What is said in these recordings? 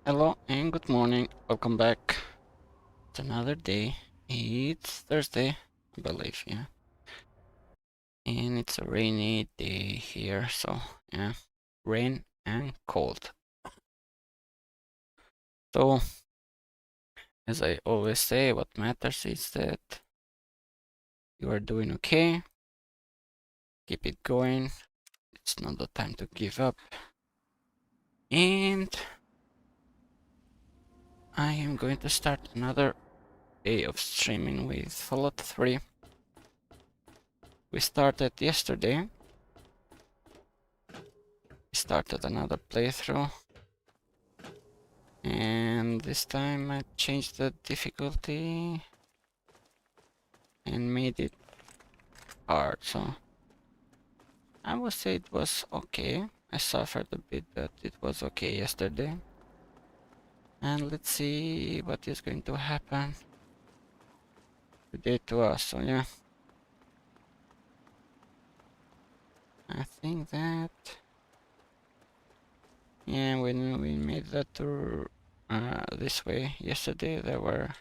Hello and good morning. Welcome back. It's another day. It's Thursday, I believe, yeah. And it's a rainy day here, so yeah, rain and cold. So, as I always say, what matters is that you are doing okay. Keep it going. It's not the time to give up. And I am going to start another day of streaming with Fallout 3. We started yesterday. We started another playthrough. And this time I changed the difficulty and made it hard, so I would say it was okay. I suffered a bit, but it was okay yesterday. And let's see what is going to happen today to us, so yeah. I think that... yeah, when we made that tour this way yesterday, there were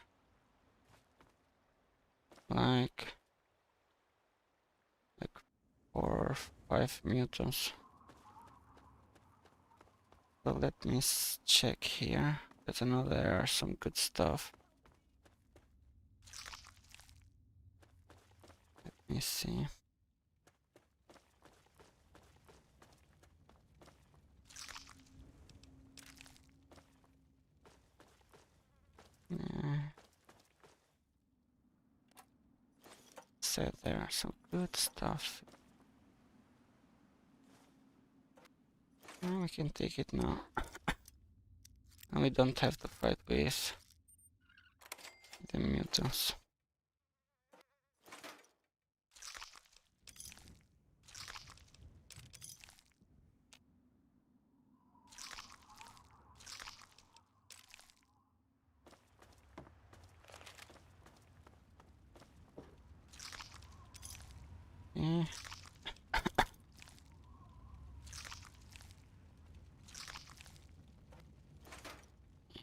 like 4 or 5 mutants. So let me check here, because I know there are some good stuff. Let me see. Said there are some good stuff. We can take it now. And we don't have to fight with the mutants. Yeah.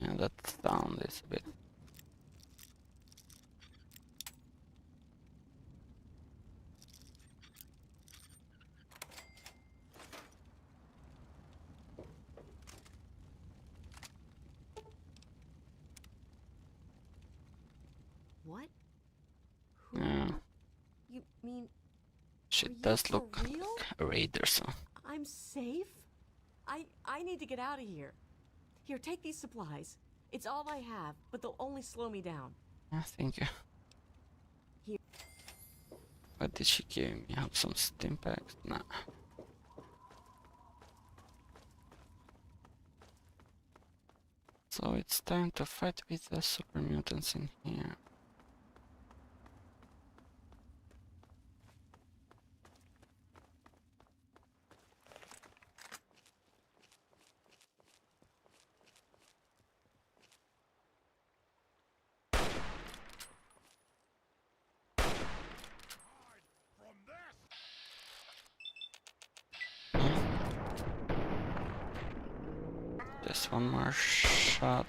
Yeah, that sound is a bit... What? yeah. You mean She are you does for look real? like a raider, so... I'm safe? I need to get out of here. Here, take these supplies. It's all I have, but they'll only slow me down. Yeah, thank you. Here. What did she give me? Have some stim packs? Nah. So it's time to fight with the super mutants in here. Yeah. Just one more shot.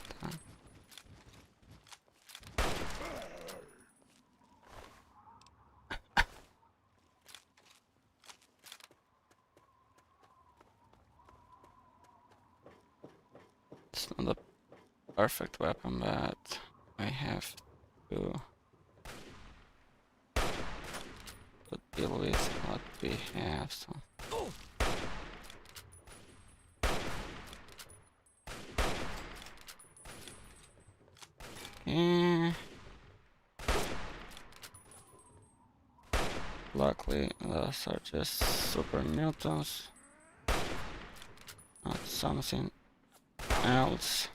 It's not a perfect weapon, but I have to deal with what we have, so... Yeah. Luckily, those are just super mutants, not something else.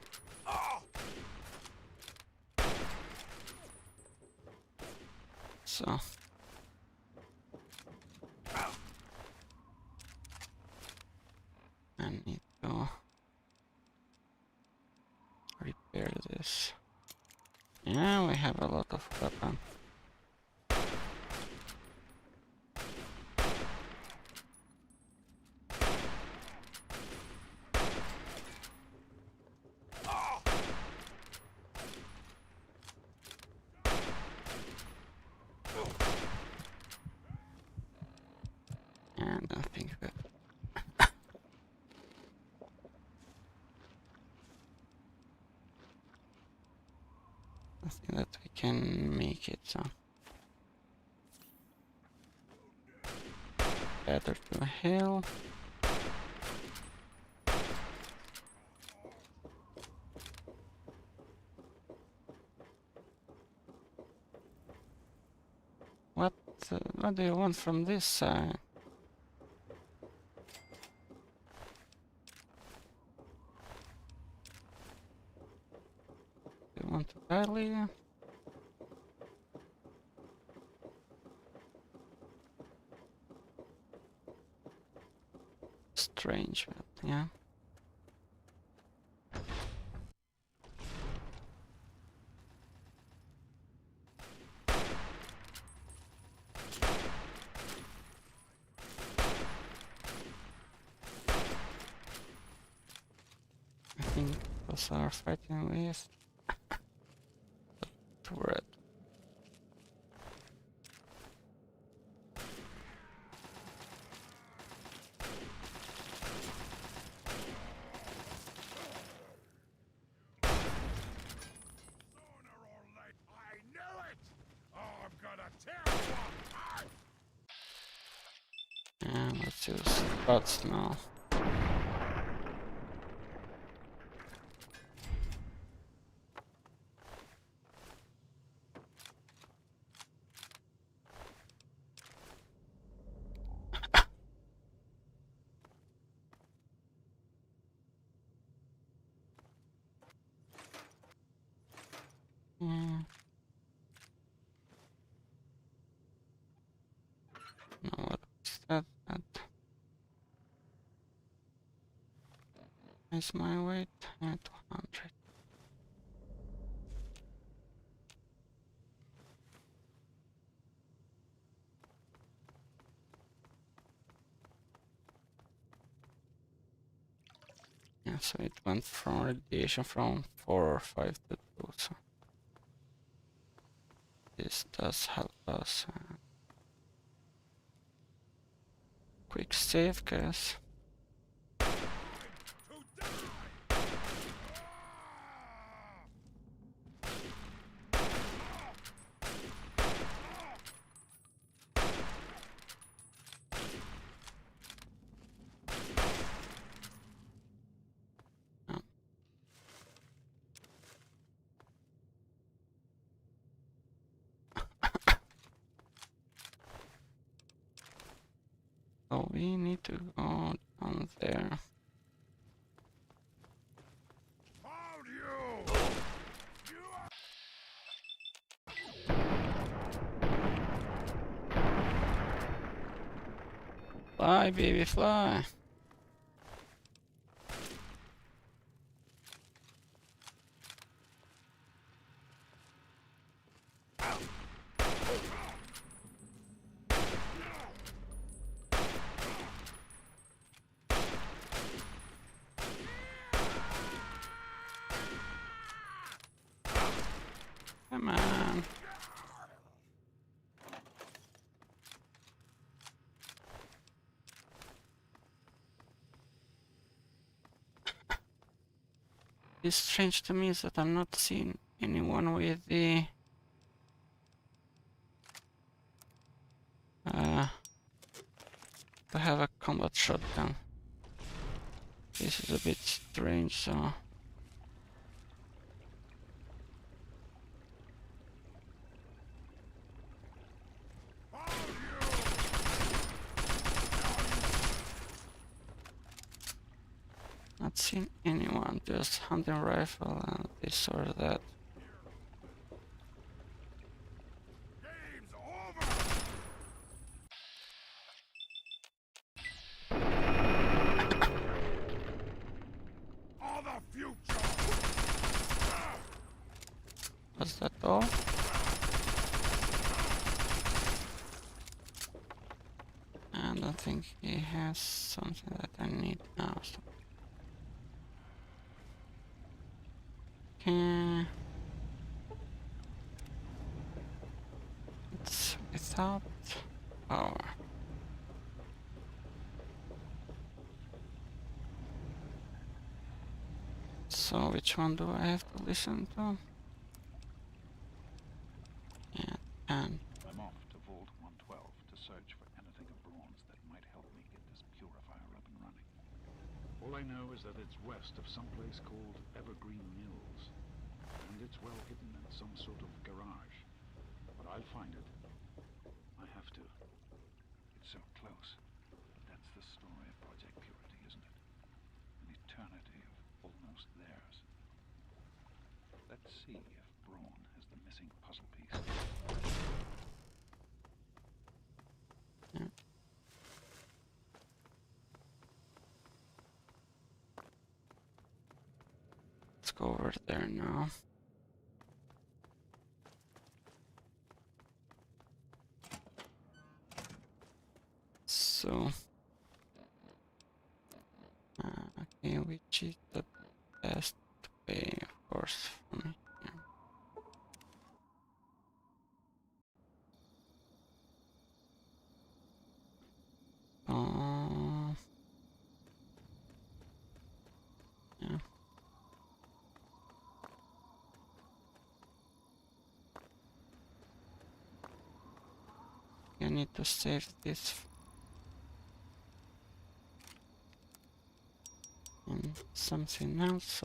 So... I need to repair this. Yeah, we have a lot of weapons. I think that we can make it better to a hill. What do you want from this side? Do you want to rally? Strange, but yeah. I think those are fighting with turret. And let's use bots now. Yeah. No, what was that? That is my weight at 200. Yeah, so it went from radiation from 4 or 5 to 2, so this does help us. Quick save, guys. So we need to go down there. Fly, baby, fly. Come on. It's strange to me is that I'm not seeing anyone with the to have a combat shotgun. This is a bit strange, so not seeing anyone, just hunting rifle and this or that. Was that all? And I think he has something that I need now. So. Okay. It's without power. So which one do I have to listen to? And I'm off to Vault 112 to search for anything of bronze that might help me get this purifier up and running. All I know is that it's west of some place called Evergreen Mills, and it's well hidden in some sort of garage. But I'll find it. I have to. It's so close. That's the story of Project Purity, isn't it? An eternity of almost theirs. Let's see if Braun has the missing puzzle piece. yeah. Let's go over there now. So, okay, which is the best way, of course, from here. Yeah. I need to save this and something else.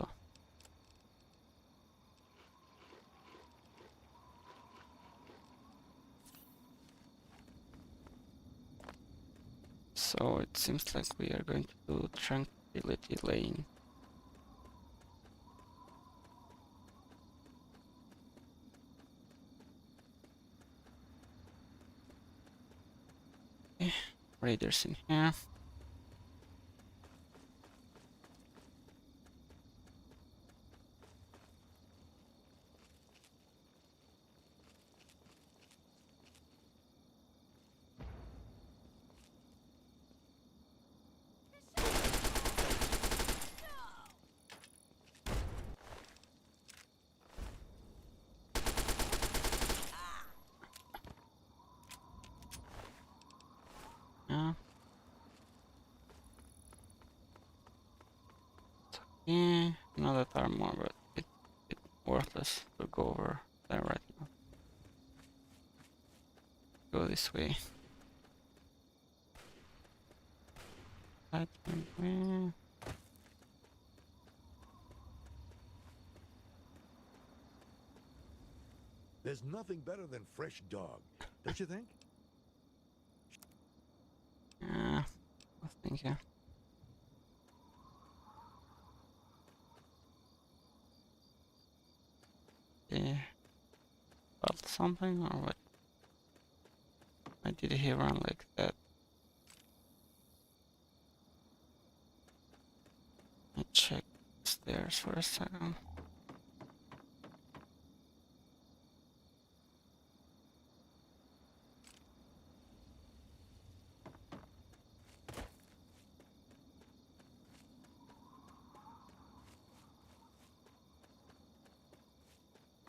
So it seems like we are going to do Tranquility Lane. Okay, raiders in here. Yeah. Yeah, not that armor, but it's worthless to go over there right now. Go this way. Right way. There's nothing better than fresh dog, don't you think? Yeah, I think yeah. Yeah. Felt something or what? Why did he run like that? Let me check stairs for a second.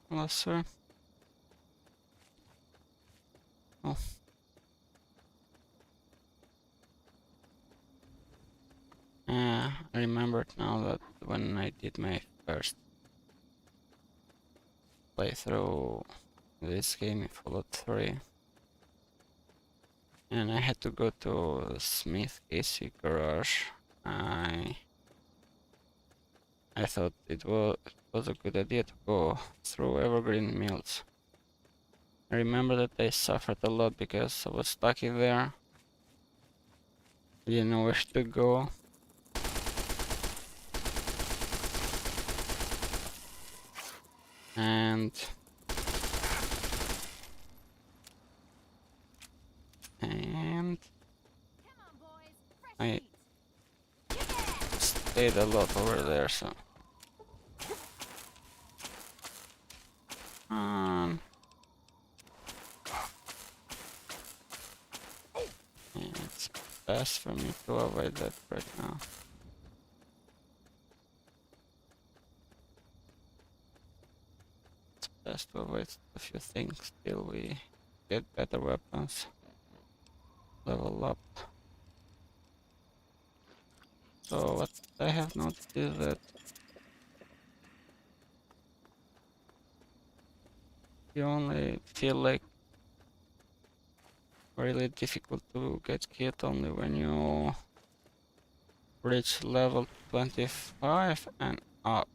Hello, sir. Oh. Yeah, I remembered now that when I did my first playthrough this game in Fallout 3, and I had to go to the Smith AC garage, I thought it was a good idea to go through Evergreen Mills. I remember that I suffered a lot because I was stuck in there. I didn't know where to go. And I stayed a lot over there, so yeah, it's best for me to avoid that right now. It's best to avoid a few things till we get better weapons, level up. So what I have noticed is that you only feel like really difficult to get killed only when you reach level 25 and up.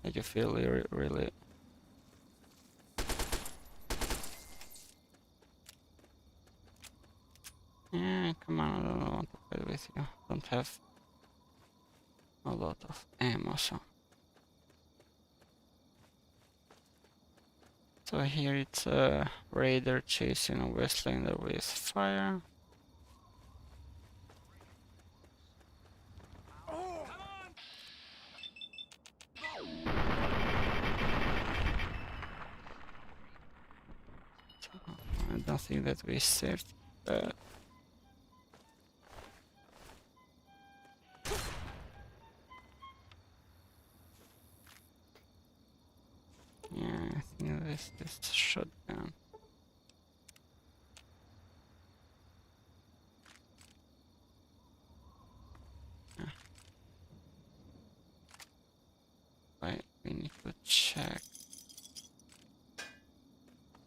And you feel really. Yeah, come on, I don't want to play with you. Don't have a lot of ammo, so. So here it's a raider chasing a Wastelander with fire. I don't think that we saved that. Yeah, I think this is shotgun. Yeah. Right, we need to check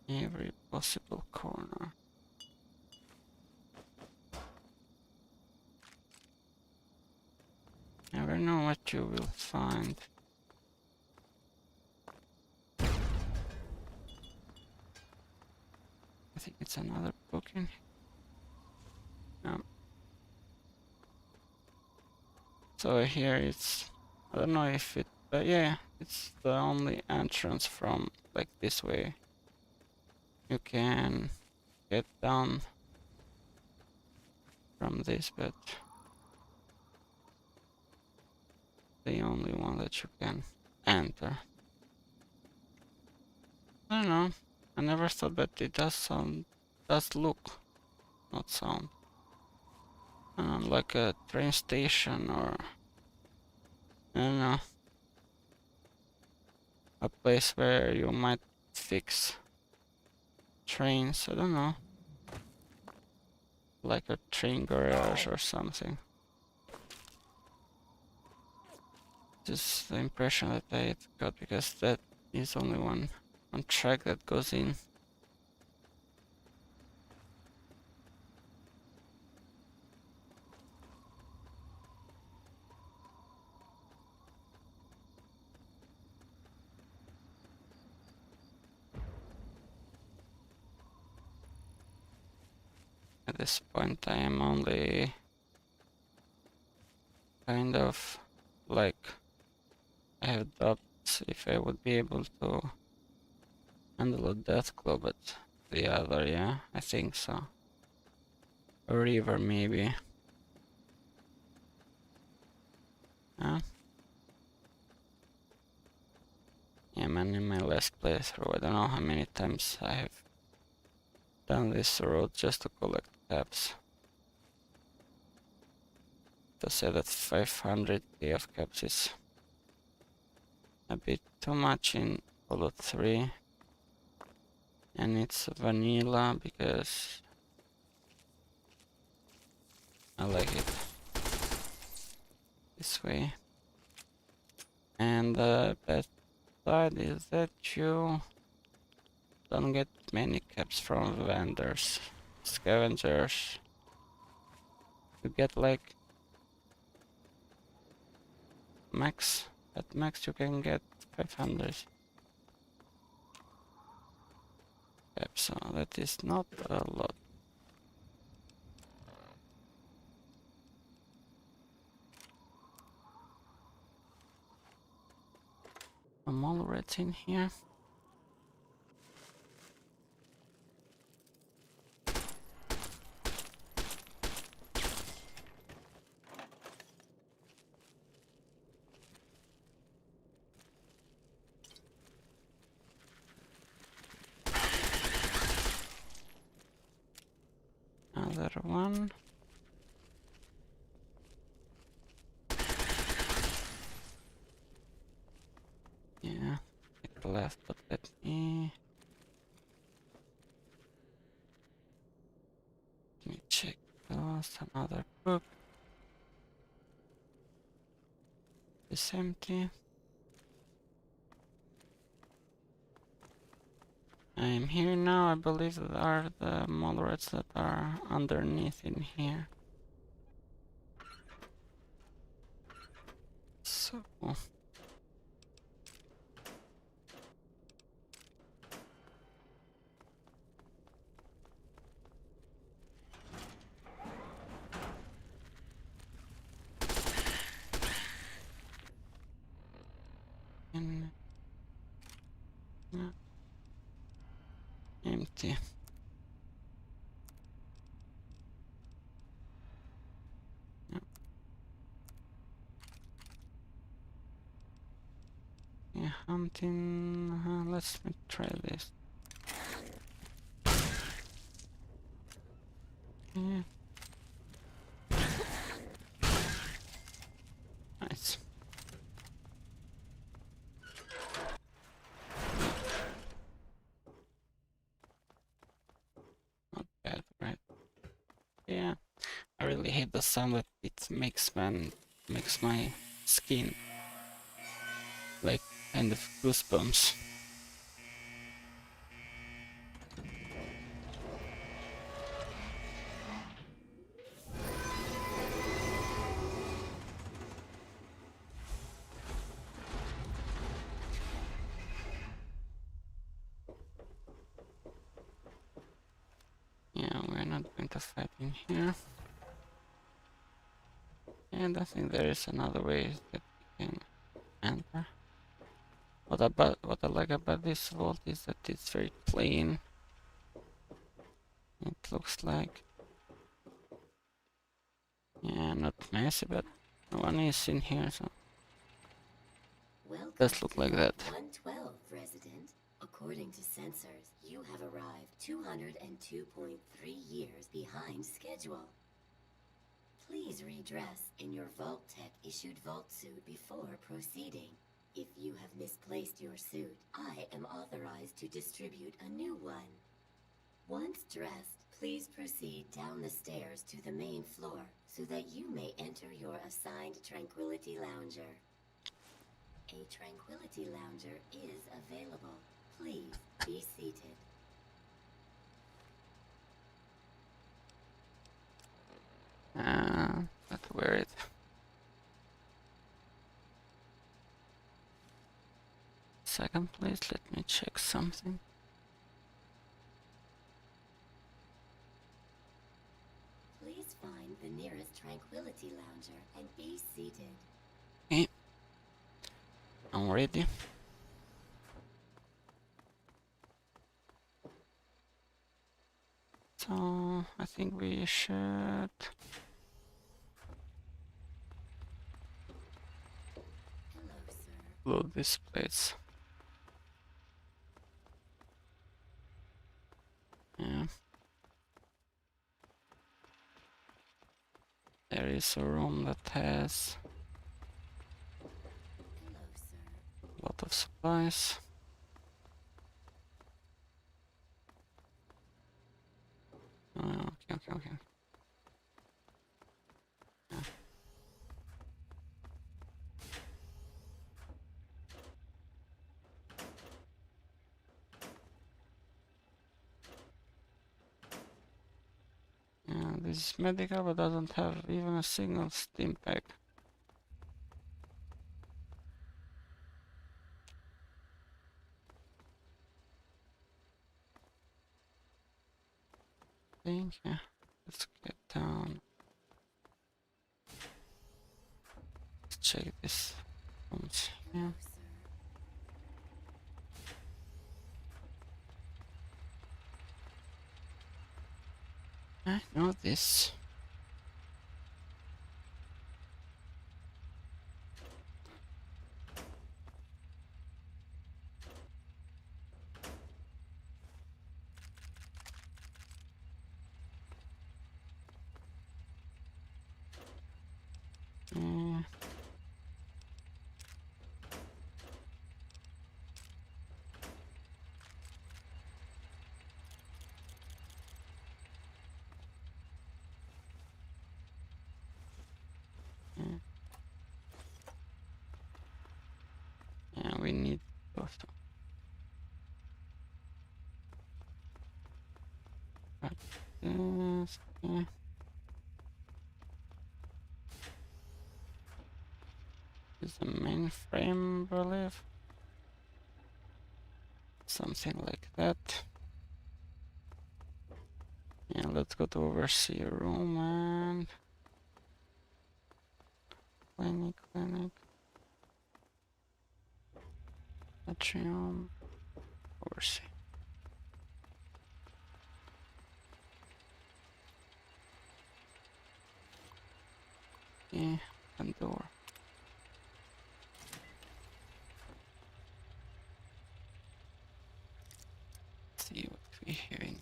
every possible corner. Never know what you will find. I think it's another book in here. No. So here it's, I don't know if it, but yeah, it's the only entrance from like this way. You can get down from this, but the only one that you can enter. I don't know. I never thought that it does sound, does look, not sound. Like a train station or, I don't know, a place where you might fix trains, I don't know. Like a train garage or something. Just the impression that I got, because that is only one track that goes in. At this point I am only kind of like, I have doubts if I would be able to handle a death claw, but the other, yeah, I think so. A river maybe. Yeah. Yeah, man, in my last playthrough, I don't know how many times I have done this road just to collect caps. To say that 500k of caps is a bit too much in Fallout 3. And it's vanilla because I like it this way. And the bad side is that you don't get many caps from vendors, scavengers. You get like max, at max you can get 500 caps, so that is not a lot. I'm already in here. Another one. Yeah, it left, but let me check those. Another book. It's empty. I'm here now. I believe that are the moderates that are underneath in here. So and empty. Yeah, hunting. Let's try this. Yeah. Nice. Not bad, right? Yeah. I really hate the sound that it makes my skin like kind of goosebumps. Yeah, we're not going to fight in here. And I think there is another way that we can enter. What I like about this vault is that it's very clean. It looks like, yeah, not messy, but no one is in here, so it does look like that. 112 resident. According to sensors, you have arrived 202.3 years behind schedule. Please redress in your Vault Tech issued vault suit before proceeding. If you have misplaced your suit, I am authorized to distribute a new one. Once dressed, please proceed down the stairs to the main floor so that you may enter your assigned Tranquility Lounger. A Tranquility Lounger is available. Please be seated. Let's wear it. Second, please let me check something. Please find the nearest Tranquility Lounger and be seated. Okay, I'm ready. So I think we should Hello, sir. load these plates. Yeah. There is a room that has Hello, sir. a lot of supplies. Okay. Yeah. Yeah, this is medical, but doesn't have even a single steam pack. Think, yeah. Let's get down. Let's check this. Yeah. Hello, sir. I know this. Uh, yeah. Yeah, we need both. this. Okay. Is the main frame, I believe. Something like that. Yeah, let's go to overseer room and clinic, atrium, overseer. Yeah, and door. Let's see what we having.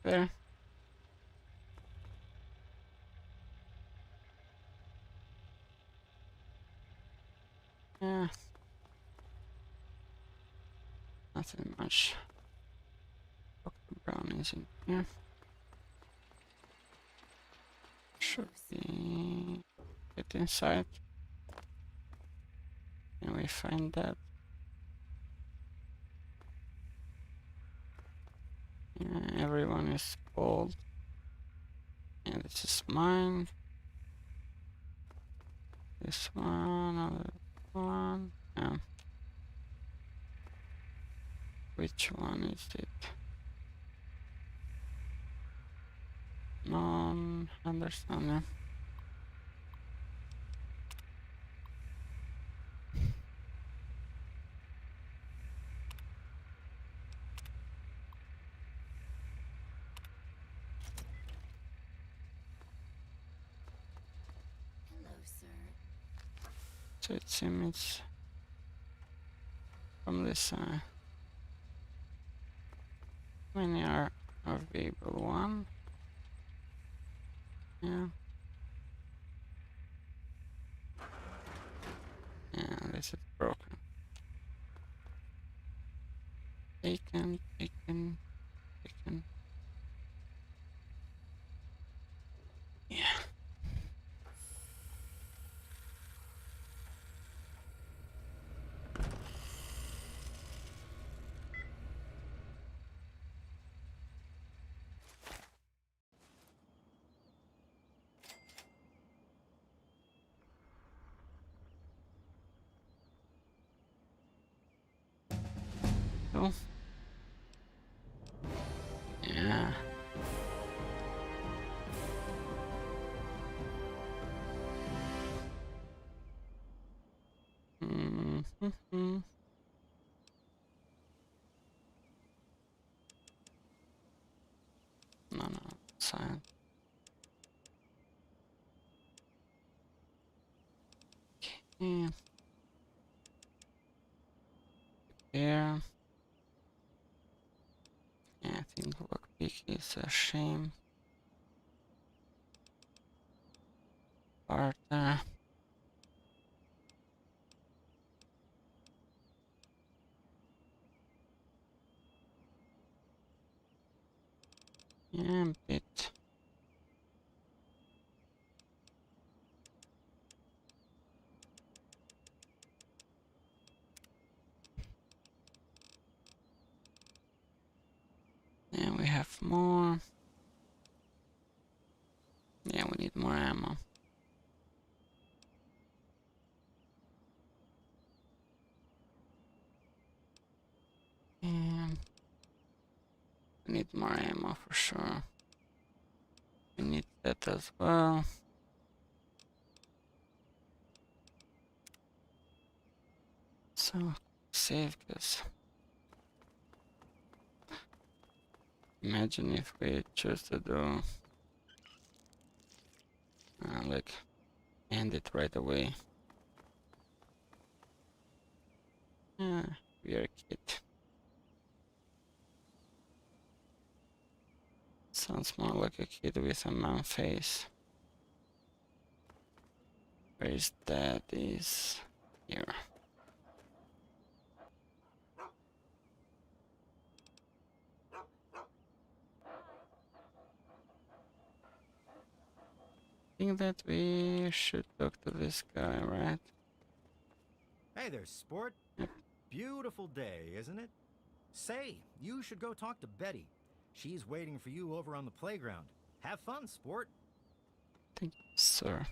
There. Yeah. Nothing much. Dr. Brown is in here. Should be get inside. Can we find that? Yeah, everyone is bold. And this is mine. This one, other one. Which one is it? None. Understand. Yeah. Hello, sir. So it seems from this side. How many are available? One. Yeah. Yeah, this is broken. Taken. Yeah. So. Yeah. Mm-hmm. No, science. Yeah. There. Yeah, I think lockpick is a shame. Part. Yeah, bit. Yeah, we have more. Yeah, we need more ammo. And we need more ammo for sure. We need that as well. So save this. Imagine if we choose to do like end it right away. Yeah, we are a kid. Sounds more like a kid with a man face. Where is that? Is here. think that we should talk to this guy, right? Hey there, sport. Yep. Beautiful day, isn't it? Say, you should go talk to Betty. She's waiting for you over on the playground. Have fun, sport. Thank you, sir.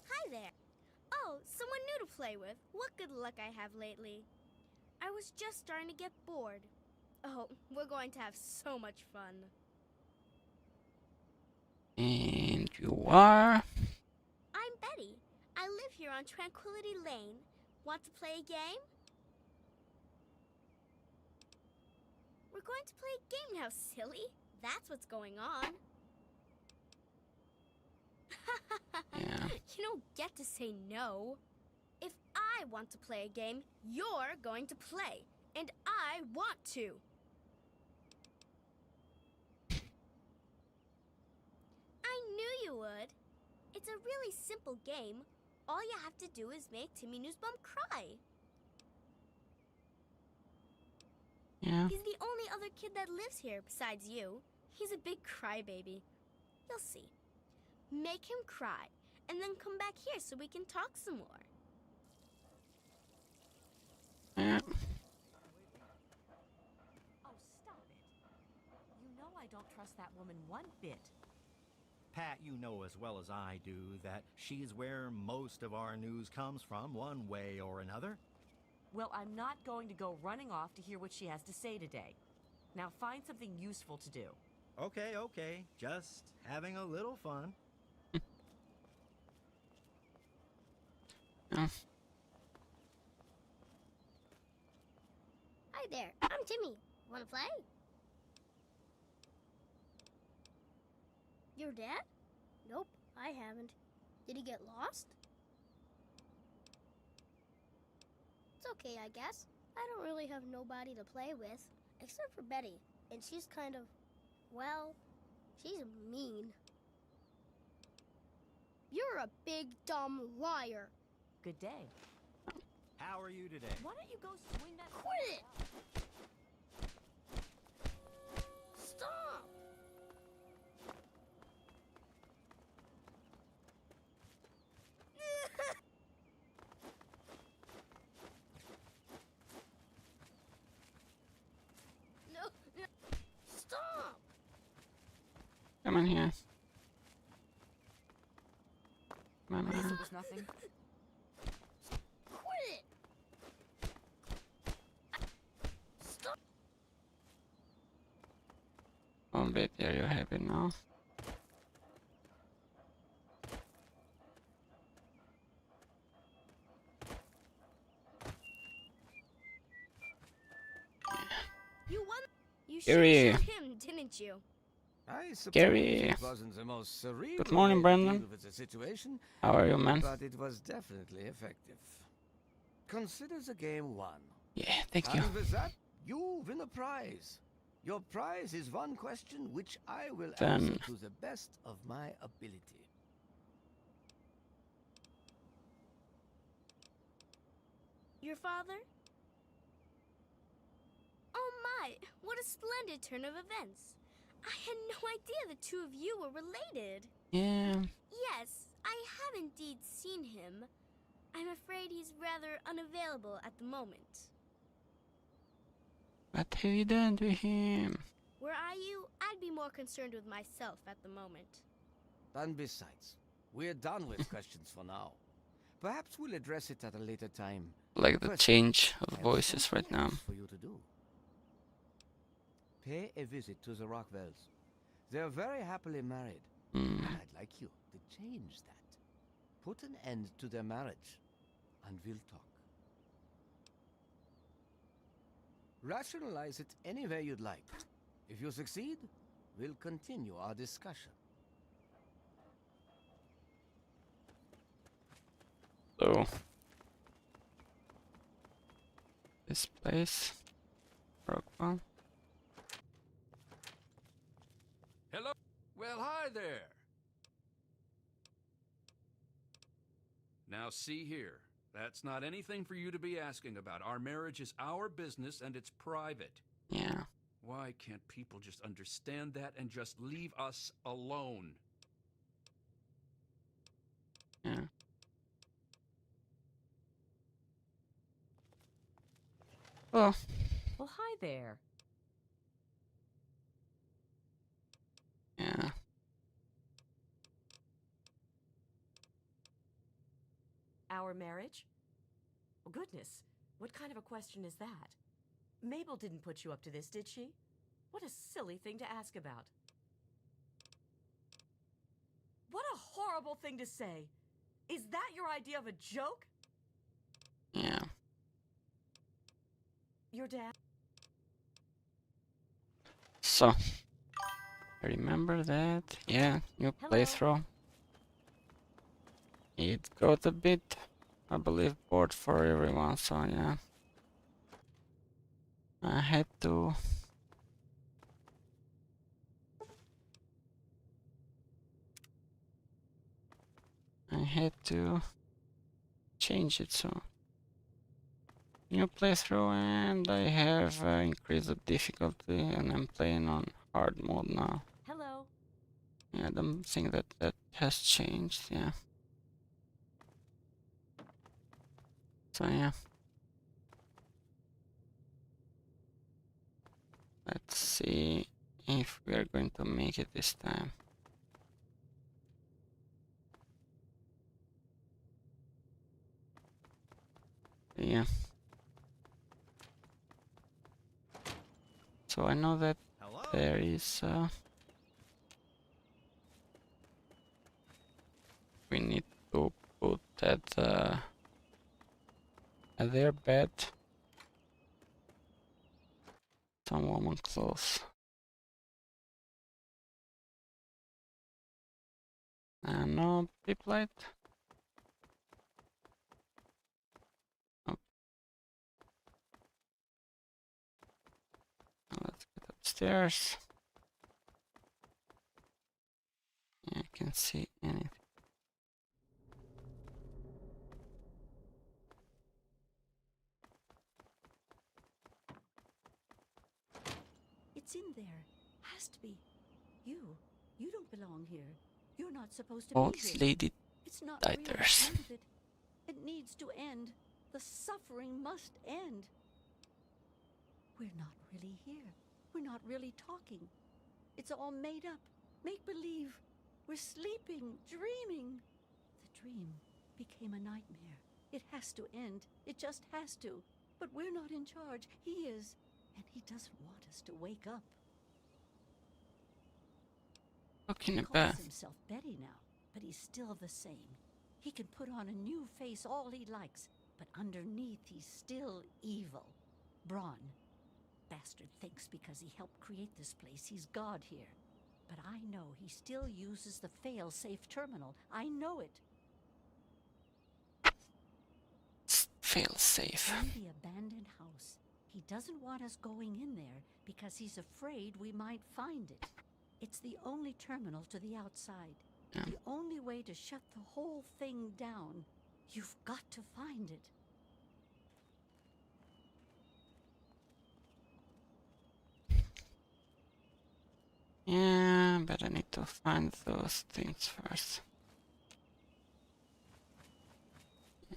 Hi there. Oh, someone new to play with. What good luck I have lately. I was just starting to get bored. Oh, we're going to have so much fun. And you are? I'm Betty. I live here on Tranquility Lane. Want to play a game? We're going to play a game now, silly. That's what's going on. Yeah. You don't get to say no. If I want to play a game, you're going to play. And I want to. I knew you would. It's a really simple game. All you have to do is make Timmy Newsbum cry. Yeah. He's the only other kid that lives here besides you. He's a big crybaby. You'll see. Make him cry, and then come back here so we can talk some more. Yeah. Oh, stop it. You know I don't trust that woman one bit. Pat, you know as well as I do that she's where most of our news comes from, one way or another. Well, I'm not going to go running off to hear what she has to say today. Now find something useful to do. Okay. Just having a little fun. Yeah. Hi there, I'm Timmy. Wanna play? Your dad? Nope, I haven't. Did he get lost? It's okay, I guess. I don't really have nobody to play with, except for Betty. And she's kind of, well, she's mean. You're a big, dumb liar. Good day. How are you today? Why don't you go swing that... Quit it! Stop! No, stop! Come on here. Come At least on. it was nothing. Quit it! Stop! One bit, are you happy now? You won. You Gary. should him, didn't you? I suppose Gary. it wasn't the most cerebral Good morning, way to Brandon. deal with the situation, How are you, man? but it was definitely effective. Consider the game won. Yeah, thank you. And with that, you win a prize. Your prize is one question which I will answer Then- to the best of my ability. Your father? Oh my, what a splendid turn of events. I had no idea the two of you were related. Yeah. Yes, I have indeed seen him. I'm afraid he's rather unavailable at the moment. What have you done to him? Were I you, I'd be more concerned with myself at the moment. And besides, we're done with questions for now. Perhaps we'll address it at a later time. Like the First, change I of have voices something right now. else for you to do. Pay a visit to the Rockwells. They're very happily married. Hmm. And I'd like you to change that. Put an end to their marriage, and we'll talk. Rationalize it any way you'd like. If you succeed, we'll continue our discussion. So this place, Rockwell. Hello? Well, hi there. Now, see here. That's not anything for you to be asking about. Our marriage is our business and it's private. Yeah. Why can't people just understand that and just leave us alone? Yeah. Oh, Well, hi there. yeah. Our marriage? Well, goodness, what kind of a question is that? Mabel didn't put you up to this, did she? What a silly thing to ask about. What a horrible thing to say. Is that your idea of a joke? Yeah. Your dad? So, remember that? Yeah, new Hello? playthrough. It got a bit, I believe, bored for everyone, so yeah. I had to change it, so new playthrough, and I have increased the difficulty, and I'm playing on hard mode now. Hello? Yeah, I don't think that has changed, yeah. So yeah. Let's see if we are going to make it this time. Yeah. So I know that Hello? there is we need to put at their bed some woman clothes. No deep light. Oh, let's get upstairs. Yeah, I can see anything. It's in there. Has to be. You don't belong here. You're not supposed to Old be here. lady It's not real. Titers. None of it. It needs to end. The suffering must end. We're not really here. We're not really talking. It's all made up. Make believe. We're sleeping, dreaming. The dream became a nightmare. It has to end. It just has to. But we're not in charge. He is. And he doesn't want us to wake up. Talking He about calls himself Betty now, but he's still the same. He can put on a new face all he likes, but underneath he's still evil. Braun. Bastard thinks because he helped create this place, he's God here. But I know he still uses the fail-safe terminal. I know it. fail safe. In the abandoned house. He doesn't want us going in there because he's afraid we might find it. It's the only terminal to the outside. Yeah. The only way to shut the whole thing down. You've got to find it. Yeah, but I need to find those things first.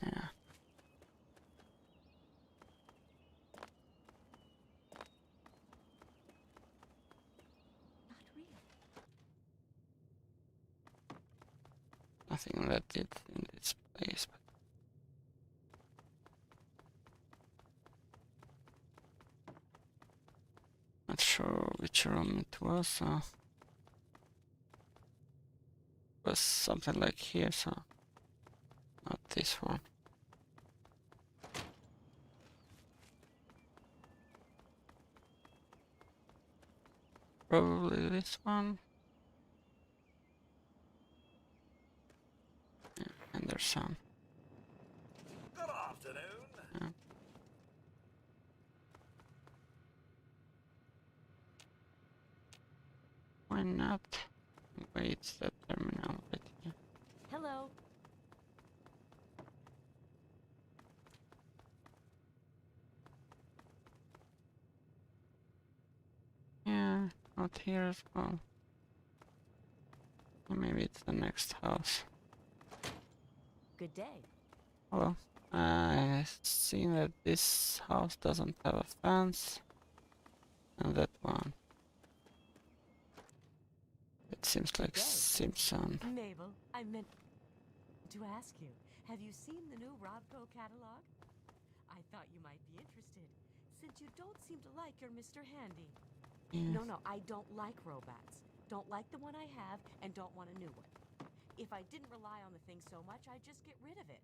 Yeah. Not real. Nothing that it in this place, but not sure which room it was. It was something like here, so not this one. Probably this one. Yeah, and there's some. Good afternoon. Yeah. Why not? Wait, that terminal right here. Hello? Yeah, out here as well. Or maybe it's the next house. Good day. Hello. I see that this house doesn't have a fence. And that one. It seems like Good day. Simpson. Mabel, I meant to ask you, have you seen the new Robco catalog? I thought you might be interested, since you don't seem to like your Mr. Handy. Yeah. No, I don't like robots. Don't like the one I have, and don't want a new one. If I didn't rely on the thing so much, I'd just get rid of it.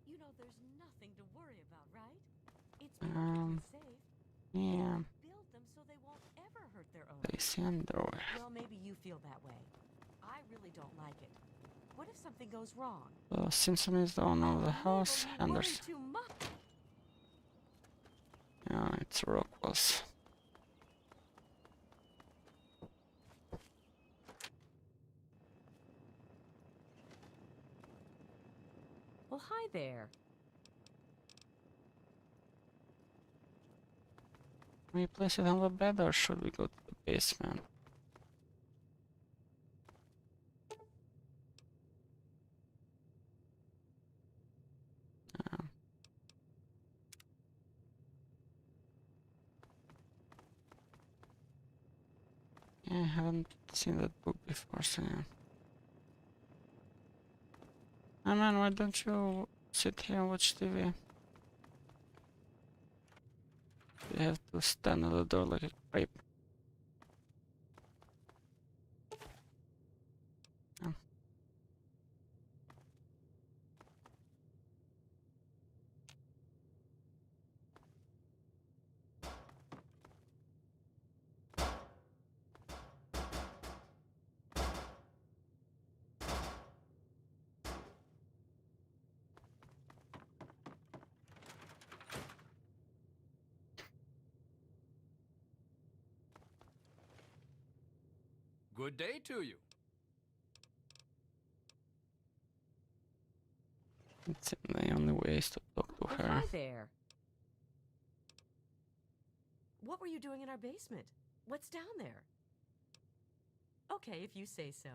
You know, there's nothing to worry about, right? It's perfectly safe. Yeah. Build them so they won't ever hurt their own. Lazy underwear. Well, maybe you feel that way. I really don't like it. What if something goes wrong? Simpson is the owner of the house. Mabel, you And worry there's... too much. Yeah, it's Rockwell's. Well, hi there. Can we place it on the bed or should we go to the basement? Yeah, I haven't seen that book before, so yeah. Oh man, why don't you sit here and watch TV? You have to stand at the door like a creep. Oh. Good day to you. It's the only way is to talk to Well, her. hi there. What were you doing in our basement? What's down there? Okay, if you say so.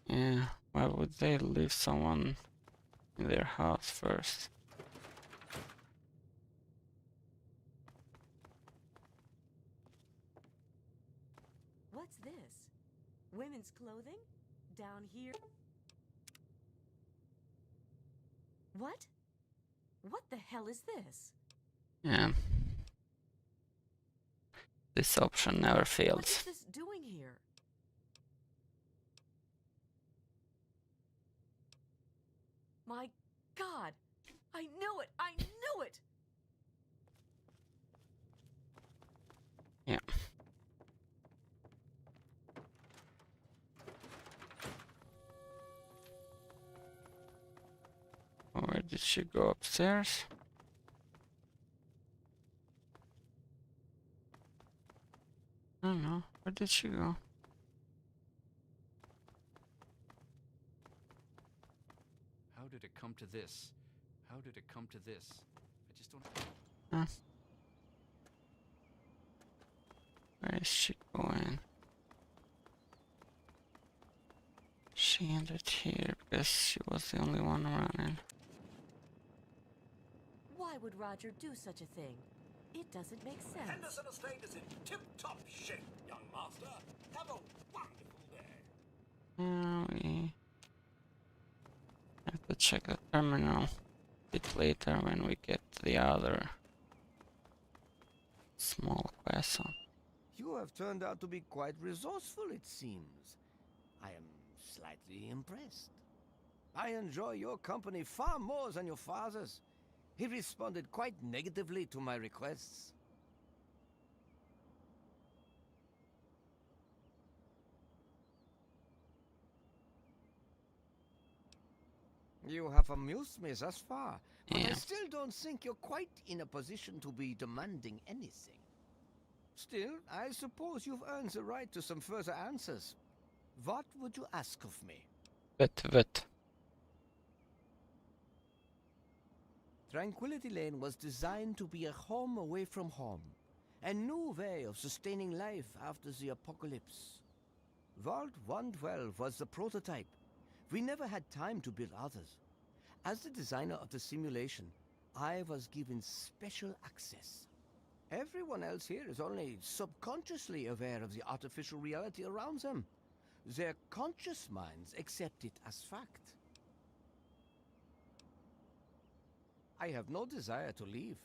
Yeah, why would they leave someone in their house first? What's this? Women's clothing? Down here? What? What the hell is this? Yeah. This option never What is fails. this doing here? My God! I knew it! I knew it! Yeah. Where did she go? Upstairs? I don't know. Where did she go? How did it come to this? How did it come to this? I just don't... Huh? Where is she going? She ended here because she was the only one running. Why would Roger do such a thing? It doesn't make sense. Henderson Estate is in tip-top shape, young master. Have a wonderful day. We have to check the terminal a bit later when we get the other small quest on. You have turned out to be quite resourceful, it seems. I am slightly impressed. I enjoy your company far more than your father's. He responded quite negatively to my requests. You have amused me thus far, but I Yeah. still don't think you're quite in a position to be demanding anything. Still, I suppose you've earned the right to some further answers. What would you ask of me? Vet. Tranquility Lane was designed to be a home away from home, a new way of sustaining life after the apocalypse. Vault 112 was the prototype, We never had time to build others. As the designer of the simulation, I was given special access. Everyone else here is only subconsciously aware of the artificial reality around them. Their conscious minds accept it as fact. I have no desire to leave.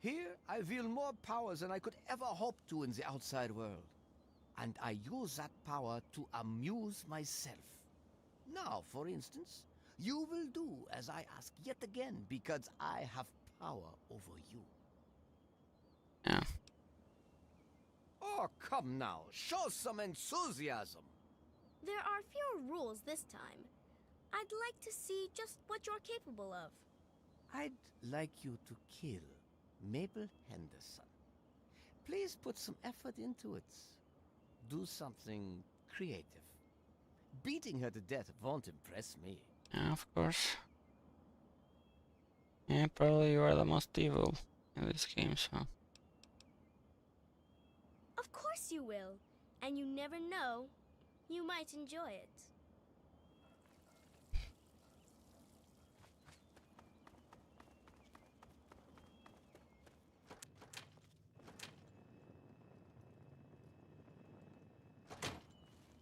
Here, I wield more powers than I could ever hope to in the outside world. And I use that power to amuse myself. Now, for instance, you will do as I ask yet again, because I have power over you. Yeah. Oh, come now, show some enthusiasm. There are fewer rules this time. I'd like to see just what you're capable of. I'd like you to kill Mabel Henderson. Please put some effort into it. Do something creative. Beating her to death won't impress me. Yeah, of course. Yeah, probably you are the most evil in this game, so. Of course you will. And you never know. You might enjoy it.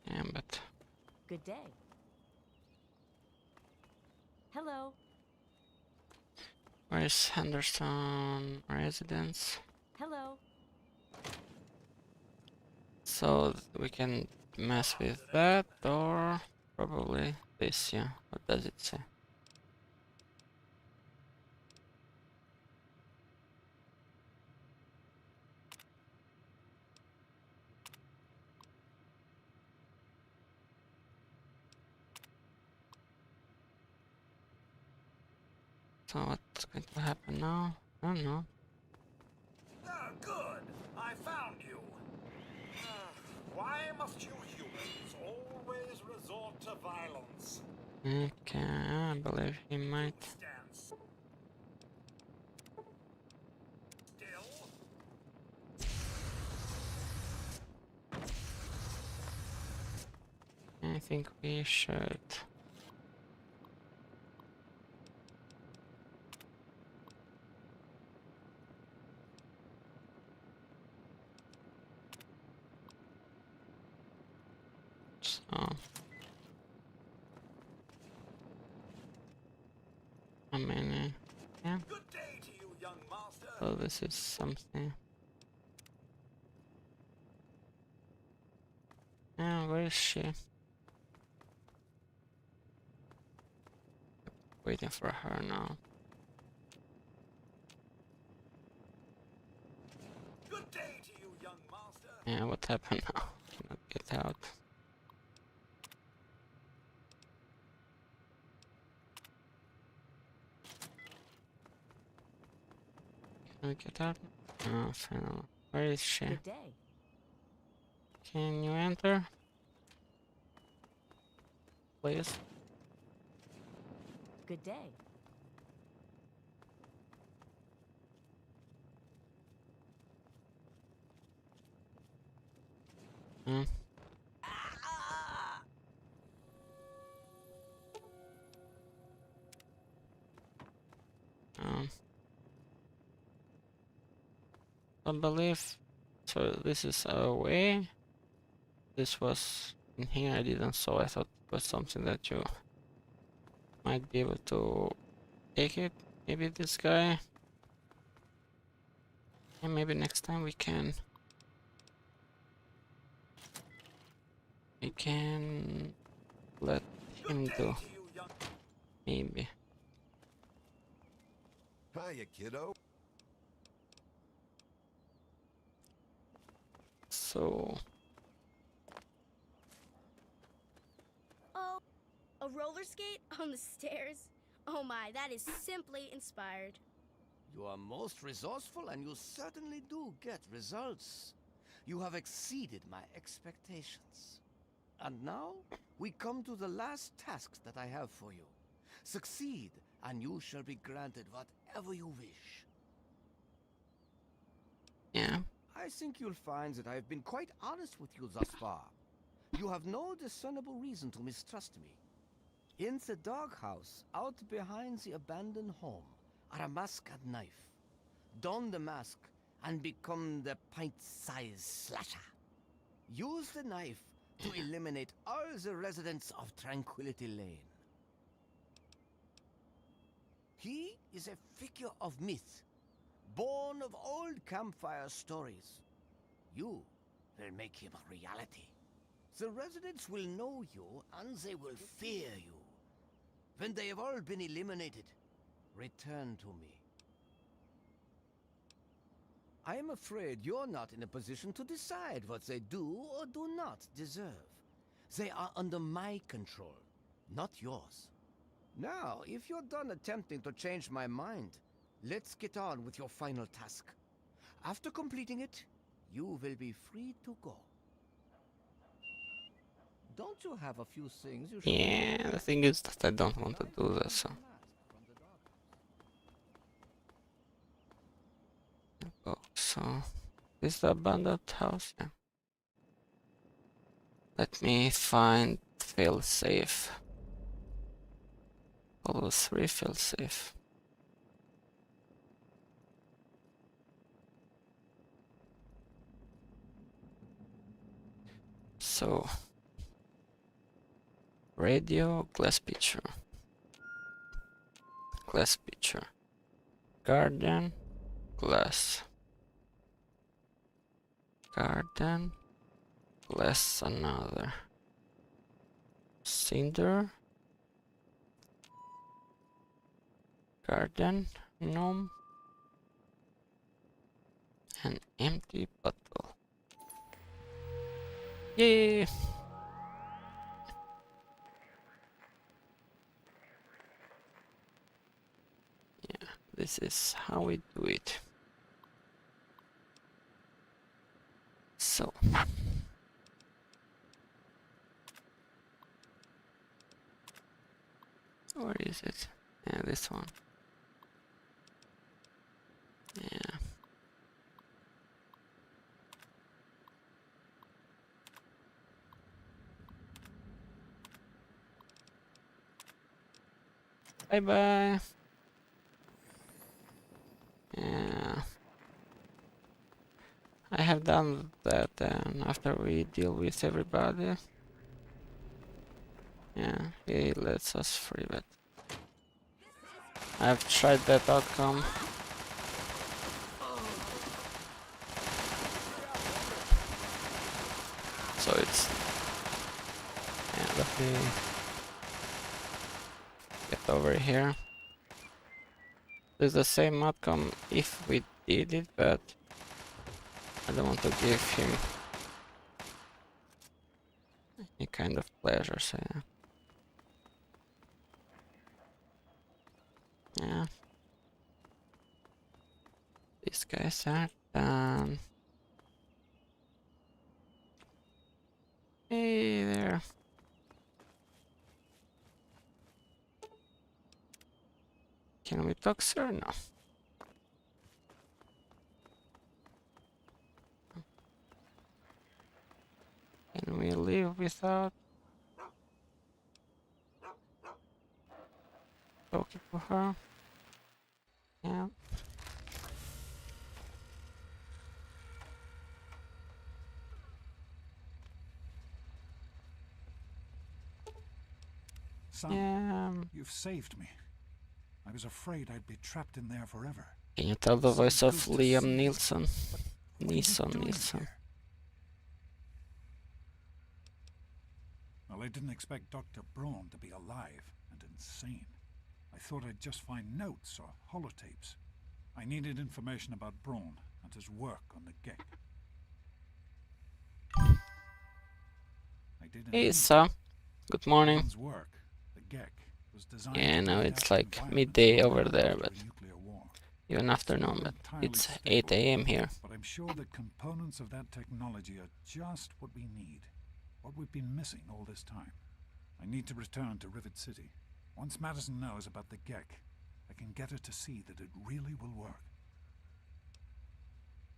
Yeah, but Good day. Hello. where is Henderson residence? Hello. So we can mess with that, or probably this, yeah. What does it say? So what's going to happen now? I don't know. Ah, good. I found you. Why must you humans always resort to violence? Okay, I believe he might. Stand still. I think we should. So, how many? Yeah. Good day to you, young master. So this is something. Yeah, where is she? Waiting for her now. Good day to you, young master. Yeah, what happened now? Cannot get out. Can I get out? Oh, finally. Where is she? Good day. Can you enter? Please. Good day. Hmm. I believe so. This is our way. This was in here. I didn't saw. I thought it was something that you might be able to take it. Maybe this guy. And maybe next time we can. We can let him do. Maybe. Hiya, kiddo. So. Oh, a roller skate on the stairs? Oh my, that is simply inspired. You are most resourceful, and you certainly do get results. You have exceeded my expectations. And now, we come to the last tasks that I have for you. Succeed, and you shall be granted whatever you wish. Yeah. I think you'll find that I've been quite honest with you thus far. You have no discernible reason to mistrust me. In the doghouse, out behind the abandoned home, are a mask and knife. Don the mask and become the pint-sized slasher. Use the knife to eliminate all the residents of Tranquility Lane. He is a figure of myth, born of old campfire stories. You will make him a reality. The residents will know you and they will fear you. When they have all been eliminated, return to me. I am afraid you're not in a position to decide what they do or do not deserve. They are under my control, not yours. Now, if you're done attempting to change my mind, let's get on with your final task. After completing it, you will be free to go. Don't you have a few things you should... Yeah, the thing is that I don't want to do this. So. Oh, so this is the abandoned house. Yeah. Let me find fail safe. Level 3 fail safe. So radio, glass pitcher, garden, glass, garden, glass, another, cinder, garden, gnome, an empty bottle. Yay! This is how we do it. So where is it? Yeah, this one. Yeah. Bye bye. Yeah. I have done that, and after we deal with everybody, yeah, he lets us free, but I've tried that outcome. So it's, yeah, let me get over here. There's the same outcome if we did it, but I don't want to give him any kind of pleasure, so yeah. Yeah. These guys are done. Hey there. Can we talk, sir? No. Can we leave without talking to her? Yeah. Son, Yeah. you've saved me. I was afraid I'd be trapped in there forever. Can you tell the So voice of good to see Liam you. Nielsen? What are you doing Nielsen. here? Well, I didn't expect Dr. Braun to be alive and insane. I thought I'd just find notes or holotapes. I needed information about Braun and his work on the Gek. I did Hey, indeed. sir. Good morning. Braun's work, the Gek, was designed Yeah, to now weed it's out like environments midday long over there, after but a nuclear war. even afternoon, but it's 8 AM here. But I'm sure the components of that technology are just what we need, what we've been missing all this time. I need to return to Rivet City. Once Madison knows about the Gek, I can get her to see that it really will work.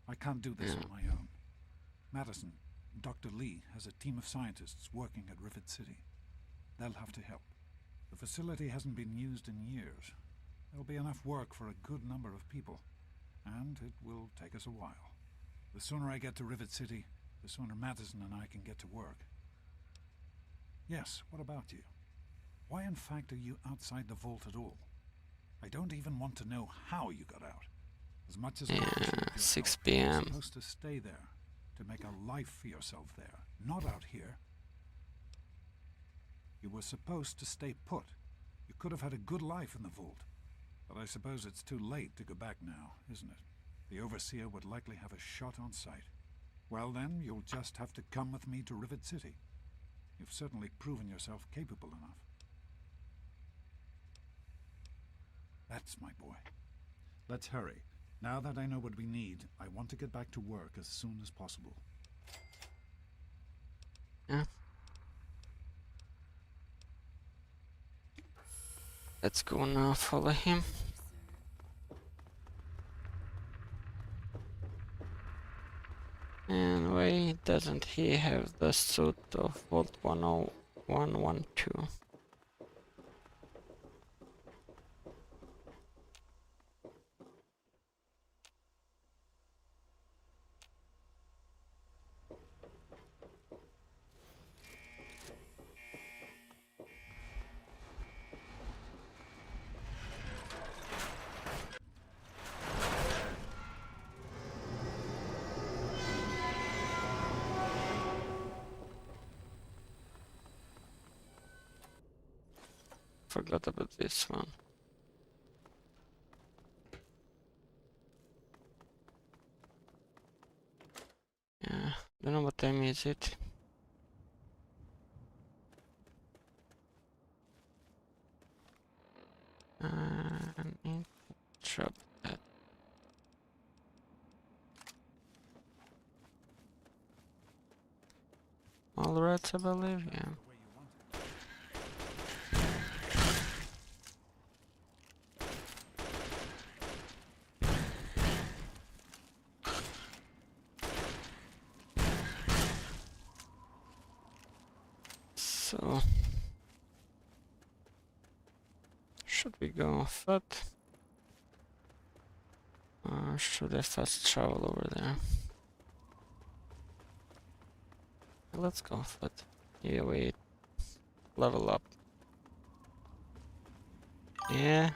I can't do this on my own. Madison, Dr. Lee has a team of scientists working at Rivet City. They'll have to help. The facility hasn't been used in years. There'll be enough work for a good number of people, and it will take us a while. The sooner I get to Rivet City, the sooner Madison and I can get to work. Yes, what about you? Why in fact are you outside the vault at all? I don't even want to know how you got out. As much as I appreciate your 6 help, you're p.m. supposed to stay there, to make a life for yourself there, not out here. You were supposed to stay put. You could have had a good life in the vault. But I suppose it's too late to go back now, isn't it? The Overseer would likely have a shot on sight. Well then, you'll just have to come with me to Rivet City. You've certainly proven yourself capable enough. That's my boy. Let's hurry. Now that I know what we need, I want to get back to work as soon as possible. Yeah. Let's go now, follow him. And why doesn't he have the suit of Vault 10112? Forgot about this one. Yeah, don't know what time is it. And drop that. All rats, I believe, yeah. So should we go foot? Or should I fast travel over there? Let's go foot. Yeah, wait. Level up. Yeah.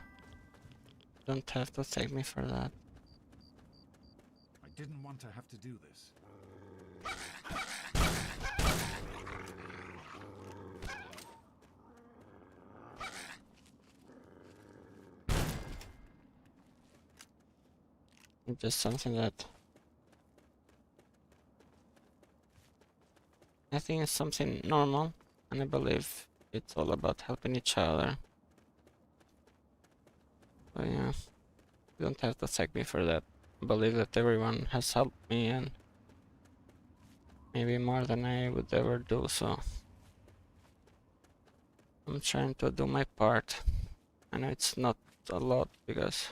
Don't have to take me for that. I didn't want to have to do this. It's just something that I think is something normal, and I believe it's all about helping each other. But yeah, you don't have to thank me for that. I believe that everyone has helped me, and maybe more than I would ever do, so I'm trying to do my part. I know it's not a lot because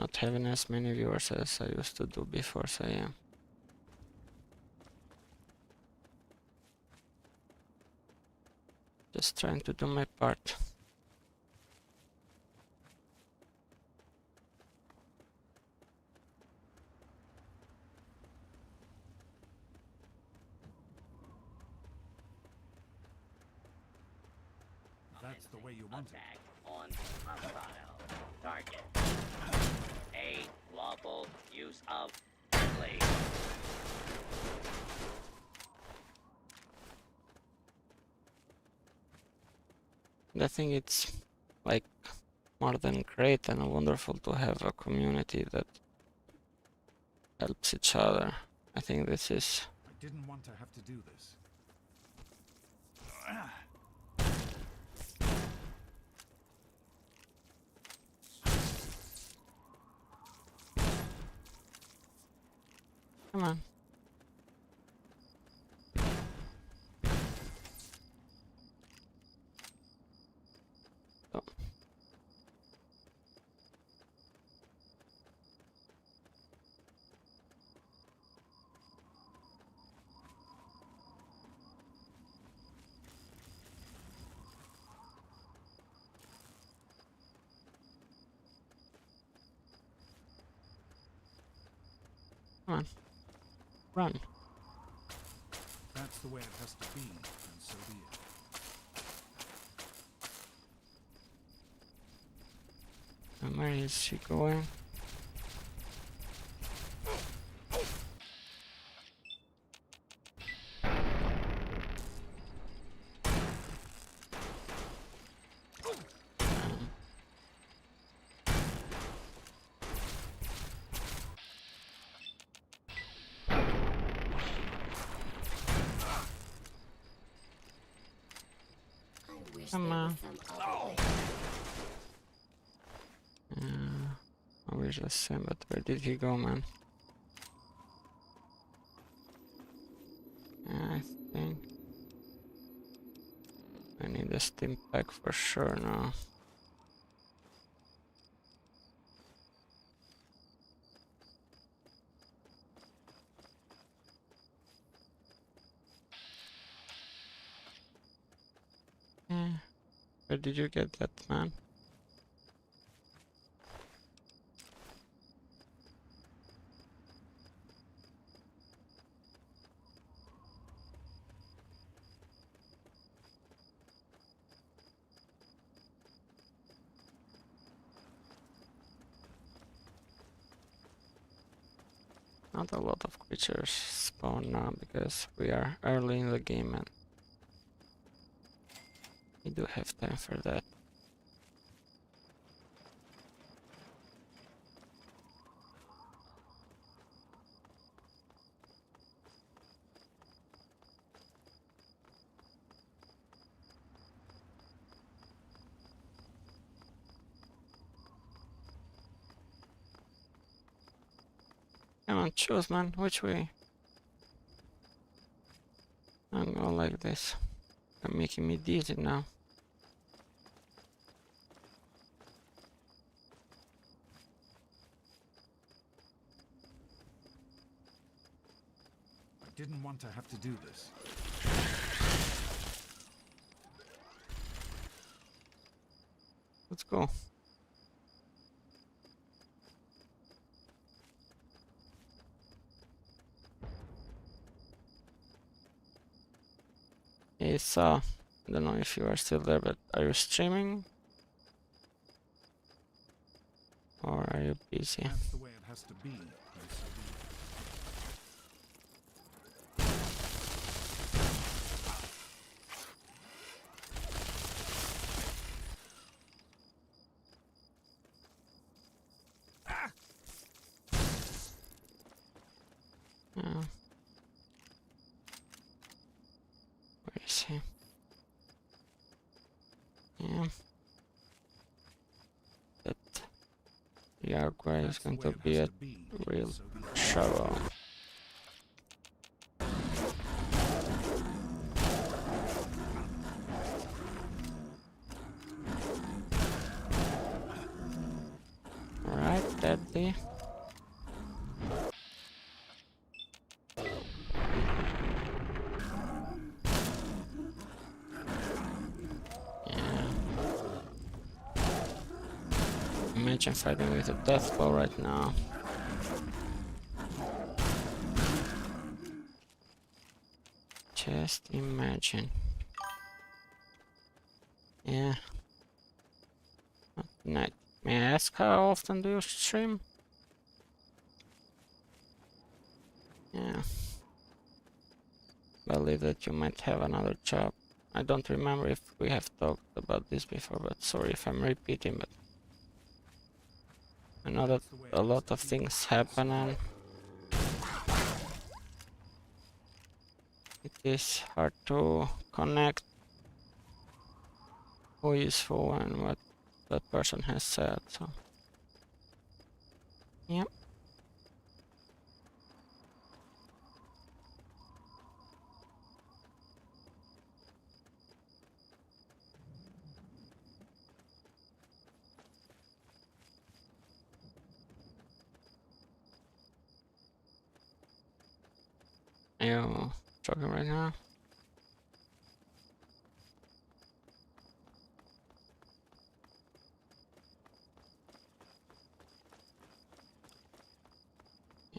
not having as many viewers as I used to do before, so yeah. Just trying to do my part. That's the way you want it. Attack on hostile target. A lawful use of blade. And I think it's like more than great and wonderful to have a community that helps each other. I think this is I didn't want to have to do this. come on. Oh. Come on. Run. That's the way it has to be, and so be it. And where is she going? Come on. I wish the same, but where did he go, man? I think I need a steam pack for sure now. Yeah. Where did you get that, man? Not a lot of creatures spawn now because we are early in the game and we do have time for that. Come on, choose, man. Which way? I'm going like this. You're making me dizzy now. I didn't want to have to do this. Let's go. Hey, I don't know if you are still there, but are you streaming? Or are you busy? That's the way it has to be, and so be it. Where is he? Yeah. That Jaguar is going to be a real trouble. Alright, deadly. Imagine fighting with a death blow right now. Just imagine. Yeah. Night. May I ask how often do you stream? Yeah. Believe that you might have another job. I don't remember if we have talked about this before, but sorry if I'm repeating, but I know that a lot of things happen and it is hard to connect who is who and what that person has said, so yep. Are you talking right now?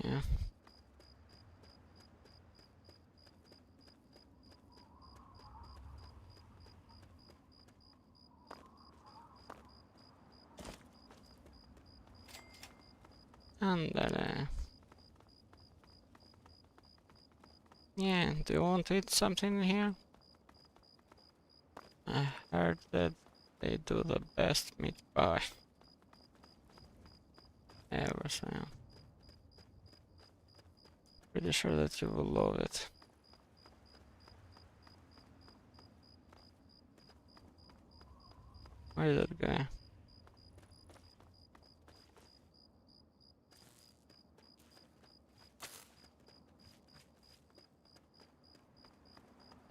Yeah. Andale. Yeah, do you want to eat something in here? I heard that they do the best meat pie ever, so yeah. Pretty sure that you will love it. Where is that guy?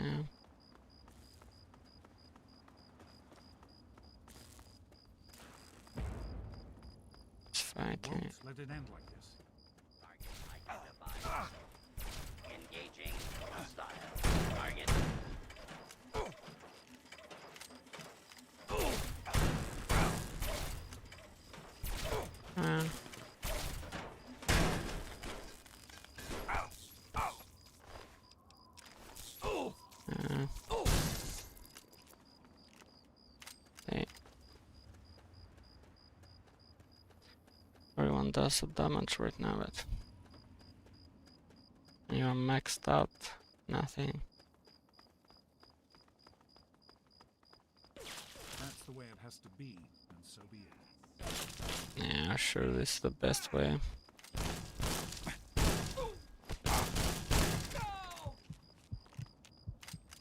Yeah. It's fighting. Won't let it end like this. Target identified. Engaging hostile. Target. Man. Hey. Everyone does some damage right now, but when you're maxed out, nothing. That's the way it has to be, and so be it. Yeah, sure, this is the best way.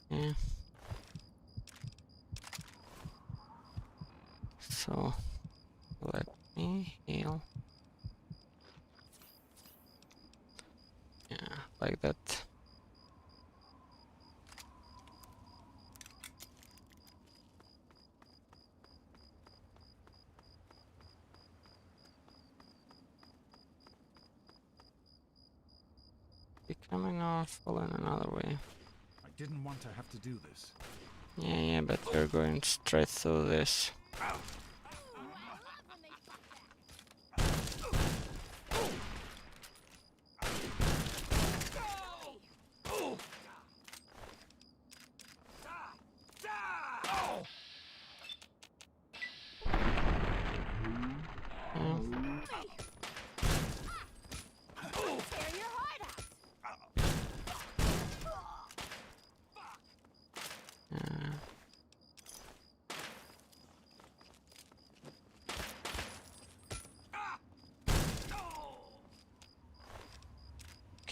Yeah. So, let me heal. Yeah, like that. Becoming awful in another way. I didn't want to have to do this. Yeah, but we're going straight through this.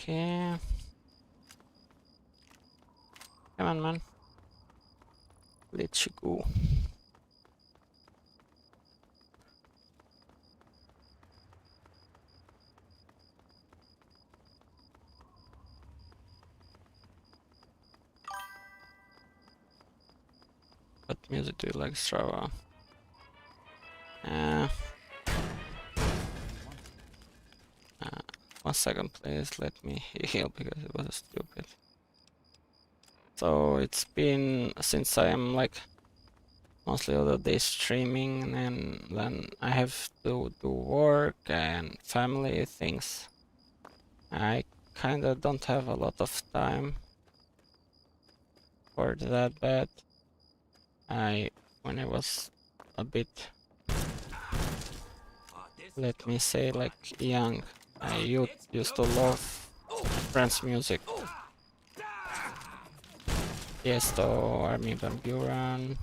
Okay. Come on, man. Let's go. What music do you like, Strava? 1 second, please. Let me heal because it was stupid. So it's been since I am like mostly all the day streaming, and then I have to do work and family things. I kinda don't have a lot of time for that bad. When I was a bit, let me say, like young, I used to love French music. Tiesto, Armin van Buuren.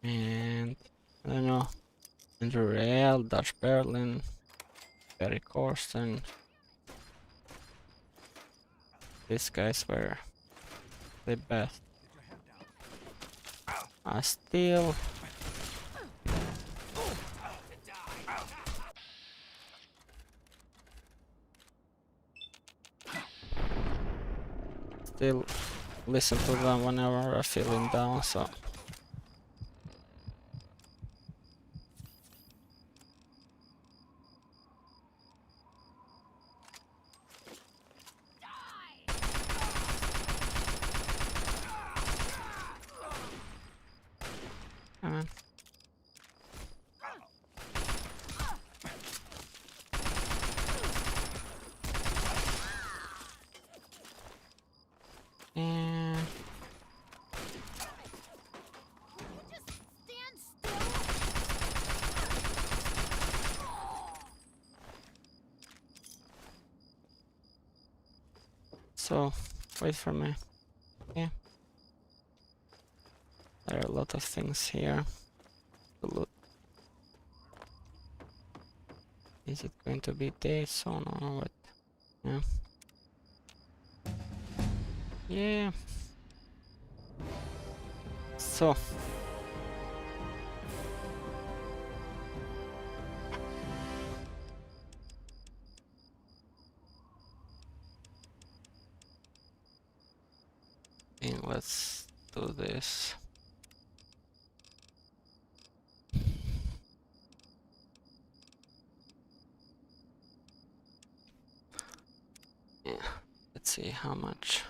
And I don't know, Andrew Rael, Dutch Berlin, Barry Corsten. These guys were the best. I still listen to them whenever I'm feeling down, so come on. So, wait for me. Okay. There are a lot of things here to loot. Is it going to be day soon or what? Yeah. Yeah. So. Okay, let's do this. Yeah. Let's see how much.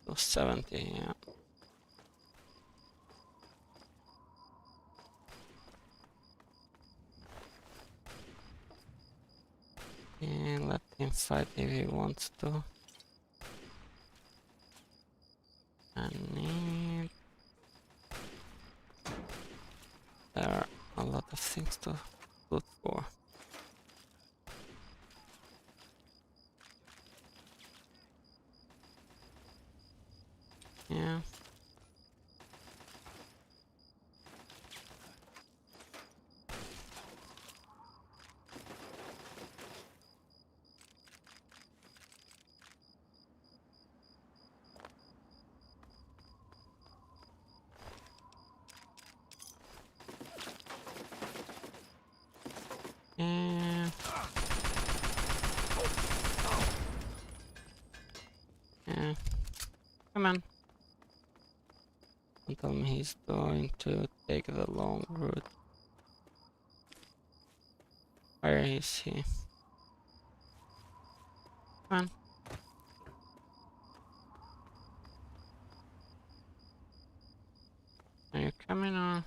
So 70, yeah. And let him fight if he wants to. I need... There are a lot of things to look for. Yeah. Yeah. Yeah. Come on. Don't tell me he's going to take the long route. Where is he? Come on. Are you coming on?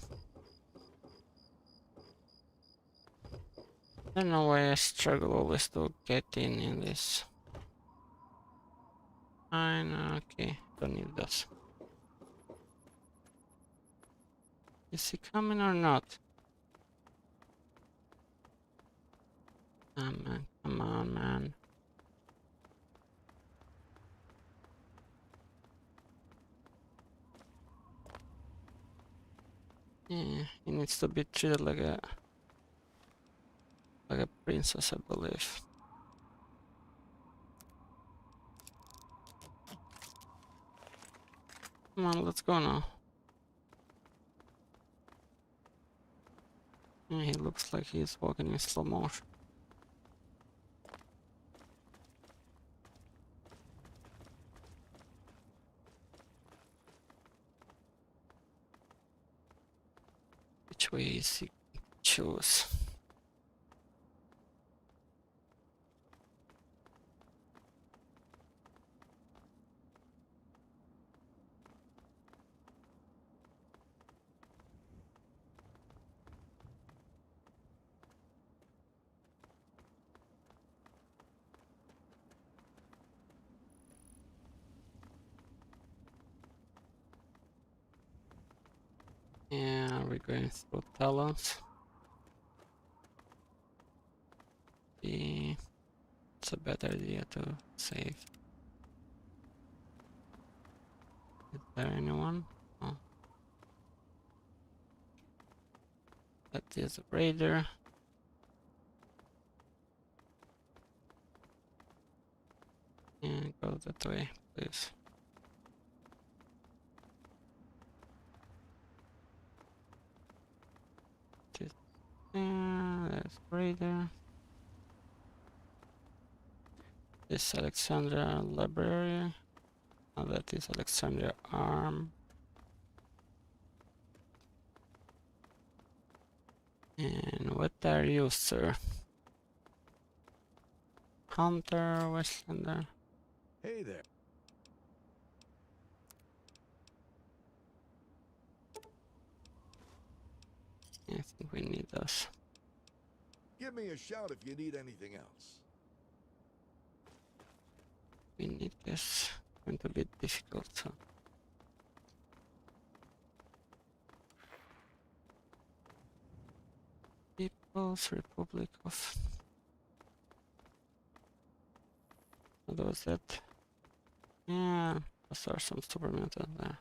I don't know why I struggle always to get in this. Fine, okay, don't need those. Is he coming or not? Oh man, come on, man. Yeah, he needs to be treated like a princess, I believe. Come on, let's go now. Yeah, he looks like he's walking in slow motion. Which way is he choose? Yeah, we're going through talons. It's a bad idea to save. Is there anyone? Oh. That is a raider. And go that way, please. Just there's raider. This Alexandria Library. Oh, that is Alexandria Arm. And what are you, sir? Hunter, Wastelander. Hey there. I think we need those. Give me a shout if you need anything else. We need this. Going to be difficult. So. People's Republic of. What was that? Yeah, there's some super mutant there.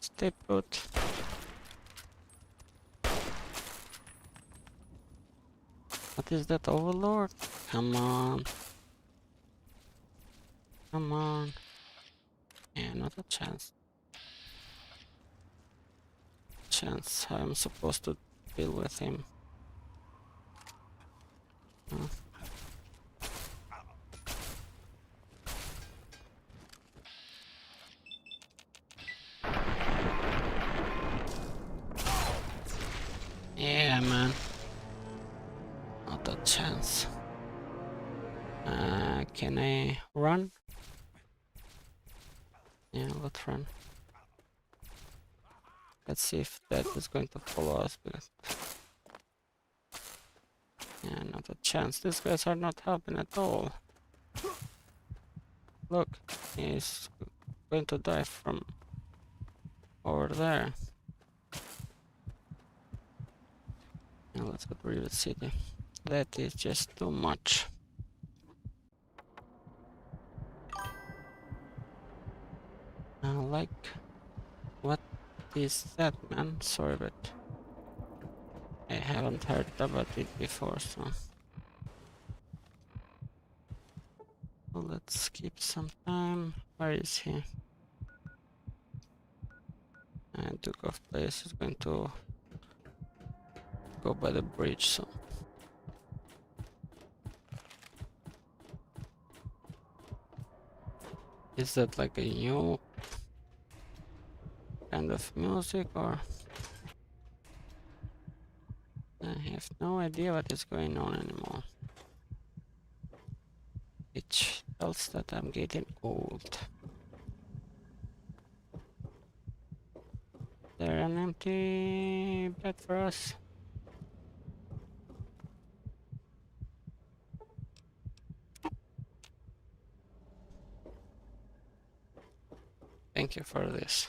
Stay put. What is that, Overlord? Come on. Come on. Yeah, not a chance. Chance I'm supposed to deal with him. Huh? Yeah, man. Not a chance. Can I run? Yeah, let's run. Let's see if that is going to follow us. Because yeah, not a chance. These guys are not helping at all. Look, he's going to die from over there. Now let's go to Rivet City. That is just too much. Like, what is that, man? Sorry, but I haven't heard about it before, so let's skip some time. Where is he? And Duke of Place is going to go by the bridge, so is that like a new kind of music, or I have no idea what is going on anymore, which tells that I'm getting old. There an empty bed for us? Thank you for this.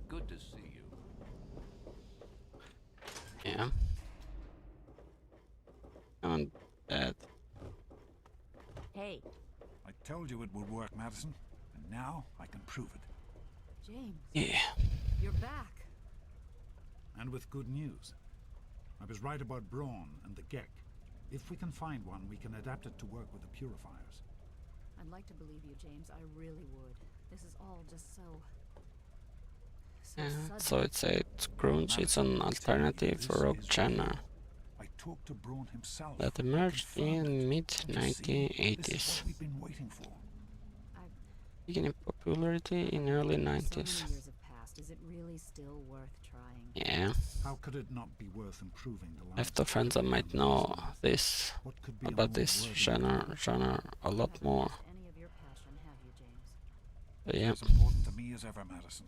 Good to see you. Yeah. I'm bad. Hey, I told you it would work, Madison, and now I can prove it. James. Yeah. You're back. And with good news. I was right about Brawn and the Gek. If we can find one, we can adapt it to work with the purifiers. I'd like to believe you, James. I really would. This is all just so Yeah, sudden. so it's a grunge, it's an alternative rock genre I talked to Brawn himself. that emerged in mid-1980s, We've been waiting for. beginning popularity in early 90s. So many years have passed. Is it really still worth trying? Yeah, How could it not be worth improving the I have two friends that might know this about this genre a lot more. Any of your passion, have you, James? But yeah, It's as important to me as ever, Madison.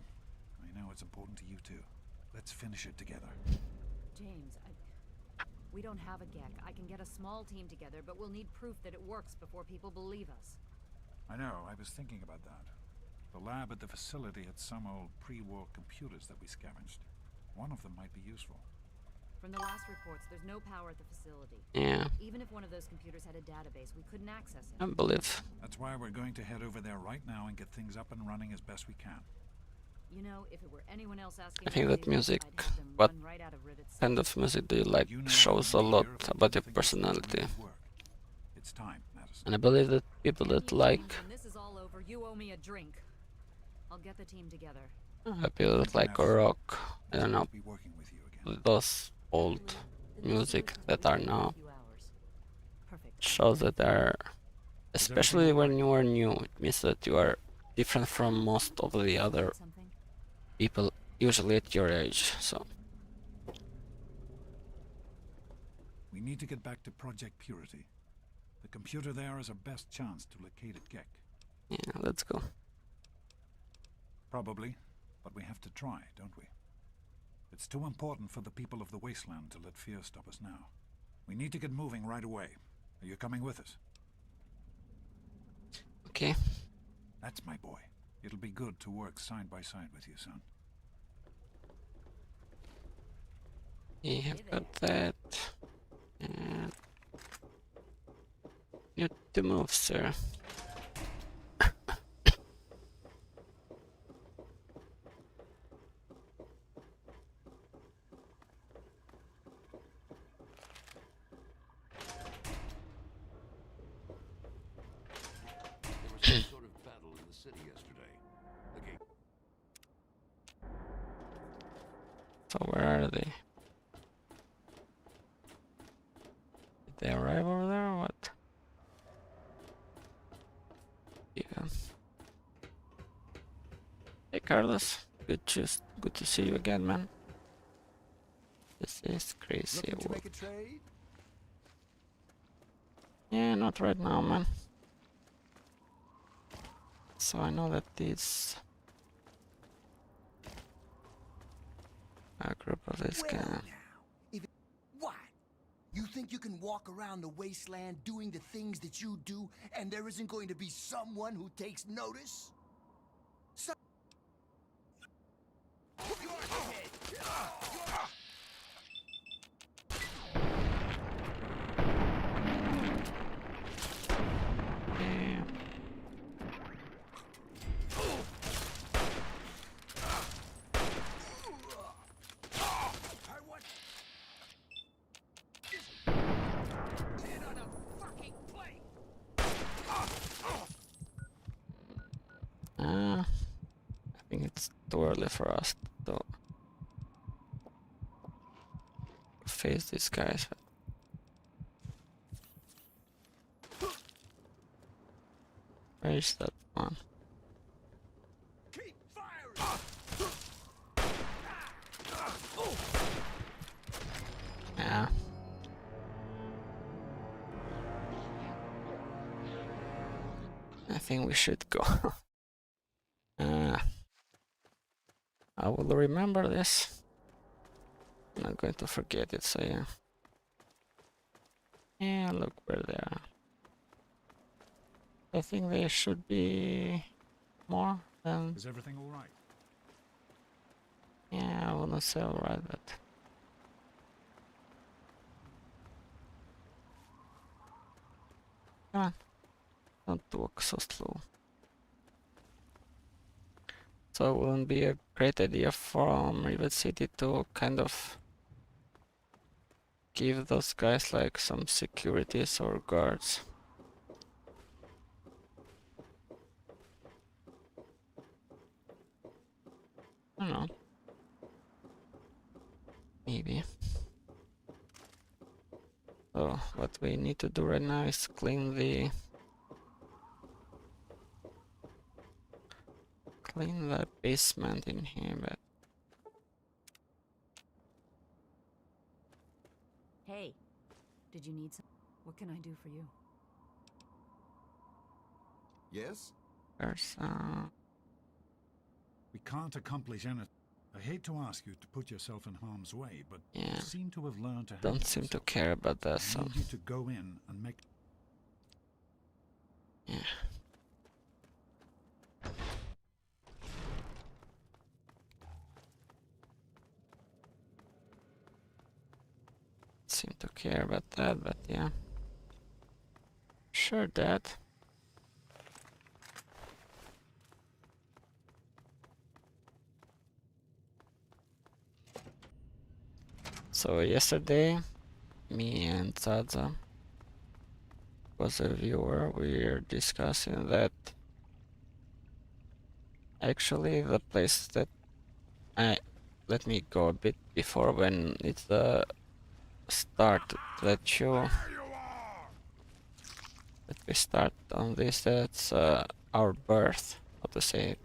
I know it's important to you too. Let's finish it together. James, we don't have a Gek. I can get a small team together, but we'll need proof that it works before people believe us. I know, I was thinking about that. The lab at the facility had some old pre-war computers that we scavenged. One of them might be useful. From the last reports, there's no power at the facility. yeah, Even if one of those computers had a database, we couldn't access it. I believe. That's why we're going to head over there right now and get things up and running as best we can. You know, if it were anyone else asking, I think that music, I'd have them what run right out of Rivet City. kind of music do you like, You know shows a I'm lot here if about your you think personality. it's work. It's time, Madison. And I believe that people that like When this is all over, you owe me a drink. I'll get the team together. people that like rock, I don't know, Be working with you again. those old music that are now Perfect. shows that are, especially when you are new, it means that you are different from most of the other Something? people usually at your age, so We need to get back to Project Purity. The computer there is our best chance to locate a Gek. Yeah, let's go. Probably, but we have to try, don't we? It's too important for the people of the Wasteland to let fear stop us now. We need to get moving right away. Are you coming with us? Okay. That's my boy. It'll be good to work side by side with you, son. Yeah, got that. And you to move, sir. There was some sort of battle in the city yesterday. Okay. So where are they? Did they arrive over there or what? Yeah. Hey Carlos, good to see you again, man. This is crazy. Looking to make a trade? Yeah, not right now, man. So I know that these a group of this Well, guy. now, what? You think you can walk around the wasteland doing the things that you do, and there isn't going to be someone who takes notice? Damn. I think it's too early for us to face these guys. Where is that one? Yeah. I think we should go. I will remember this. I'm not going to forget it, so yeah. Yeah, look where they are. I think they should be more than... Is everything all right? Yeah, I wouldn't say alright, but... Come on. Don't walk so slow. So it wouldn't be a great idea from Rivet City to kind of give those guys like some securities or guards. I don't know. Maybe. So what we need to do right now is clean the basement in here, but Hey, did you need some? What can I do for you? Yes? there's We can't accomplish anything. I hate to ask you to put yourself in harm's way, but yeah, you seem to have learned to don't seem to care about that, I so need you to go in and make... yeah. Seem to care about that, but yeah. Sure, Dad. So yesterday, me and Zaza was a viewer. We're discussing that actually the place that let me go a bit before when it's the start that you that we start on this. That's our birth, how to say it,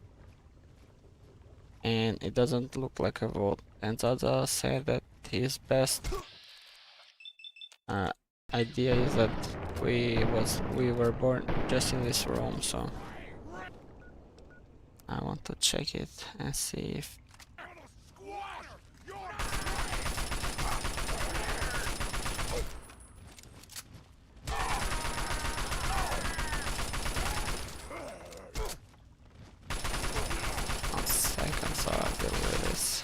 and it doesn't look like a vote. And Zaza said that his best idea is that we were born just in this room, so I want to check it and see if one second, so I'll deal with this.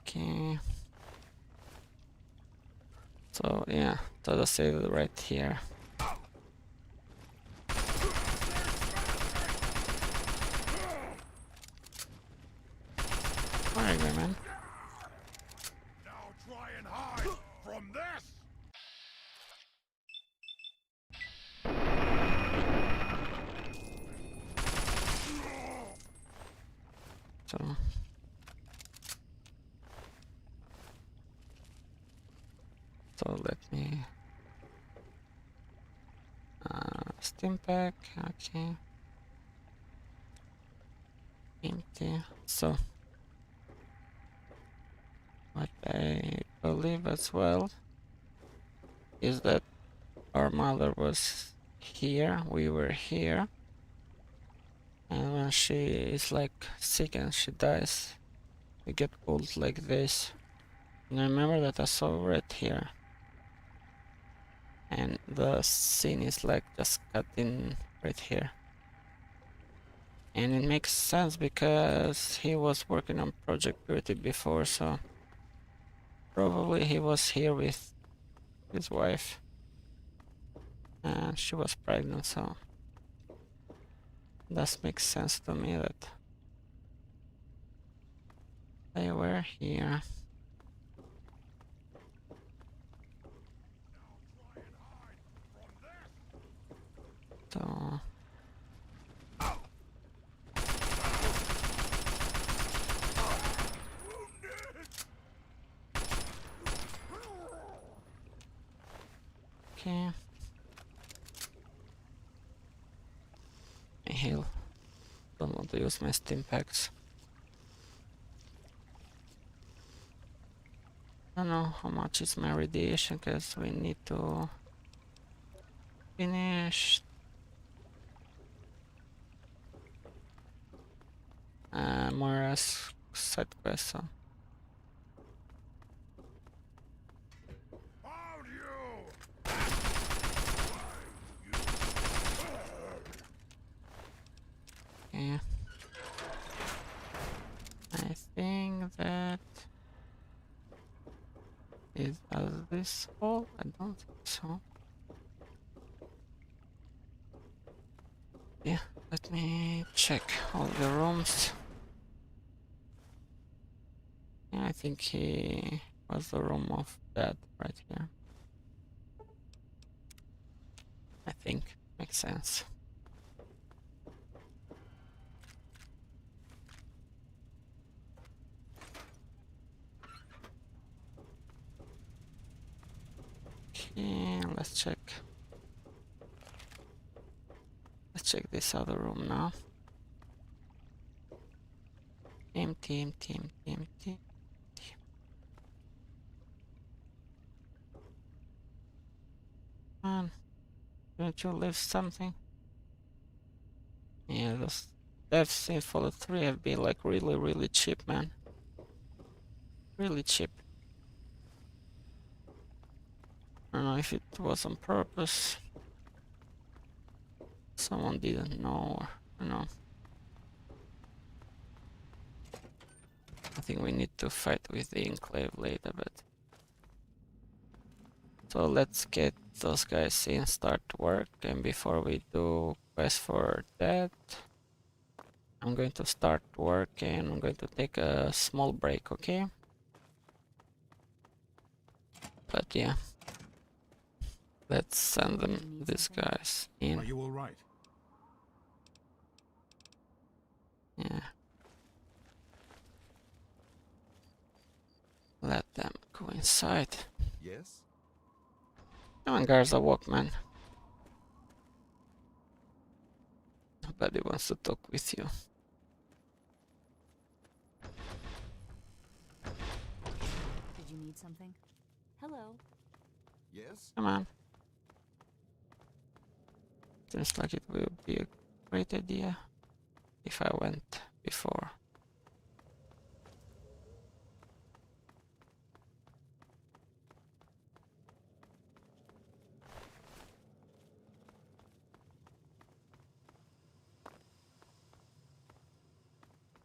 Okay. So yeah, so the save right here. Alright, man. Now try and hide from this! So let me steam pack, okay. Empty. So what I believe as well is that our mother was here, we were here, and when she is like sick and she dies, we get pulled like this. And I remember that I saw red here, and the scene is like just cut in right here. And it makes sense because he was working on Project Purity before, so probably he was here with his wife and she was pregnant, so that makes sense to me that they were here. So okay. Heal. Don't want to use my stim packs. I don't know how much is my radiation because we need to finish more side quests. So. Yeah. I think that is this all? I don't think so. Yeah, let me check all the rooms. Yeah, I think he was the room of Dad right here. I think makes sense. Okay, let's check. Let's check this other room now. Empty, empty, empty, empty. Man, don't you leave something? Yeah, those deaths in Fallout 3 have been like really cheap, man. Really cheap. I don't know if it was on purpose. Someone didn't know, or, I don't know. I think we need to fight with the Enclave later, but... So let's get those guys in, start work, and before we do quest for that, I'm going to start work and I'm going to take a small break, okay? But yeah. Let's send them, these guys, in. Are you all right? Yeah. Let them go inside. Yes? Come on, Garza, walk, man. Nobody wants to talk with you. Did you need something? Hello. Yes? Come on. Seems like it will be a great idea if I went before.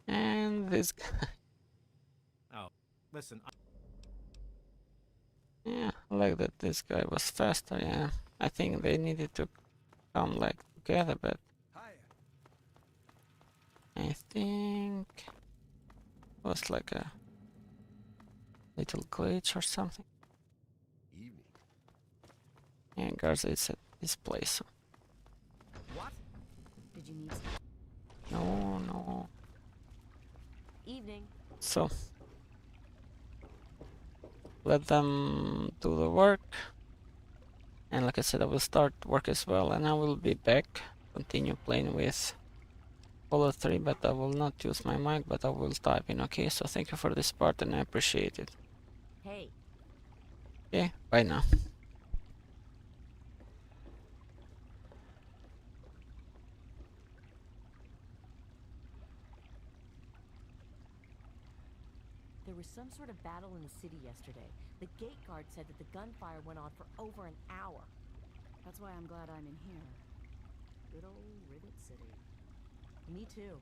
And this guy. Oh, listen. Yeah, I like that this guy was faster. Yeah, I think they needed to come like together, but I think it was like a little glitch or something. Evening. And Garza is at this place. What? Did you need No, no. evening? So let them do the work. And like I said, I will start work as well, and I will be back, continue playing with Fallout 3, but I will not use my mic, but I will type in. Okay, so thank you for this part, and I appreciate it. Hey. Okay, bye now. There was some sort of battle in the city yesterday. The gate guard said that the gunfire went on for over an hour. That's why I'm glad I'm in here. Good old Rivet City. Me too.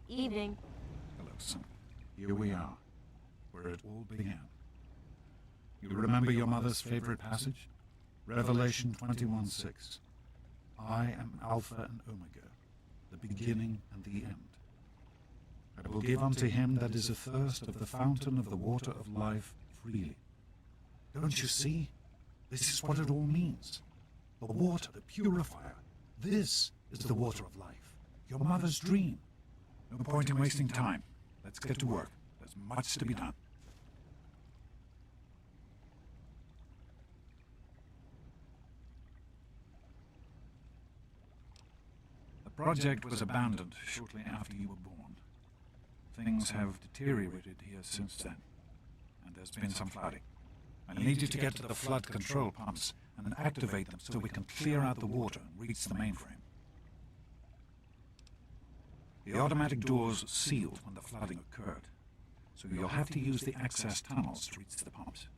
Evening. Hello, son. Here we are, where it all began. You remember your mother's favorite passage? Revelation 21:6. I am Alpha and Omega, the beginning and the end. I will give unto him that is athirst of the fountain of the water of life freely. Don't you see? This is what it all means. The water, the purifier. This is the water of life. Your mother's dream. No point in wasting time. Let's get to work. There's much to be done. The project was abandoned shortly after you were born. Things have deteriorated here since then, and there's been some flooding. I need you to get to the flood control pumps and activate them so we can clear out the water and reach the mainframe. The automatic doors sealed when the flooding occurred, so you'll have to use the access tunnels to reach the pumps.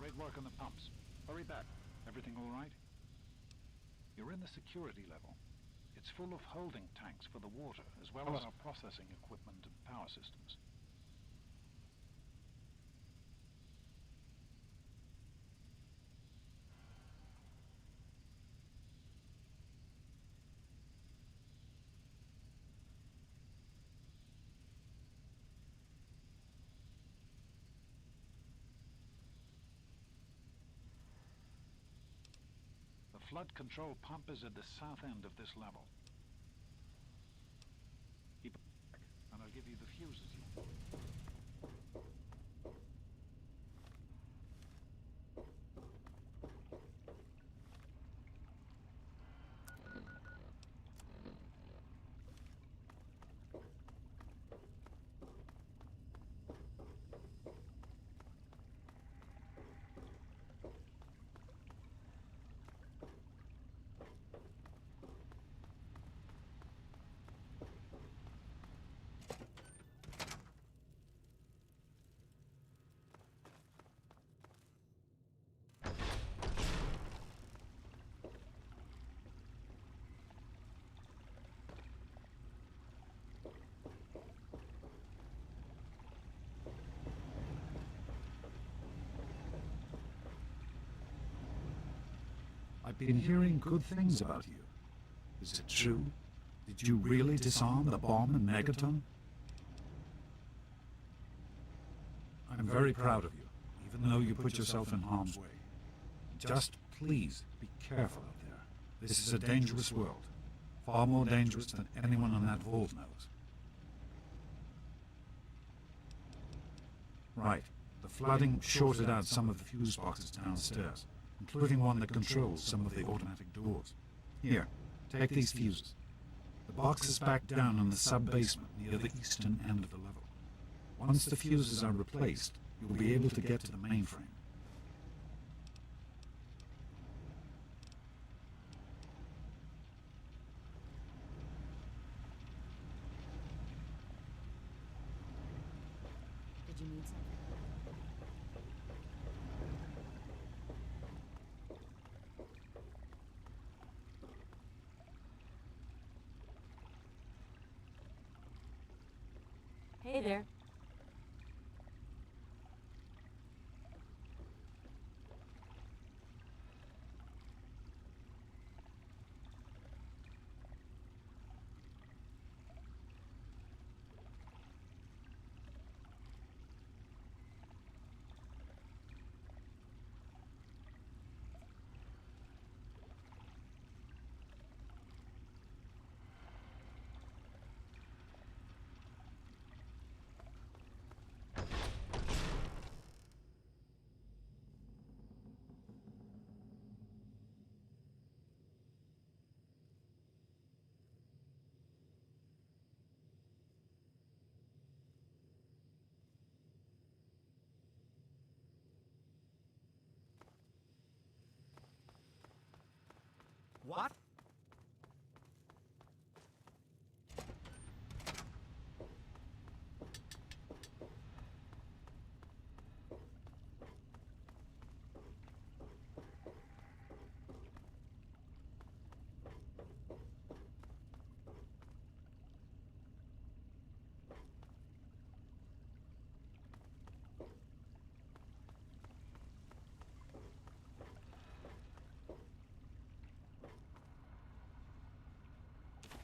Great work on the pumps. Hurry back. Everything all right? You're in the security level. It's full of holding tanks for the water, as well as our processing equipment and power systems. The flood control pump is at the south end of this level. Keep it back, and I'll give you the fuses you want. I've been hearing good things about you. Is it true? Did you really disarm the bomb in Megaton? I'm very proud of you, even though you put yourself in harm's way. Just please be careful out there. This is a dangerous world. Far more dangerous than anyone on that vault knows. Right. The flooding shorted out some of the fuse boxes downstairs, including one that controls some of the automatic doors. Here, Take these fuses. The box is back down in the sub-basement near the eastern end of the level. Once the fuses are replaced, you'll be able to get to the mainframe. Did you need something? Hey there. What?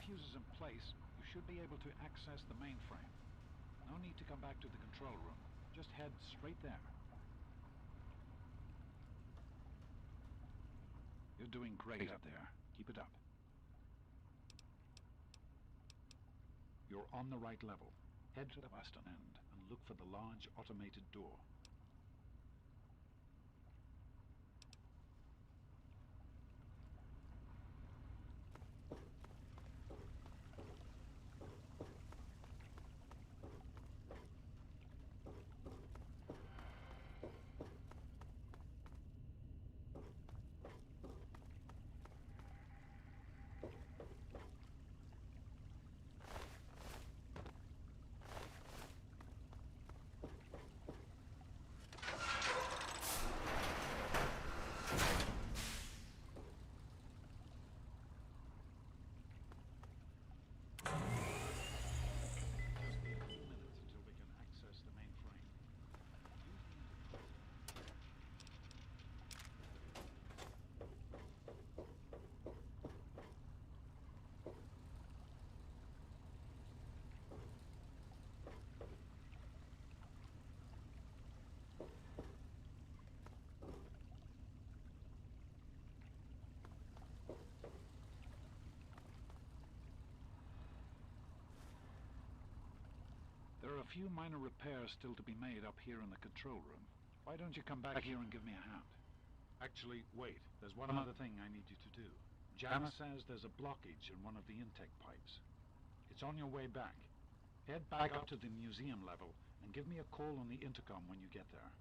Fuses in place, you should be able to access the mainframe. No need to come back to the control room. Just head straight there. You're doing great up there. Keep it up. You're on the right level. Head to the western end and look for the large automated door. There are a few minor repairs still to be made up here in the control room. Why don't you come back here and give me a hand? Actually, wait. There's one other thing I need you to do. Jana says there's a blockage in one of the intake pipes. It's on your way back. Head back up to the museum level and give me a call on the intercom when you get there.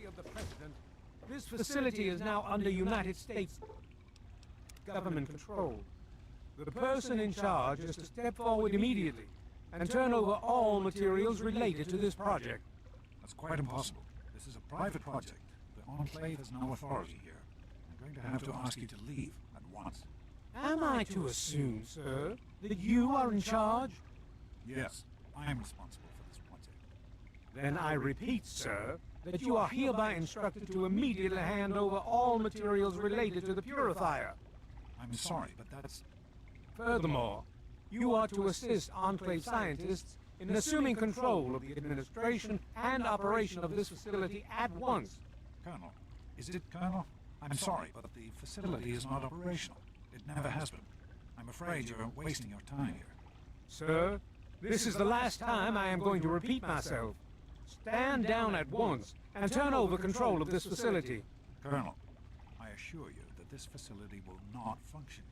authority of the President, this facility is now under United States government control. The person in charge is to step forward immediately and turn over all materials related to this project. That's quite impossible. This is a private project. The Enclave has no authority here. I'm going to have to ask you to leave at once. Am I to assume, sir, that you are in charge? Yes, I am responsible for this project. Then I repeat, sir, that you are hereby instructed to immediately hand over all materials related to the purifier. I'm sorry, but that's... Furthermore, you are to assist Enclave scientists in assuming control of the administration and operation of this facility at once. Colonel, is it Colonel? I'm sorry, but the facility is not operational. It never has been. I'm afraid you're wasting your time here. Sir, this is the last time I am going to repeat myself. Stand down at once and turn over control of this facility. Colonel, I assure you that this facility will not function.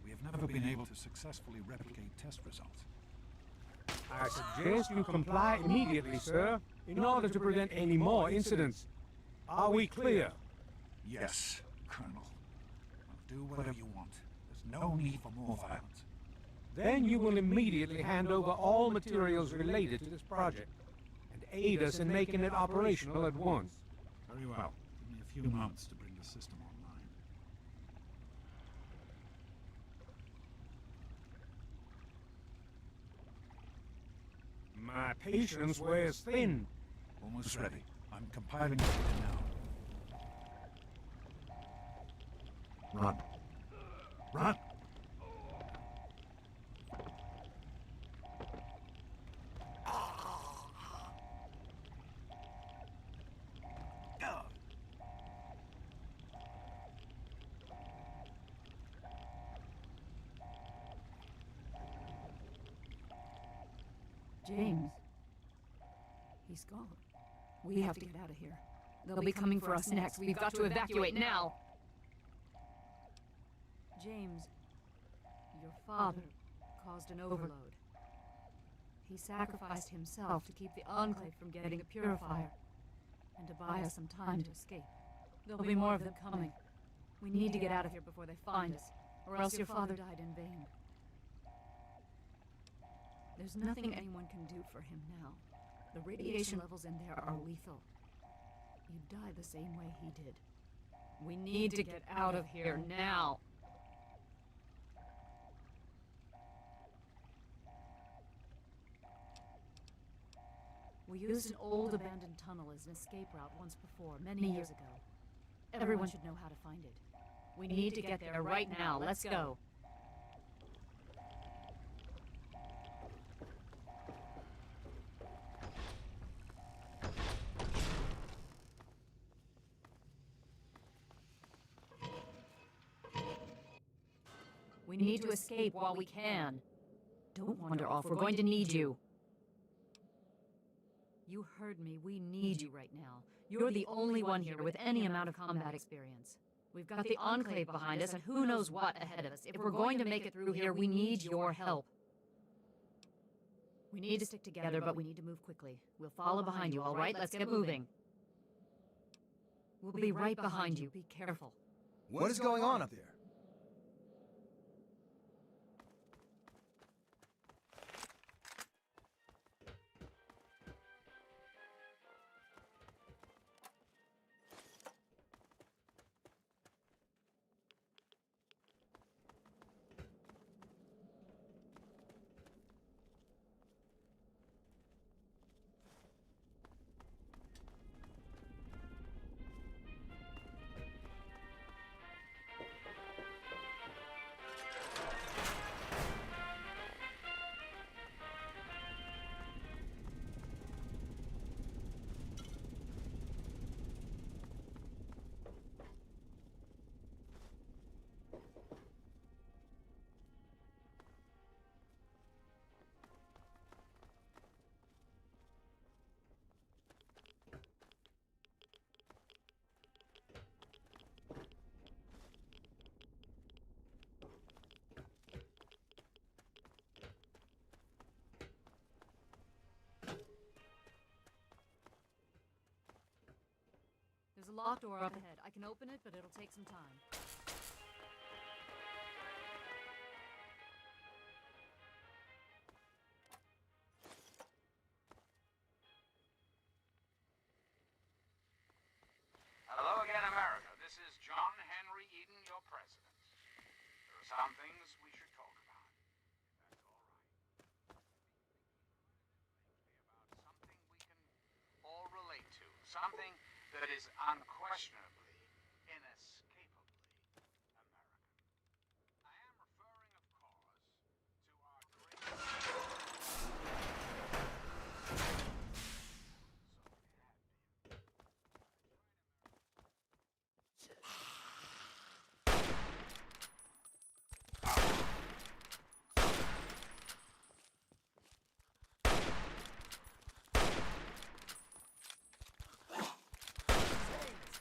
We have never been able to successfully replicate test results. I suggest you comply immediately, sir, in order to prevent any more incidents. Are we clear? Yes, Colonel. I'll do whatever you want. There's no need for more violence. Then you will immediately hand over all materials related to this project and aid us in making it operational at once. Very well. Give me a few months to bring the system online. My patience wears thin. Almost ready. I'm compiling the data now. Run. Run! James. He's gone. We have to get out of here. They'll be coming for us next. We've got to evacuate now. James, your father caused an overload. He sacrificed himself to keep the Enclave from getting a purifier and to buy us some time to escape. There'll be more of them coming. We need to get out of here before they find us, or else your father died in vain. There's nothing anyone can do for him now. The radiation levels in there are lethal. You'd die the same way he did. We need to get out of here now. We used an old abandoned tunnel as an escape route once before, many years ago. Everyone should know how to find it. We need to get there right now. Let's go. We need to escape while we can. Don't wander off. We're going to need you. You heard me. We need you right now. You're the only one here with any amount of combat experience. We've got the Enclave behind us and who knows what ahead of us. If we're going to make it through here, we need your help. We need to stick together, but we need to move quickly. We'll follow behind you, all right? Let's get moving. We'll be right behind you. Be careful. What is going on up there? a locked door up ahead. I can open it, but it'll take some time. Hello again, America. This is John Henry Eden, your president. There are some things we should talk about, if that's all right. Something we can all relate to. Something that is unquestionably, inescapably American. I am referring, of course, to our great...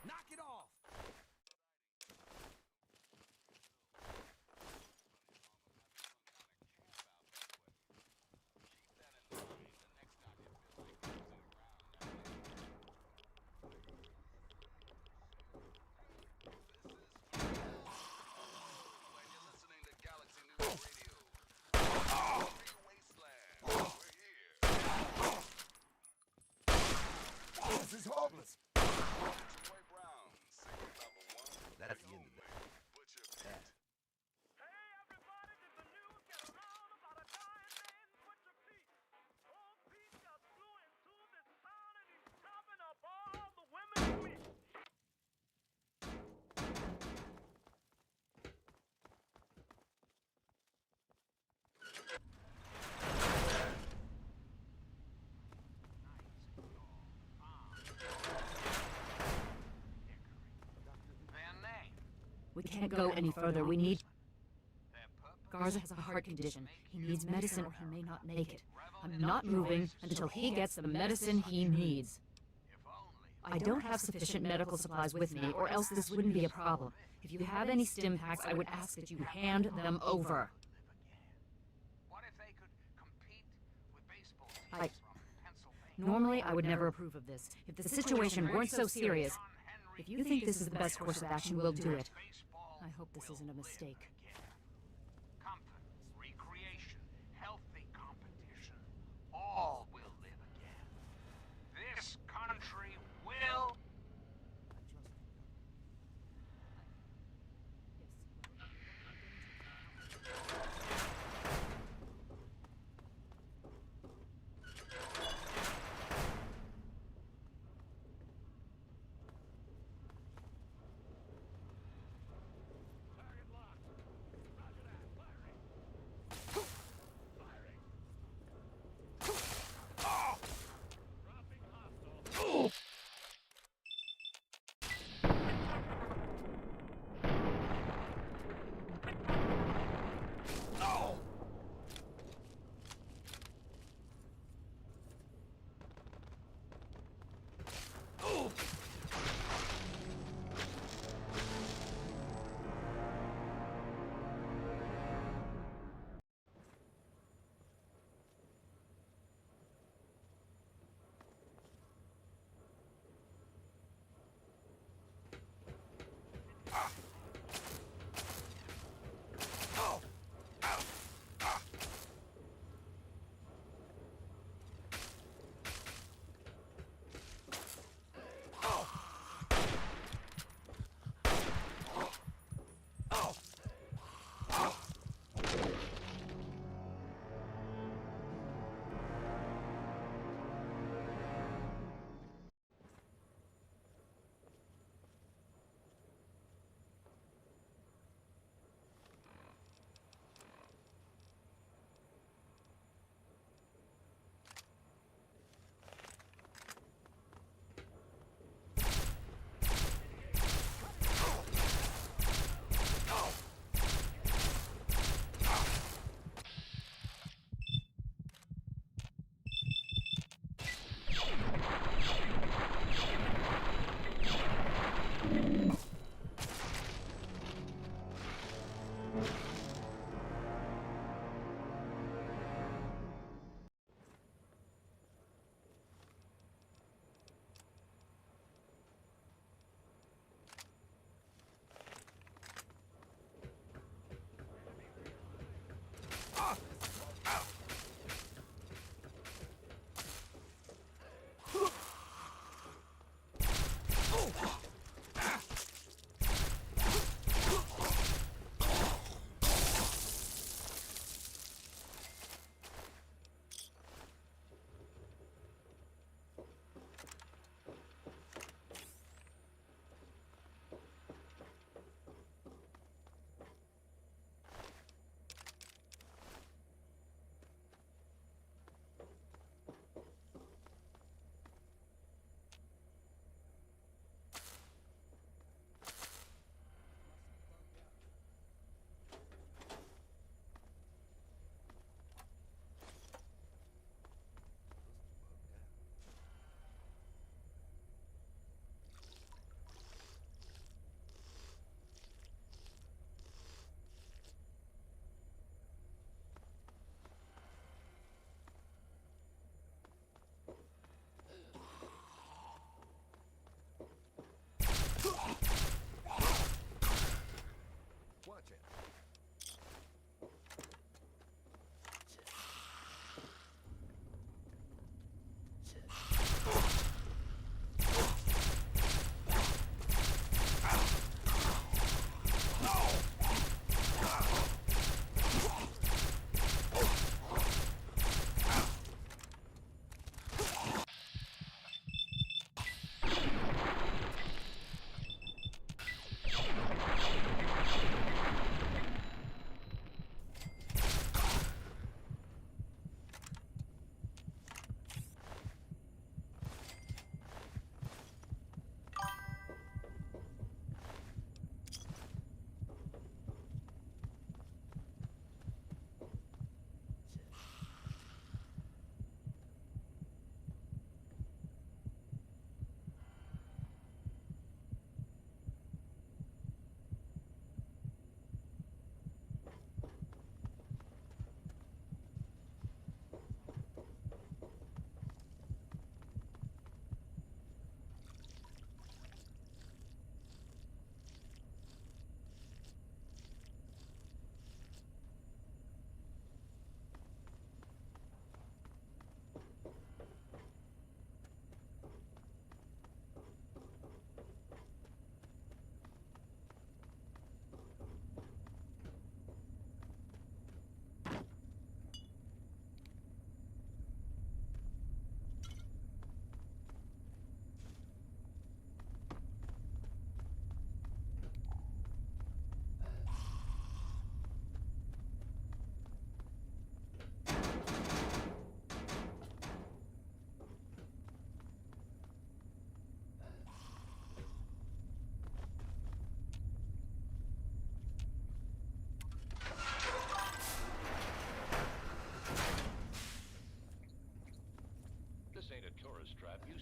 Knock it off! This is hopeless. That's the end of that. We can't go any further. We need... Garza has a heart condition. He needs medicine or he may not make it. I'm not moving until he gets the medicine he needs. I don't have sufficient medical supplies with me, or else this wouldn't be a problem. If you have any stim packs, I would ask that you hand them over. What if they could compete with baseball teams from Pennsylvania? Normally, I would never approve of this. If the situation weren't so serious, if you think this is the best course of action, we'll do it. I hope this isn't a mistake. Comfort, recreation, healthy competition, all will live again. This country will...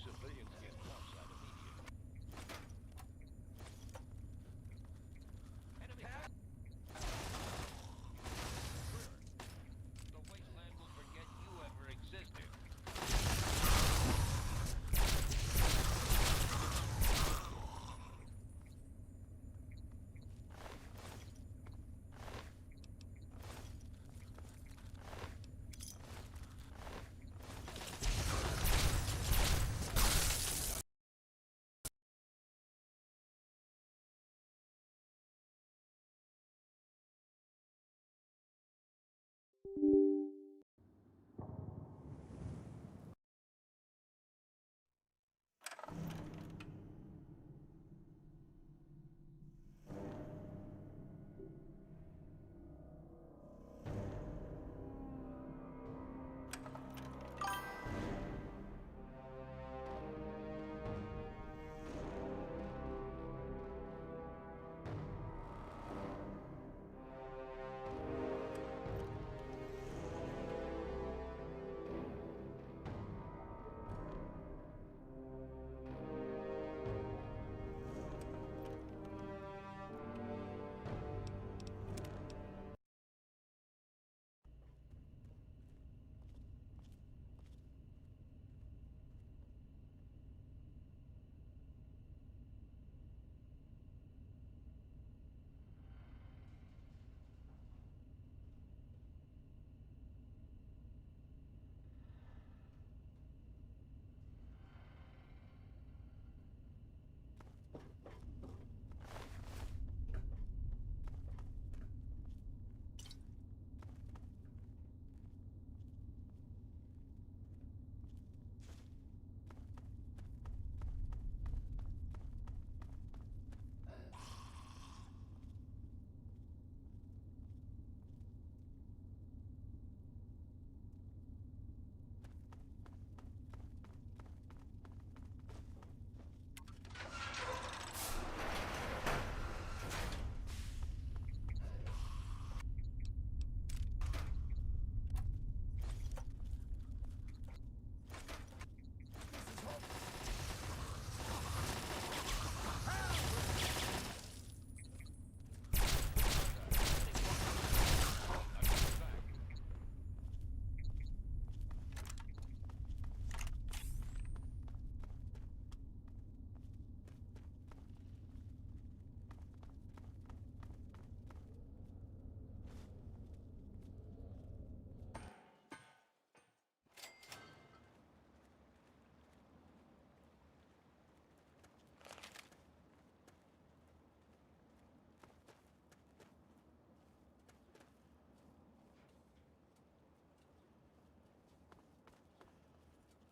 civilians get topside immediately. Enemy the Wasteland will forget you ever existed.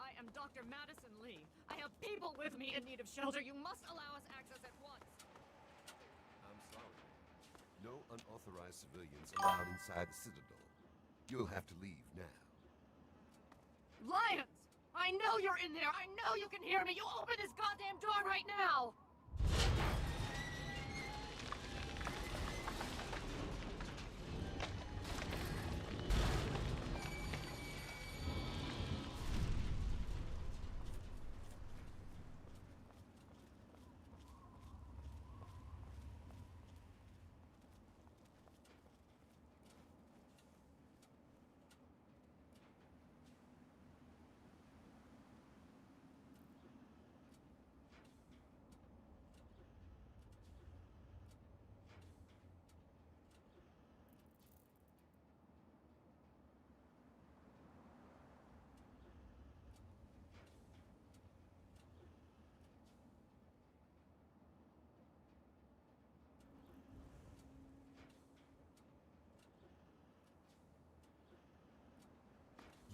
I am Dr. Madison Lee. I have people with me in need of shelter. You must allow us access at once. I'm sorry. No unauthorized civilians allowed inside the Citadel. You'll have to leave now. Lions! I know you're in there! I know you can hear me! You open this goddamn door right now!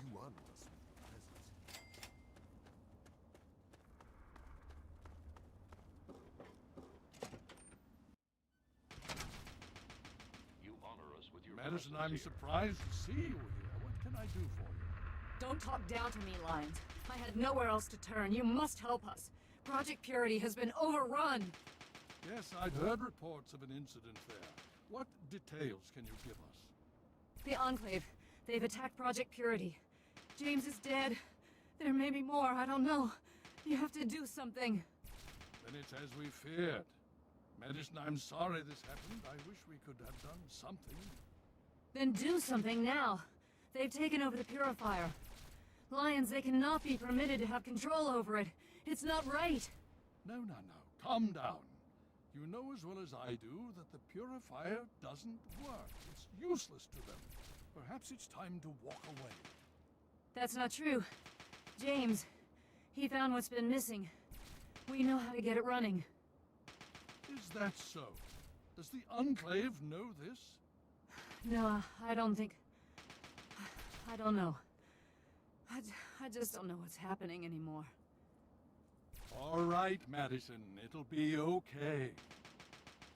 You honor us with your presence. You honor us with your Madison, presence I'm here. surprised to see you here. What can I do for you? Don't talk down to me, Lions. I had nowhere else to turn. You must help us. Project Purity has been overrun. Yes, I'd heard reports of an incident there. What details can you give us? The Enclave. They've attacked Project Purity. James is dead. There may be more, I don't know. You have to do something. Then it's as we feared. Medicine, I'm sorry this happened. I wish we could have done something. Then do something now. They've taken over the purifier. Lions, they cannot be permitted to have control over it. It's not right. No. Calm down. You know as well as I do that the purifier doesn't work. It's useless to them. Perhaps it's time to walk away. That's not true. James, he found what's been missing. We know how to get it running. Is that so? Does the Enclave know this? No, I don't think... I don't know. I just don't know what's happening anymore. All right, Madison. It'll be okay.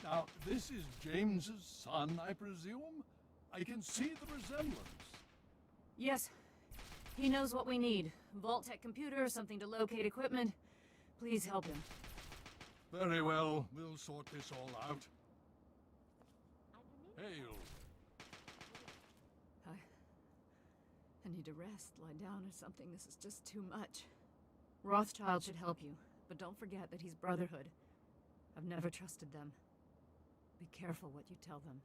Now, this is James's son, I presume? I can see the resemblance. Yes. He knows what we need. Vault-Tec computer, something to locate equipment. Please help him. Very well. We'll sort this all out. Hail. I need to rest, lie down or something. This is just too much. Rothschild should help you, but don't forget that he's Brotherhood. I've never trusted them. Be careful what you tell them.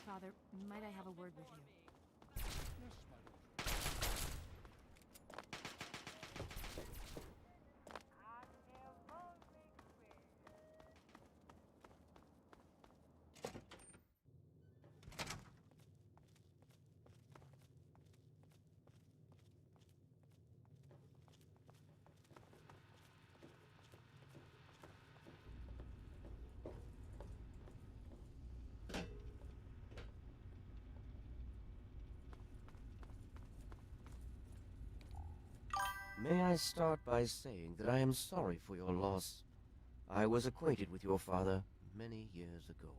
Father, might I have a word with you? May I start by saying that I am sorry for your loss. I was acquainted with your father many years ago.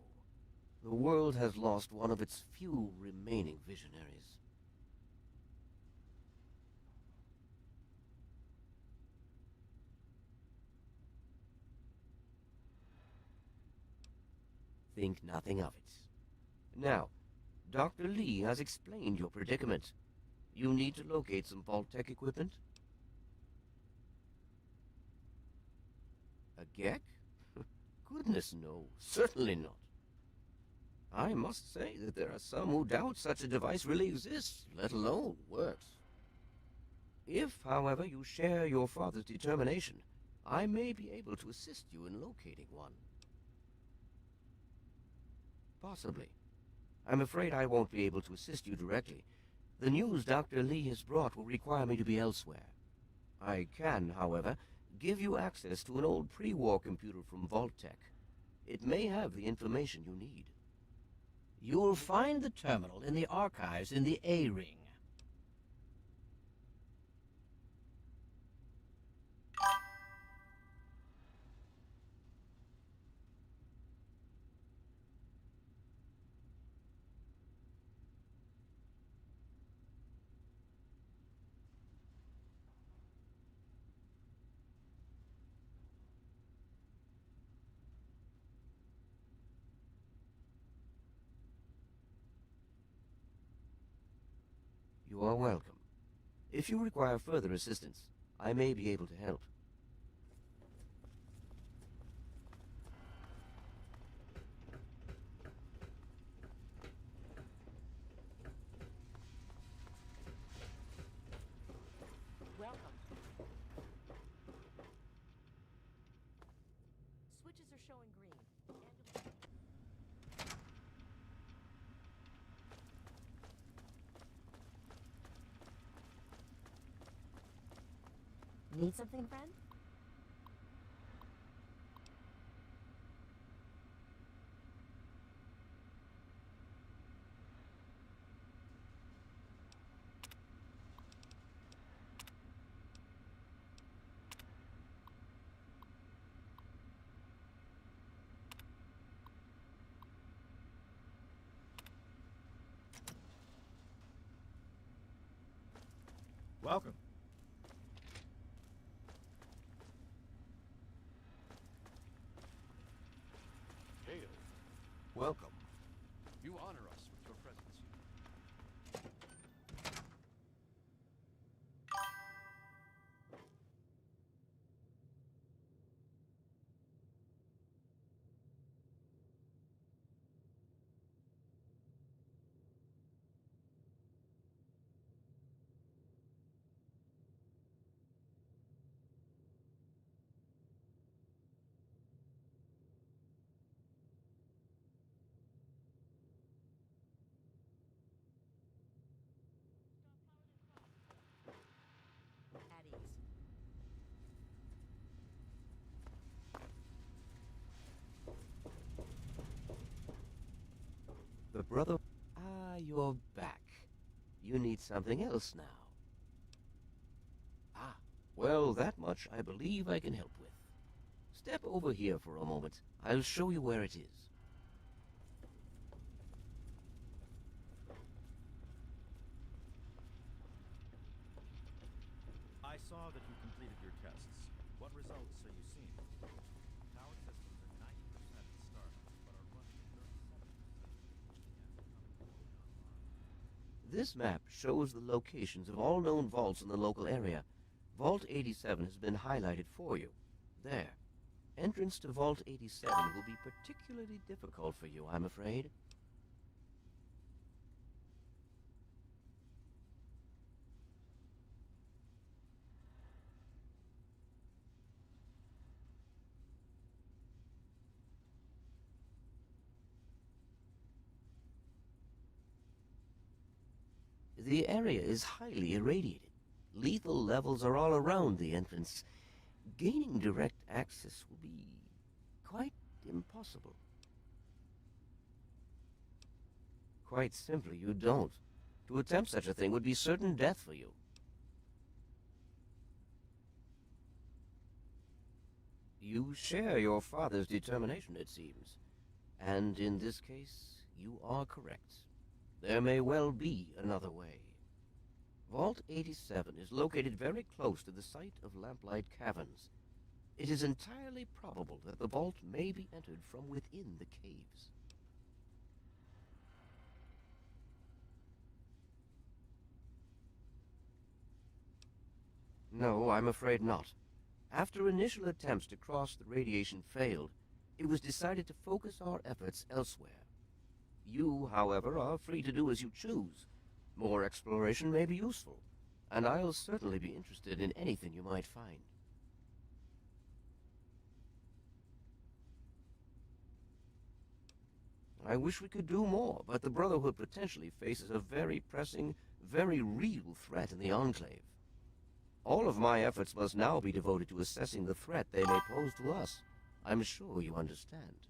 The world has lost one of its few remaining visionaries. Think nothing of it. Now, Dr. Lee has explained your predicament. You need to locate some Vault-Tec equipment. A Gek? Goodness no, certainly not. I must say that there are some who doubt such a device really exists, let alone works. If, however, you share your father's determination, I may be able to assist you in locating one. Possibly. I'm afraid I won't be able to assist you directly. The news Dr. Lee has brought will require me to be elsewhere. I can, however, give you access to an old pre-war computer from Vault-Tec. It may have the information you need. You'll find the terminal in the archives in the A-Ring. You are welcome. If you require further assistance, I may be able to help. Welcome. Switches are showing green. Need something, friend? Welcome. Hail. Welcome. You honor us with your presence. brother... Ah, you're back. You need something else now. Ah, well, that much I believe I can help with. Step over here for a moment. I'll show you where it is. I saw that you completed your tests. What results are you seeing? Tower systems are 90% at startup, but are running at 37%. This map shows the locations of all known vaults in the local area. Vault 87 has been highlighted for you. There. Entrance to Vault 87 will be particularly difficult for you, I'm afraid. The area is highly irradiated. Lethal levels are all around the entrance. Gaining direct access will be quite impossible. Quite simply, you don't. To attempt such a thing would be certain death for you. You share your father's determination, it seems. And in this case, you are correct. There may well be another way. Vault 87 is located very close to the site of Lamplight Caverns. It is entirely probable that the vault may be entered from within the caves. No, I'm afraid not. After initial attempts to cross the radiation failed, it was decided to focus our efforts elsewhere. You, however, are free to do as you choose. More exploration may be useful, and I'll certainly be interested in anything you might find. I wish we could do more, but the Brotherhood potentially faces a very pressing, very real threat in the Enclave. All of my efforts must now be devoted to assessing the threat they may pose to us. I'm sure you understand.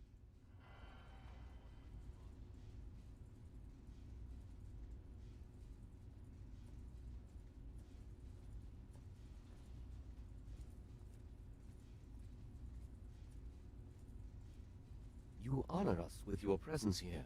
You honor us with your presence here.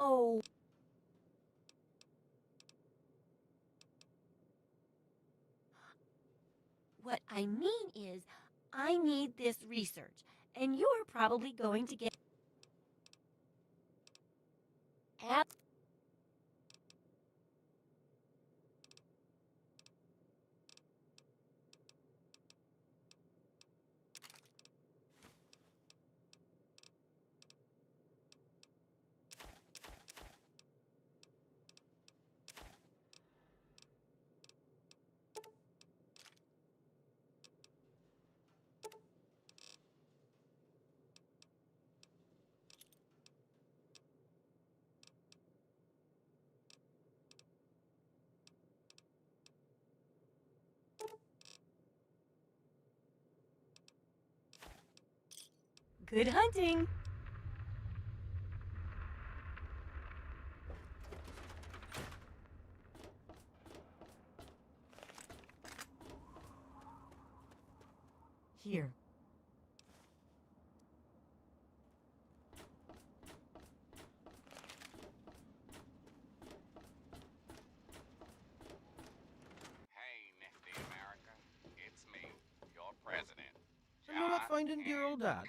Oh. What I mean is, I need this research, and you're probably going to get... Good hunting! finding dear old Dad.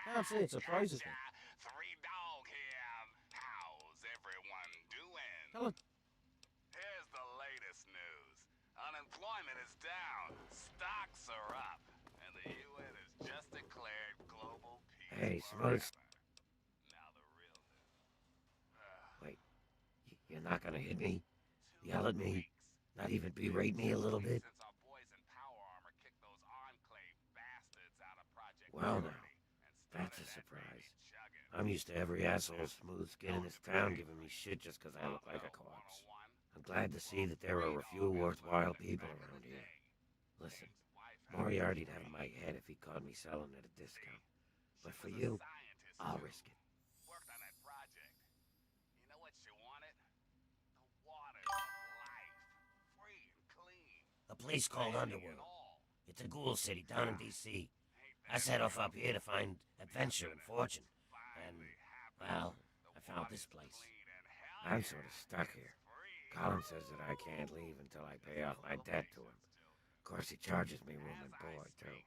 Can't say it surprises me. Three Dog here. How's everyone doing? Tell it. Here's the latest news. Unemployment is down, stocks are up, and the UN has just declared global peace. Hey, Smooth. Now the real news. Wait, you're not gonna hit me? Yell at me? Not even berate me a little bit? Since our boys in power armor kicked those Enclave bastards out of Project Well now, that's a surprise. I'm used to every asshole smooth skin in this town giving me shit just 'cause I look like a corpse. I'm glad to see that there are a few worthwhile people around here. Listen, Moriarty'd have my head if he caught me selling at a discount. But for you, I'll risk it. Worked on that project. You know what you wanted? The waters of life. Free and clean. A place called Underworld. It's a ghoul city down in D.C. I set off up here to find adventure and fortune. And, well, I found this place. I'm sort of stuck here. Colin says that I can't leave until I pay off my debt to him. Of course, he charges me room and board, too.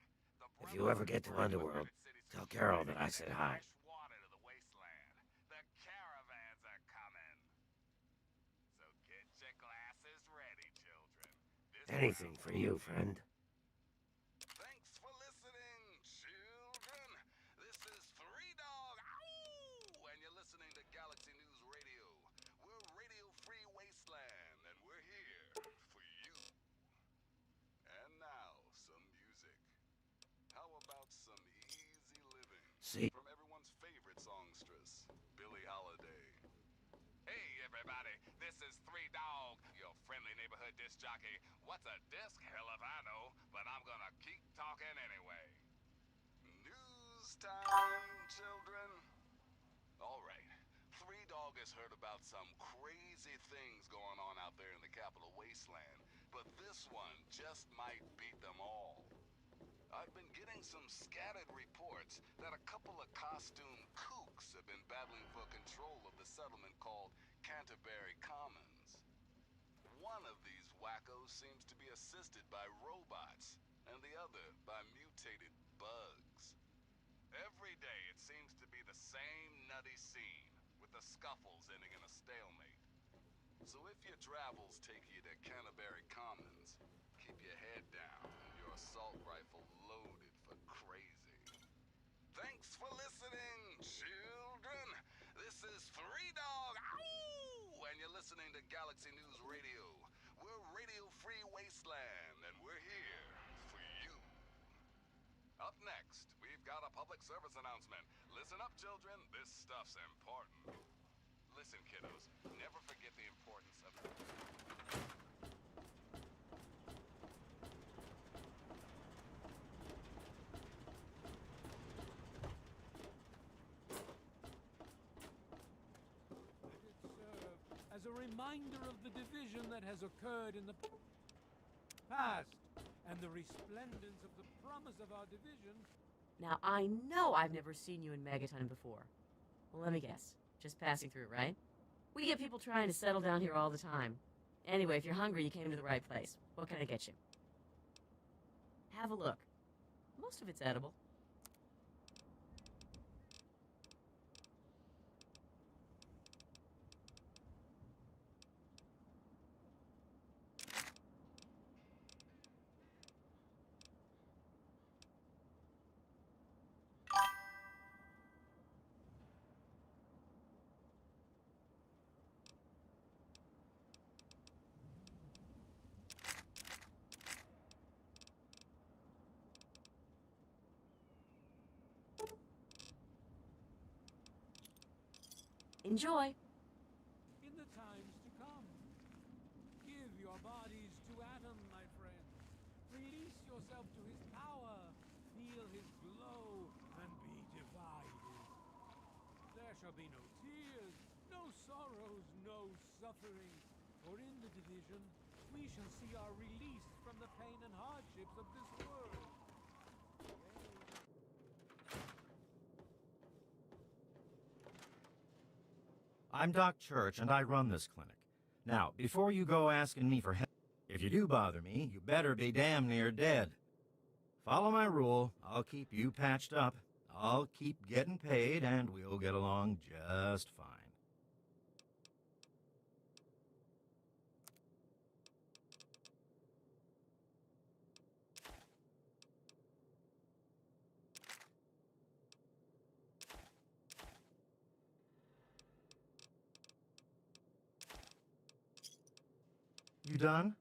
If you ever get to Underworld, tell Carol that I said hi. Water to the Wasteland. The caravans are coming. So get your glasses ready, children. Anything for you, friend. Thanks for listening, children. This is Three Dog. Ow! And you're listening to Galaxy News Radio. We're Radio Free Wasteland, and we're here for you. And now, some music. How about some easy living? See? From everyone's favorite songstress, Billie Holiday. Hey, everybody, this is Three Dog, your friendly neighborhood disc jockey. What's a disc? Hell if I know, but I'm gonna keep talking anyway. News time, children. All right, Three Dog has heard about some crazy things going on out there in the capital Wasteland, but this one just might beat them all. I've been getting some scattered reports that a couple of costume kooks have been battling for control of the settlement called Canterbury Commons. One of these wackos seems to be assisted by robots, and the other by mutated bugs. Every day it seems to be the same nutty scene, with the scuffles ending in a stalemate. So if your travels take you to Canterbury Commons, keep your head down and your assault rifle loaded for crazy. Thanks for listening, children. This is Three Dog. Ow! And you're listening to Galaxy News Radio. We're Radio Free Wasteland, and we're here for you. Up next, we've got a public service announcement. Listen up, children. This stuff's important. Listen, kiddos, never forget the importance of... As a reminder of the division that has occurred in the past, and the resplendence of the promise of our division. Now, I know I've never seen you in Megaton before. Well, let me guess. Just passing through, right? We get people trying to settle down here all the time. Anyway, if you're hungry, you came to the right place. What can I get you? Have a look. Most of it's edible. Enjoy. In the times to come, give your bodies to Atom, my friend. Release yourself to his power. Feel his glow and be divided. There shall be no tears, no sorrows, no suffering. For in the division, we shall see our release from the pain and hardships of this world. I'm Doc Church, and I run this clinic. Now, before you go asking me for help, if you do bother me, you better be damn near dead. Follow my rule. I'll keep you patched up. I'll keep getting paid, and we'll get along just fine. You done?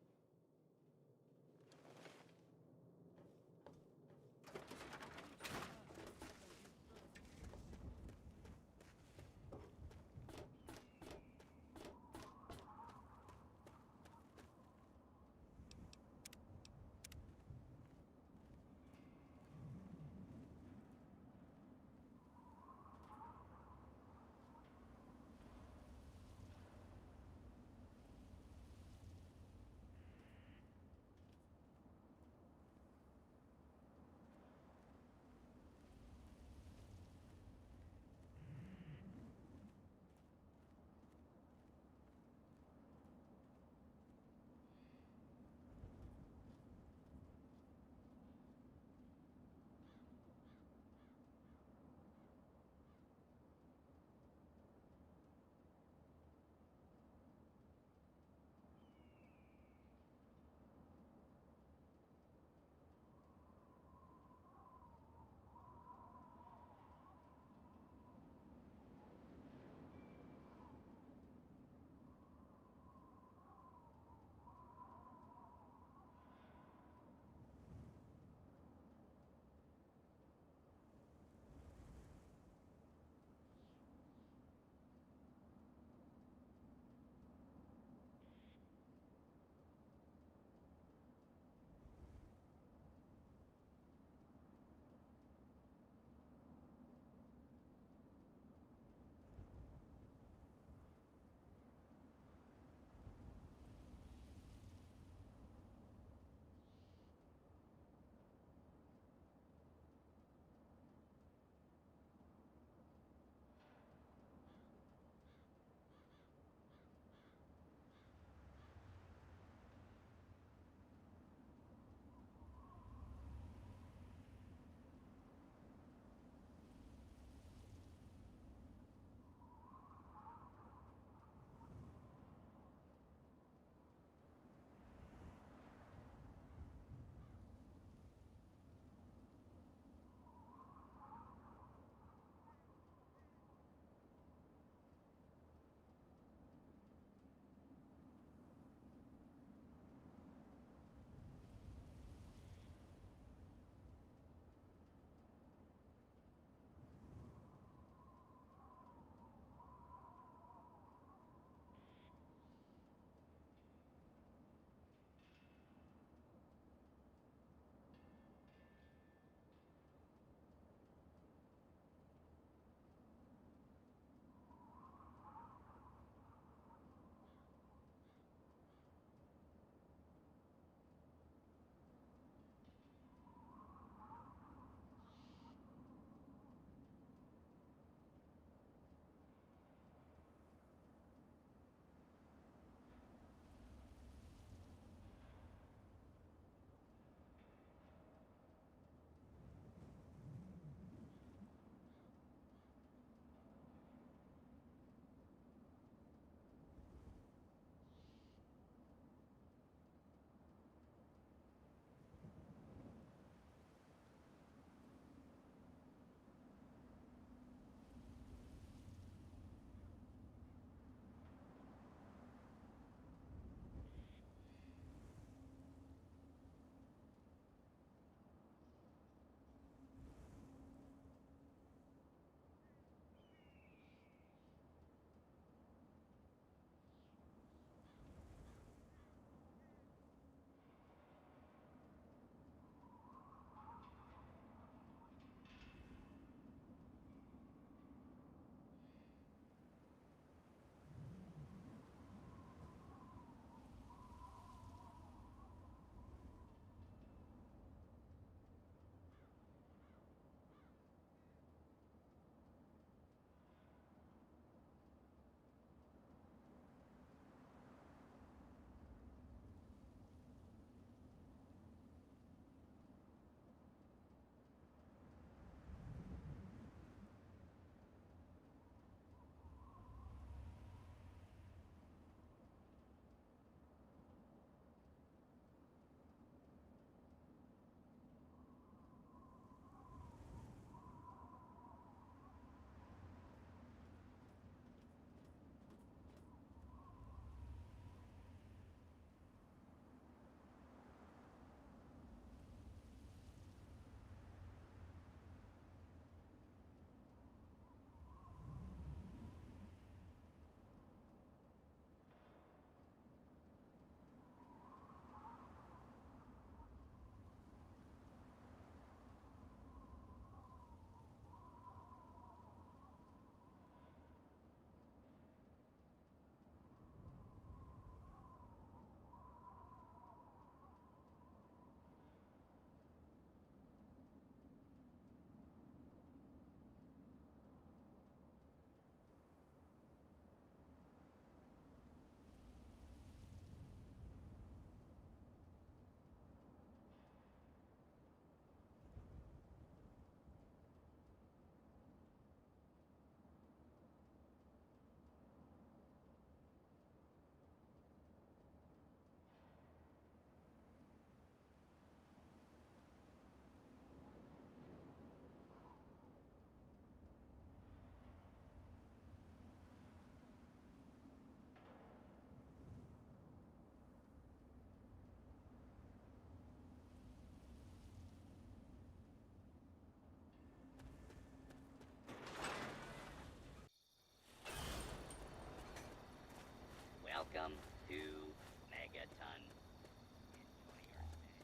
megaton. Enjoy your stay.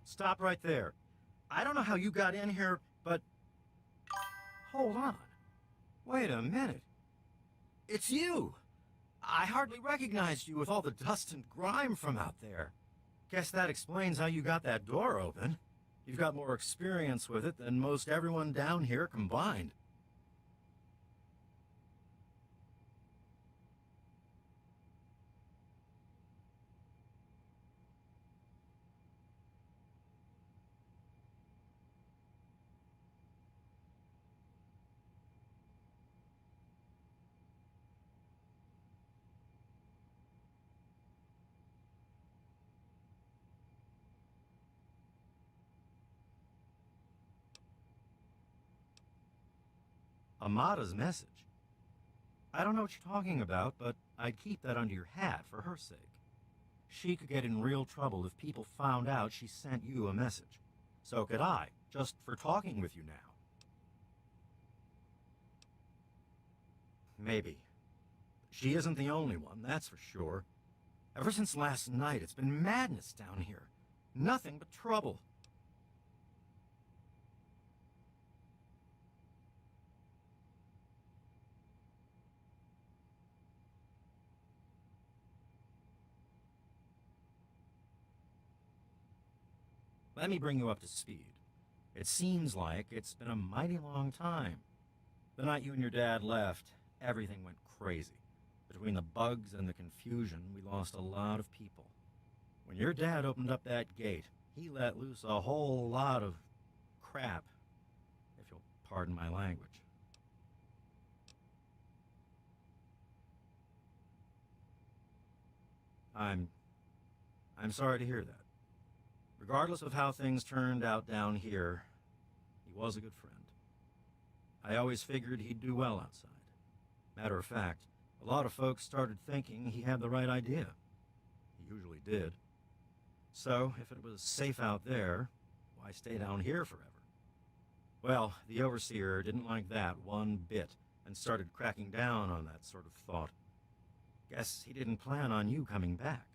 Stop right there. I don't know how you got in here, but... Hold on. Wait a minute. It's you! I hardly recognized you with all the dust and grime from out there. Guess that explains how you got that door open. You've got more experience with it than most everyone down here combined. Amada's message. I don't know what you're talking about, but I'd keep that under your hat for her sake. She could get in real trouble if people found out she sent you a message. So could I, just for talking with you now. Maybe. She isn't the only one, that's for sure. Ever since last night, it's been madness down here. Nothing but trouble. Let me bring you up to speed. It seems like it's been a mighty long time. The night you and your dad left, everything went crazy. Between the bugs and the confusion, we lost a lot of people. When your dad opened up that gate, he let loose a whole lot of crap, if you'll pardon my language. I'm sorry to hear that. Regardless of how things turned out down here, he was a good friend. I always figured he'd do well outside. Matter of fact, a lot of folks started thinking he had the right idea. He usually did. So, if it was safe out there, why stay down here forever? Well, the Overseer didn't like that one bit and started cracking down on that sort of thought. Guess he didn't plan on you coming back.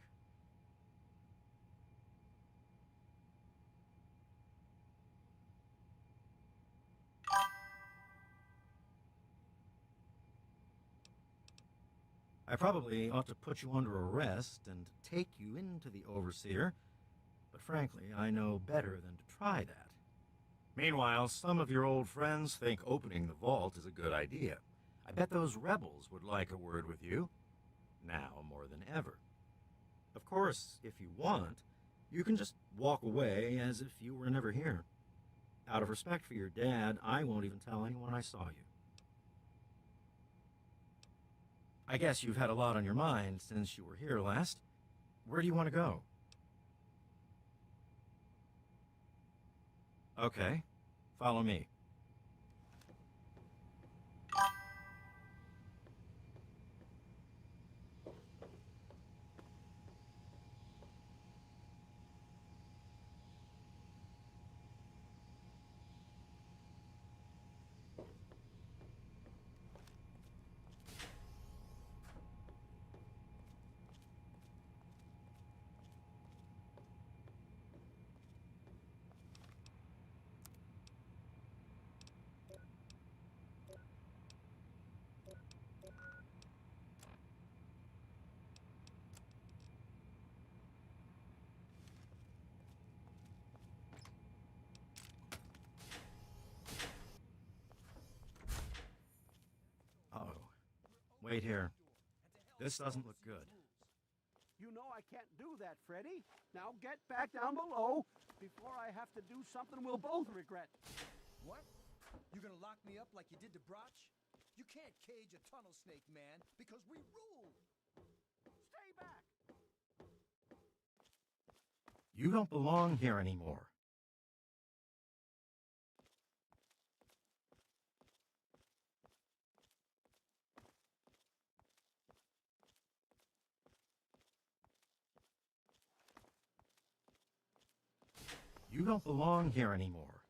I probably ought to put you under arrest and take you into the Overseer, but frankly, I know better than to try that. Meanwhile, some of your old friends think opening the vault is a good idea. I bet those rebels would like a word with you. now more than ever. Of course, if you want, you can just walk away as if you were never here. Out of respect for your dad, I won't even tell anyone I saw you. I guess you've had a lot on your mind since you were here last. Where do you want to go? Okay, follow me. Wait here. This doesn't look good. You know I can't do that, Freddy. Now get back down below before I have to do something we'll both regret. What? You gonna lock me up like you did to Broch? You can't cage a tunnel snake, man, because we rule! Stay back! You don't belong here anymore. You don't belong here anymore.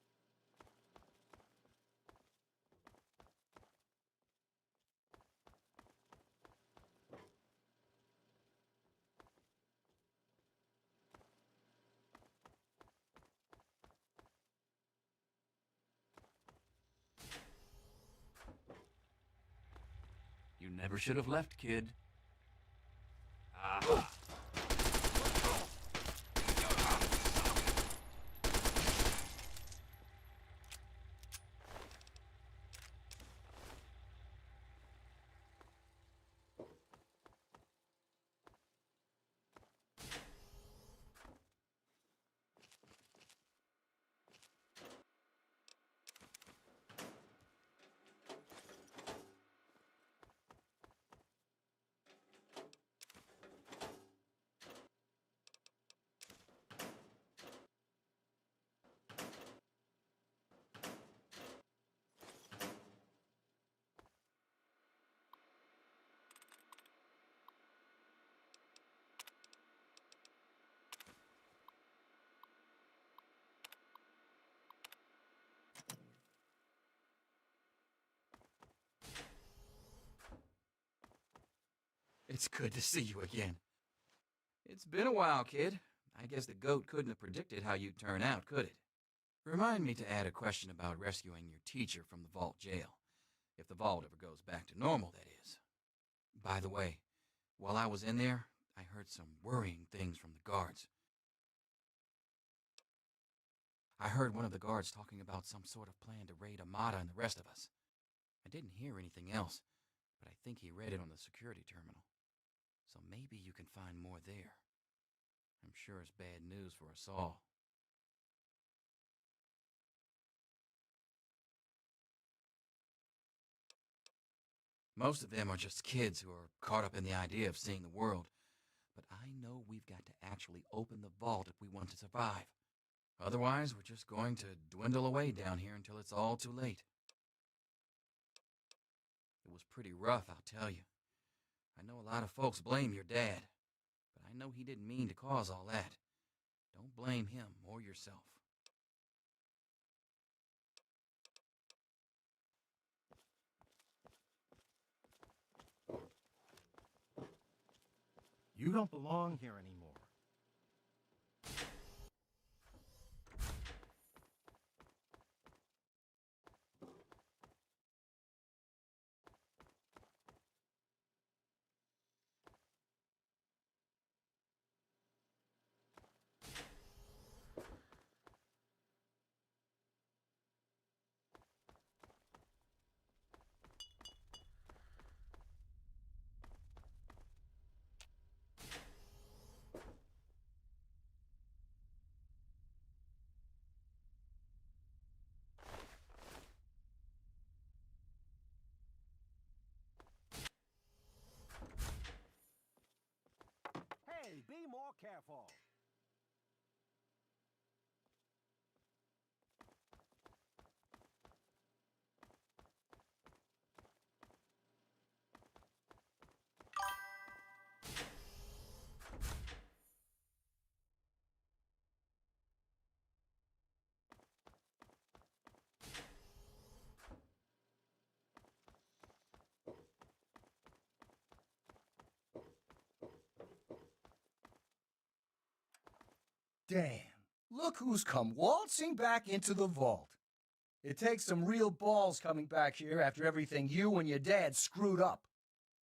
You never should have left, kid. Ah. It's good to see you again. It's been a while, kid. I guess the goat couldn't have predicted how you'd turn out, could it? Remind me to add a question about rescuing your teacher from the vault jail. If the vault ever goes back to normal, that is. By the way, while I was in there, I heard some worrying things from the guards. I heard one of the guards talking about some sort of plan to raid Amata and the rest of us. I didn't hear anything else, but I think he read it on the security terminal. So maybe you can find more there. I'm sure it's bad news for us all. Most of them are just kids who are caught up in the idea of seeing the world. But I know we've got to actually open the vault if we want to survive. Otherwise, we're just going to dwindle away down here until it's all too late. It was pretty rough, I'll tell you. I know a lot of folks blame your dad, but I know he didn't mean to cause all that. Don't blame him or yourself. You don't belong here anymore. all. Damn, look who's come waltzing back into the vault. It takes some real balls coming back here after everything you and your dad screwed up.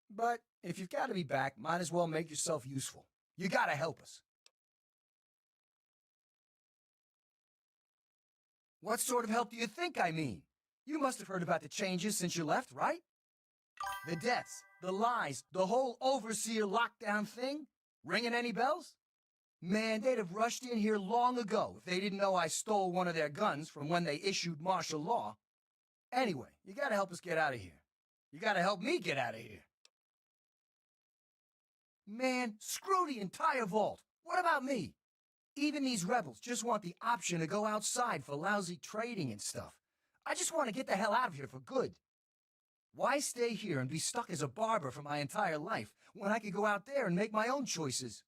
But if you've got to be back, might as well make yourself useful. You gotta help us. What sort of help do you think I mean? You must have heard about the changes since you left, right? The deaths, the lies, the whole overseer lockdown thing? Ringing any bells? Man, they'd have rushed in here long ago if they didn't know I stole one of their guns from when they issued martial law. Anyway, you gotta help us get out of here. You gotta help me get out of here. Man, screw the entire vault. What about me? Even these rebels just want the option to go outside for lousy trading and stuff. I just want to get the hell out of here for good. Why stay here and be stuck as a barber for my entire life when I could go out there and make my own choices?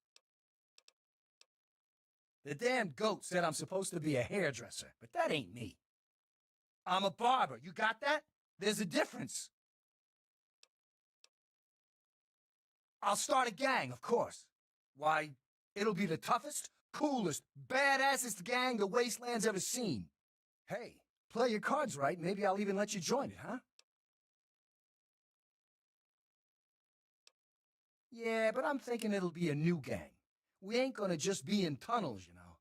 The damn goat said I'm supposed to be a hairdresser, but that ain't me. I'm a barber, you got that? There's a difference. I'll start a gang, of course. Why, it'll be the toughest, coolest, badassest gang the Wasteland's ever seen. Hey, play your cards right, maybe I'll even let you join it, huh? Yeah, but I'm thinking it'll be a new gang. We ain't gonna just be in tunnels, you know.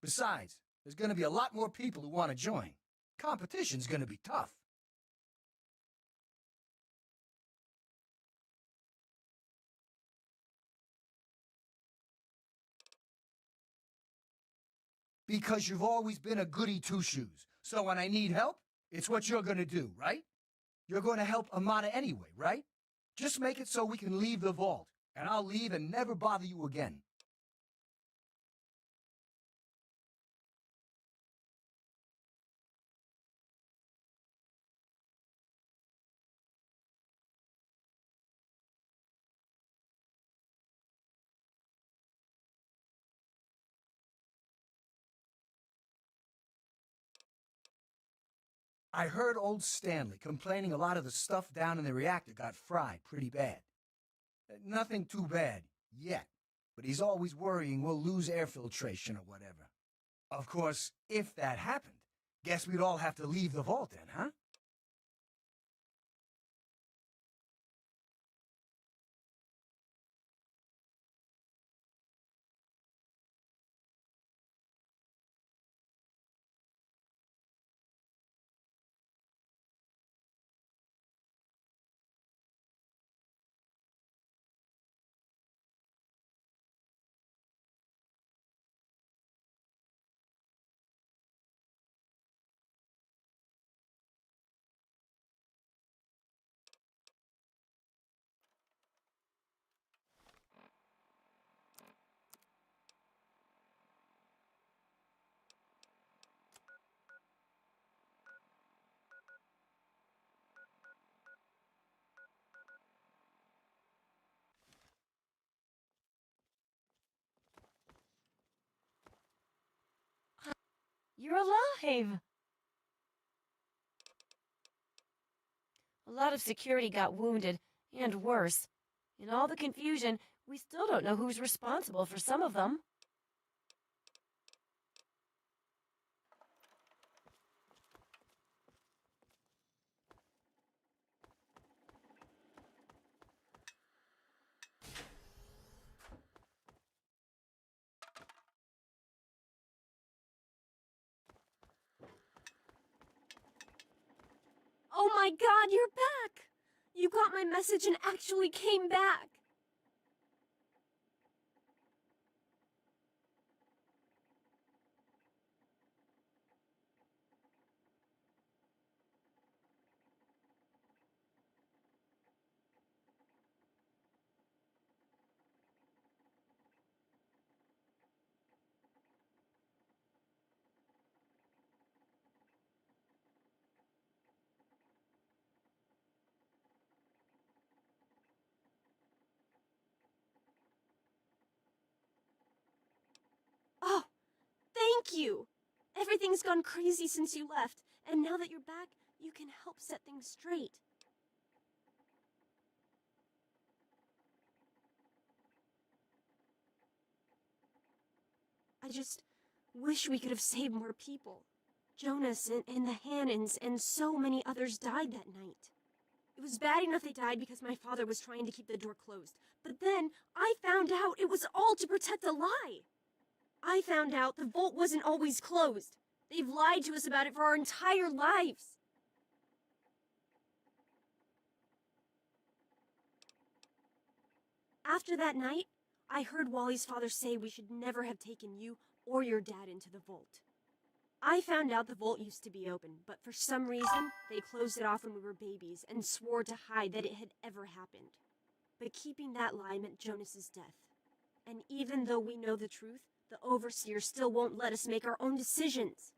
Besides, there's gonna be a lot more people who want to join. Competition's gonna be tough. Because you've always been a goody two-shoes. So when I need help, it's what you're gonna do, right? You're gonna help Amata anyway, right? Just make it so we can leave the vault, and I'll leave and never bother you again. I heard old Stanley complaining a lot of the stuff down in the reactor got fried pretty bad. Nothing too bad, yet, but he's always worrying we'll lose air filtration or whatever. Of course, if that happened, guess we'd all have to leave the vault then, huh? You're alive! A lot of security got wounded, and worse. In all the confusion, we still don't know who's responsible for some of them. Oh my god, you're back! You got my message and actually came back! thank you. Everything's gone crazy since you left, and now that you're back, you can help set things straight. I just wish we could have saved more people. Jonas and the Hannons and so many others died that night. It was bad enough they died because my father was trying to keep the door closed. But then I found out it was all to protect a lie. I found out the vault wasn't always closed. They've lied to us about it for our entire lives. After that night, I heard Wally's father say we should never have taken you or your dad into the vault. I found out the vault used to be open, but for some reason, they closed it off when we were babies and swore to hide that it had ever happened. But keeping that lie meant Jonas's death. And even though we know the truth, the Overseer still won't let us make our own decisions.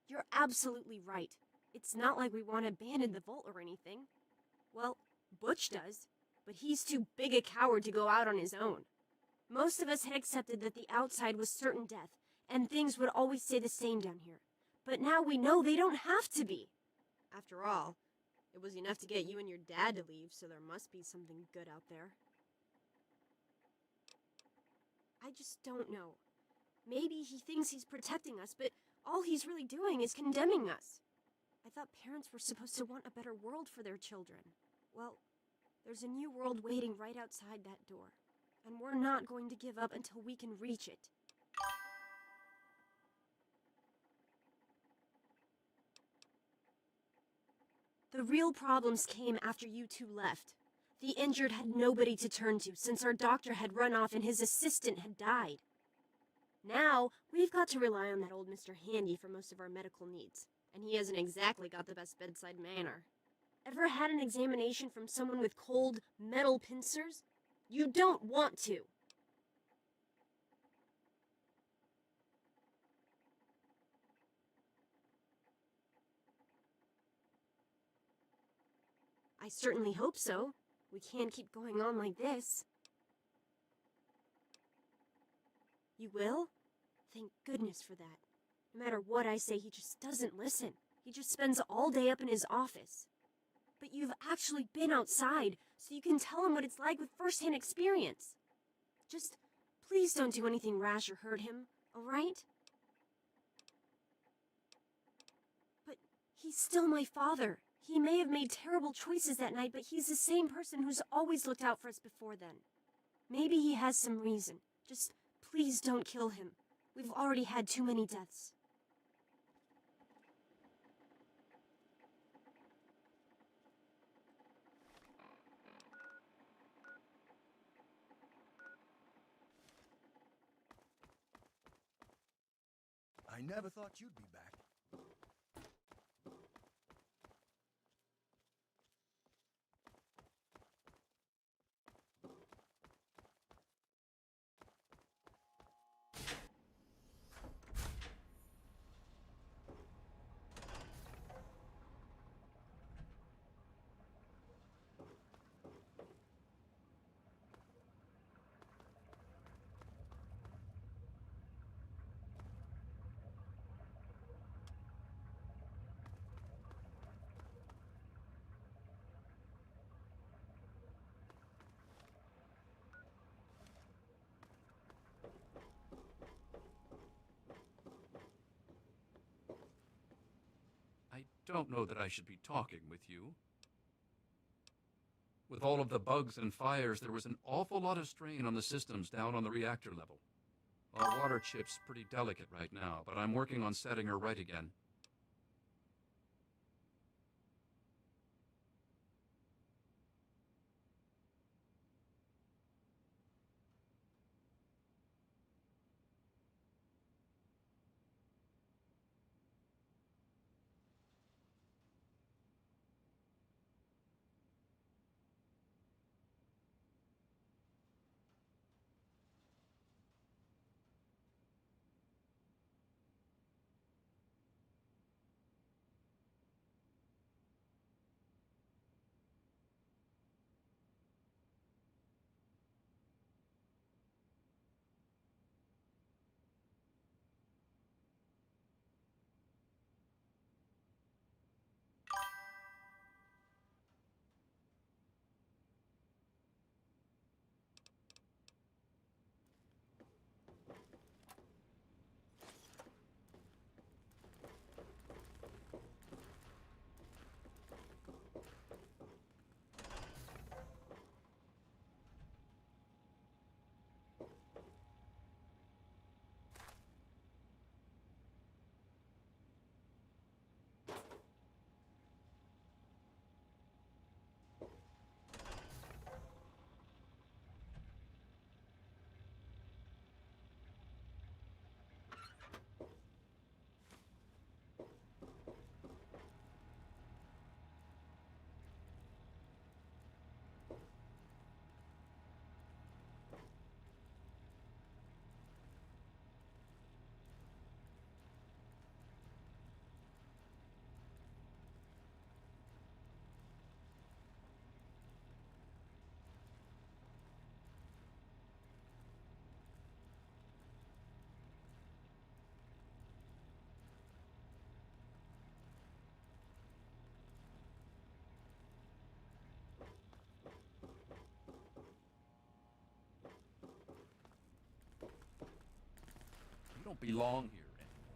You're absolutely right. It's not like we want to abandon the vault or anything. Well, Butch does, but he's too big a coward to go out on his own. Most of us had accepted that the outside was certain death, and things would always stay the same down here. But now we know they don't have to be. After all, it was enough to get you and your dad to leave, so there must be something good out there. I just don't know. Maybe he thinks he's protecting us, but all he's really doing is condemning us. I thought parents were supposed to want a better world for their children. Well, there's a new world waiting right outside that door, and we're not going to give up until we can reach it. The real problems came after you two left. The injured had nobody to turn to since our doctor had run off and his assistant had died. Now, we've got to rely on that old Mr. Handy for most of our medical needs, and he hasn't exactly got the best bedside manner. Ever had an examination from someone with cold, metal pincers? You don't want to. I certainly hope so. We can't keep going on like this. You will? Thank goodness for that. No matter what I say, he just doesn't listen. He just spends all day up in his office. But you've actually been outside, so you can tell him what it's like with first-hand experience. Just, please don't do anything rash or hurt him, alright? But he's still my father. He may have made terrible choices that night, but he's the same person who's always looked out for us before then. Maybe he has some reason. Just, please don't kill him. We've already had too many deaths. I never thought you'd be back. don't know that I should be talking with you. With all of the bugs and fires, there was an awful lot of strain on the systems down on the reactor level. Our water chip's pretty delicate right now, but I'm working on setting her right again. You don't belong here anymore.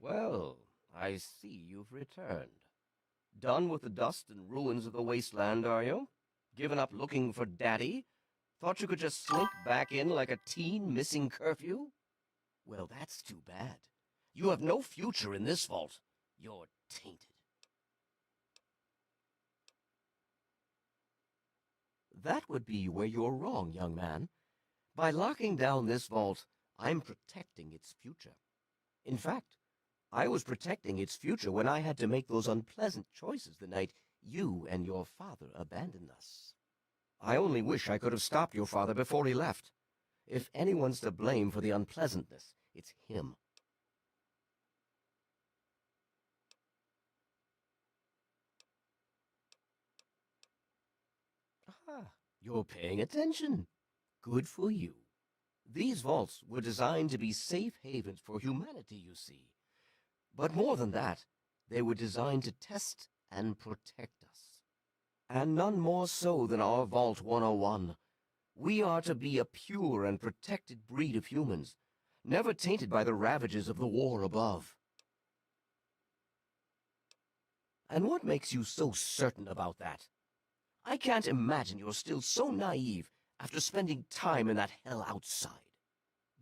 Well, I see you've returned. Done with the dust and ruins of the wasteland, are you? Given up looking for Daddy? Thought you could just slink back in like a teen missing curfew? Well, that's too bad. You have no future in this vault. You're tainted. That would be where you're wrong, young man. By locking down this vault, I'm protecting its future. In fact, I was protecting its future when I had to make those unpleasant choices the night you and your father abandoned us. I only wish I could have stopped your father before he left. If anyone's to blame for the unpleasantness, it's him. Ah, you're paying attention. Good for you. These vaults were designed to be safe havens for humanity, you see. But more than that, they were designed to test and protect us. And none more so than our Vault 101. We are to be a pure and protected breed of humans, never tainted by the ravages of the war above. And what makes you so certain about that? I can't imagine you're still so naive after spending time in that hell outside.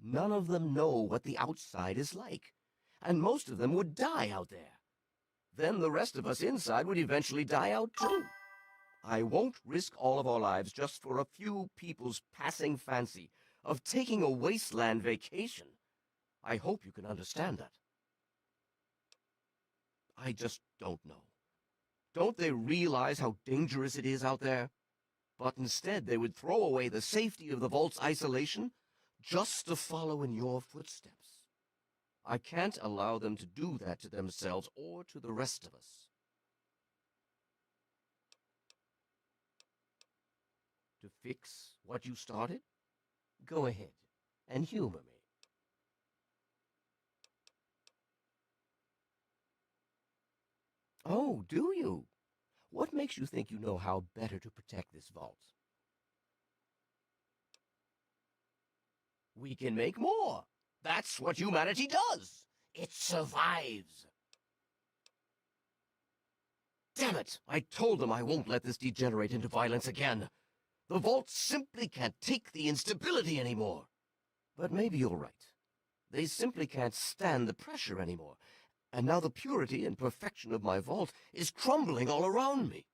None of them know what the outside is like, and most of them would die out there. Then the rest of us inside would eventually die out too. I won't risk all of our lives just for a few people's passing fancy of taking a wasteland vacation. I hope you can understand that. I just don't know. Don't they realize how dangerous it is out there? But instead they would throw away the safety of the vault's isolation just to follow in your footsteps. I can't allow them to do that to themselves or to the rest of us. To fix what you started? Go ahead and humor me. Oh, do you? What makes you think you know how better to protect this vault? We can make more. That's what humanity does. It survives. Damn it! I told them I won't let this degenerate into violence again. The vault simply can't take the instability anymore. But maybe you're right. They simply can't stand the pressure anymore. And now the purity and perfection of my vault is crumbling all around me.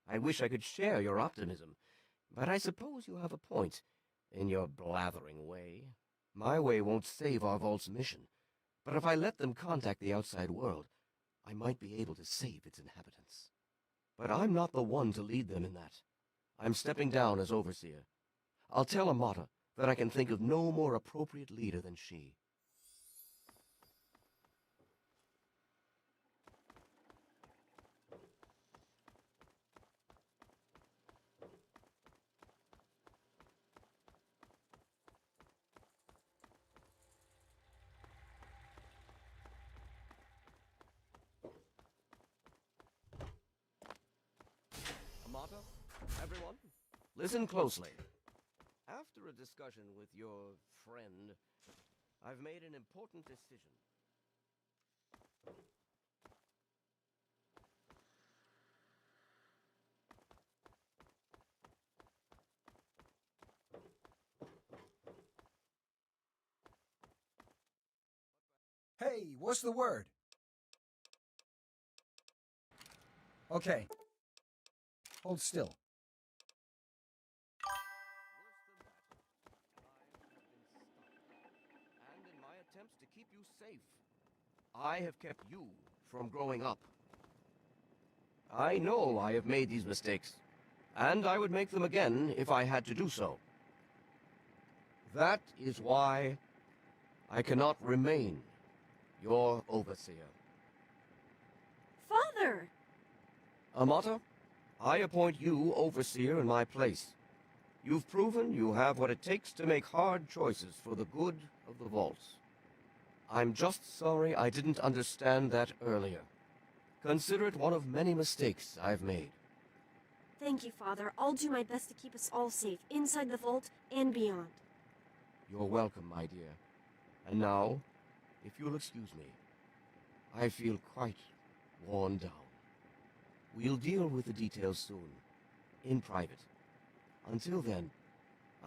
I wish I could share your optimism, but I suppose you have a point in your blathering way. My way won't save our vault's mission, but if I let them contact the outside world, I might be able to save its inhabitants. But I'm not the one to lead them in that. I'm stepping down as overseer. I'll tell Amata that I can think of no more appropriate leader than she. Amata, everyone, listen closely. After a discussion with your friend, I've made an important decision. Hey, what's the word? Okay. Hold still. And in my attempts to keep you safe, I have kept you from growing up. I know I have made these mistakes, and I would make them again if I had to do so. That is why I cannot remain your overseer. Father! Amata, I appoint you overseer in my place. You've proven you have what it takes to make hard choices for the good of the vaults. I'm just sorry I didn't understand that earlier. Consider it one of many mistakes I've made. Thank you, Father. I'll do my best to keep us all safe, inside the vault and beyond. You're welcome, my dear. And now, if you'll excuse me, I feel quite worn down. We'll deal with the details soon, in private. Until then,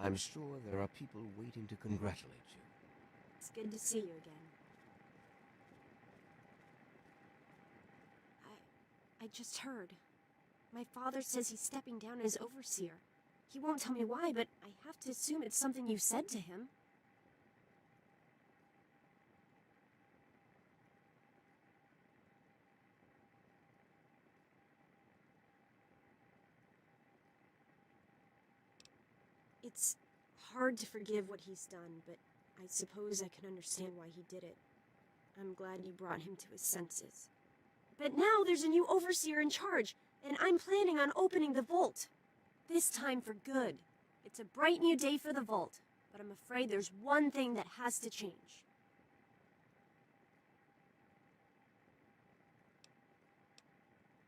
I'm sure there are people waiting to congratulate you. It's good to see you again. I just heard. My father says he's stepping down as overseer. He won't tell me why, but I have to assume it's something you said to him. It's hard to forgive what he's done, but I suppose I can understand why he did it. I'm glad you brought him to his senses. But now there's a new overseer in charge, and I'm planning on opening the vault. This time for good. It's a bright new day for the vault, but I'm afraid there's one thing that has to change.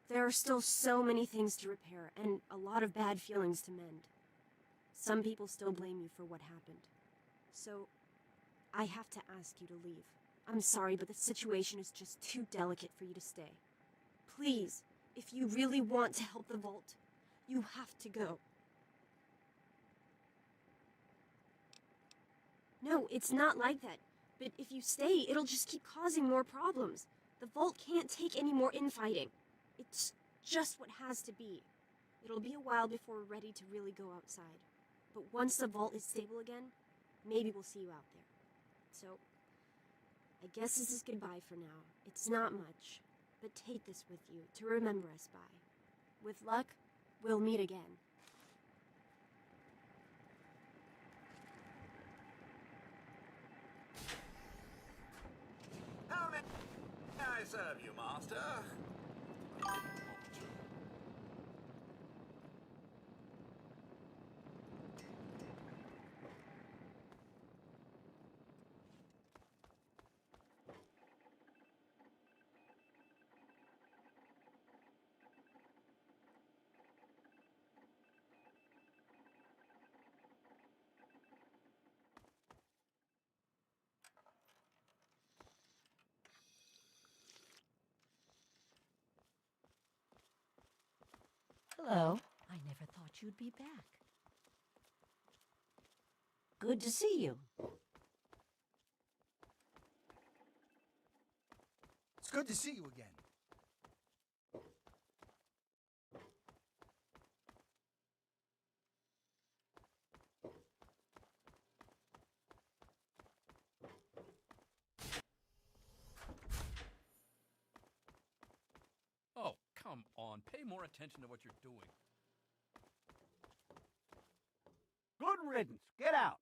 There are still so many things to repair, and a lot of bad feelings to mend. Some people still blame you for what happened. So, I have to ask you to leave. I'm sorry, but the situation is just too delicate for you to stay. Please, if you really want to help the vault, you have to go. No, it's not like that. But if you stay, it'll just keep causing more problems. The vault can't take any more infighting. It's just what has to be. It'll be a while before we're ready to really go outside. But once the vault is stable again, maybe we'll see you out there. So, I guess this is goodbye for now. It's not much, but take this with you to remember us by. With luck, we'll meet again. How may I serve you, Master? Hello. I never thought you'd be back. Good to see you. It's good to see you again. Oh, come on. Pay more attention to what you're doing. Good riddance. Get out.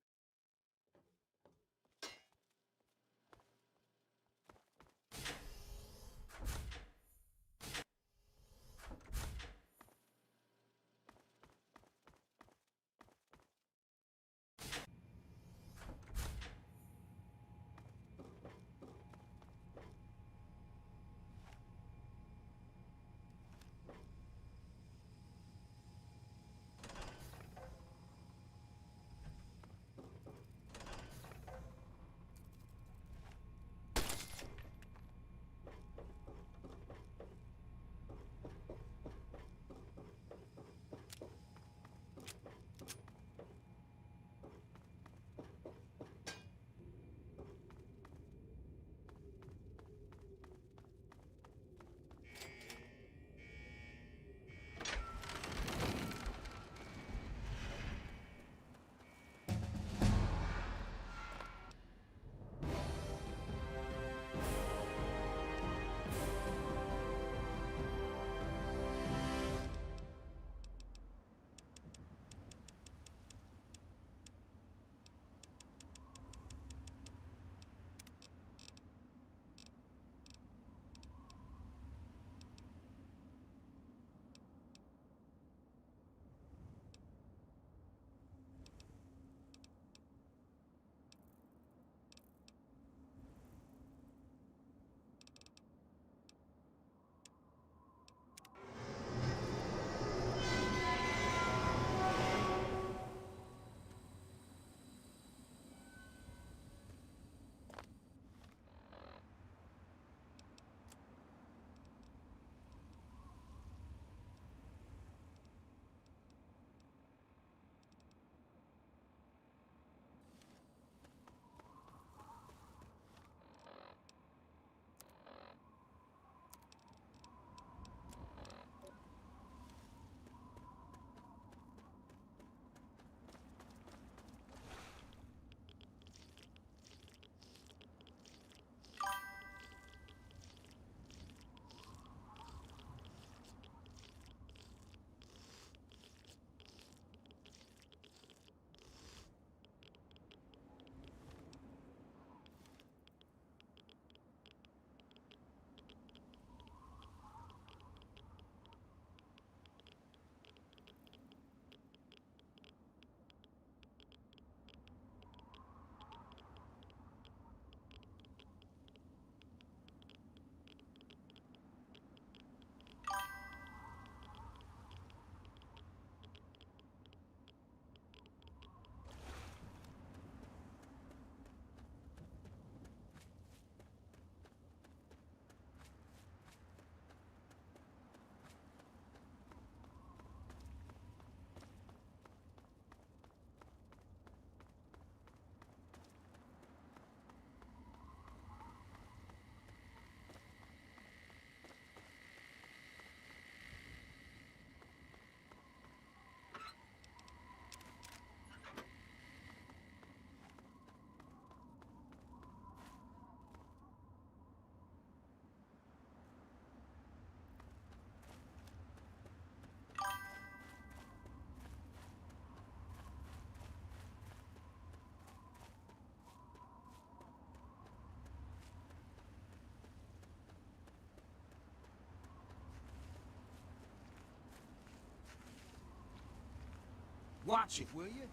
Watch it, will you?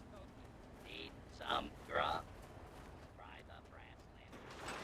Need some grub? Try the brass land.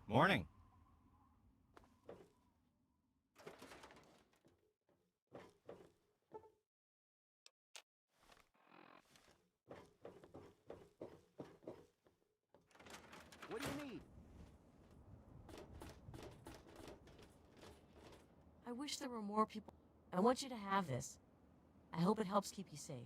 Morning. What do you need? I wish there were more people. I want you to have this. I hope it helps keep you safe.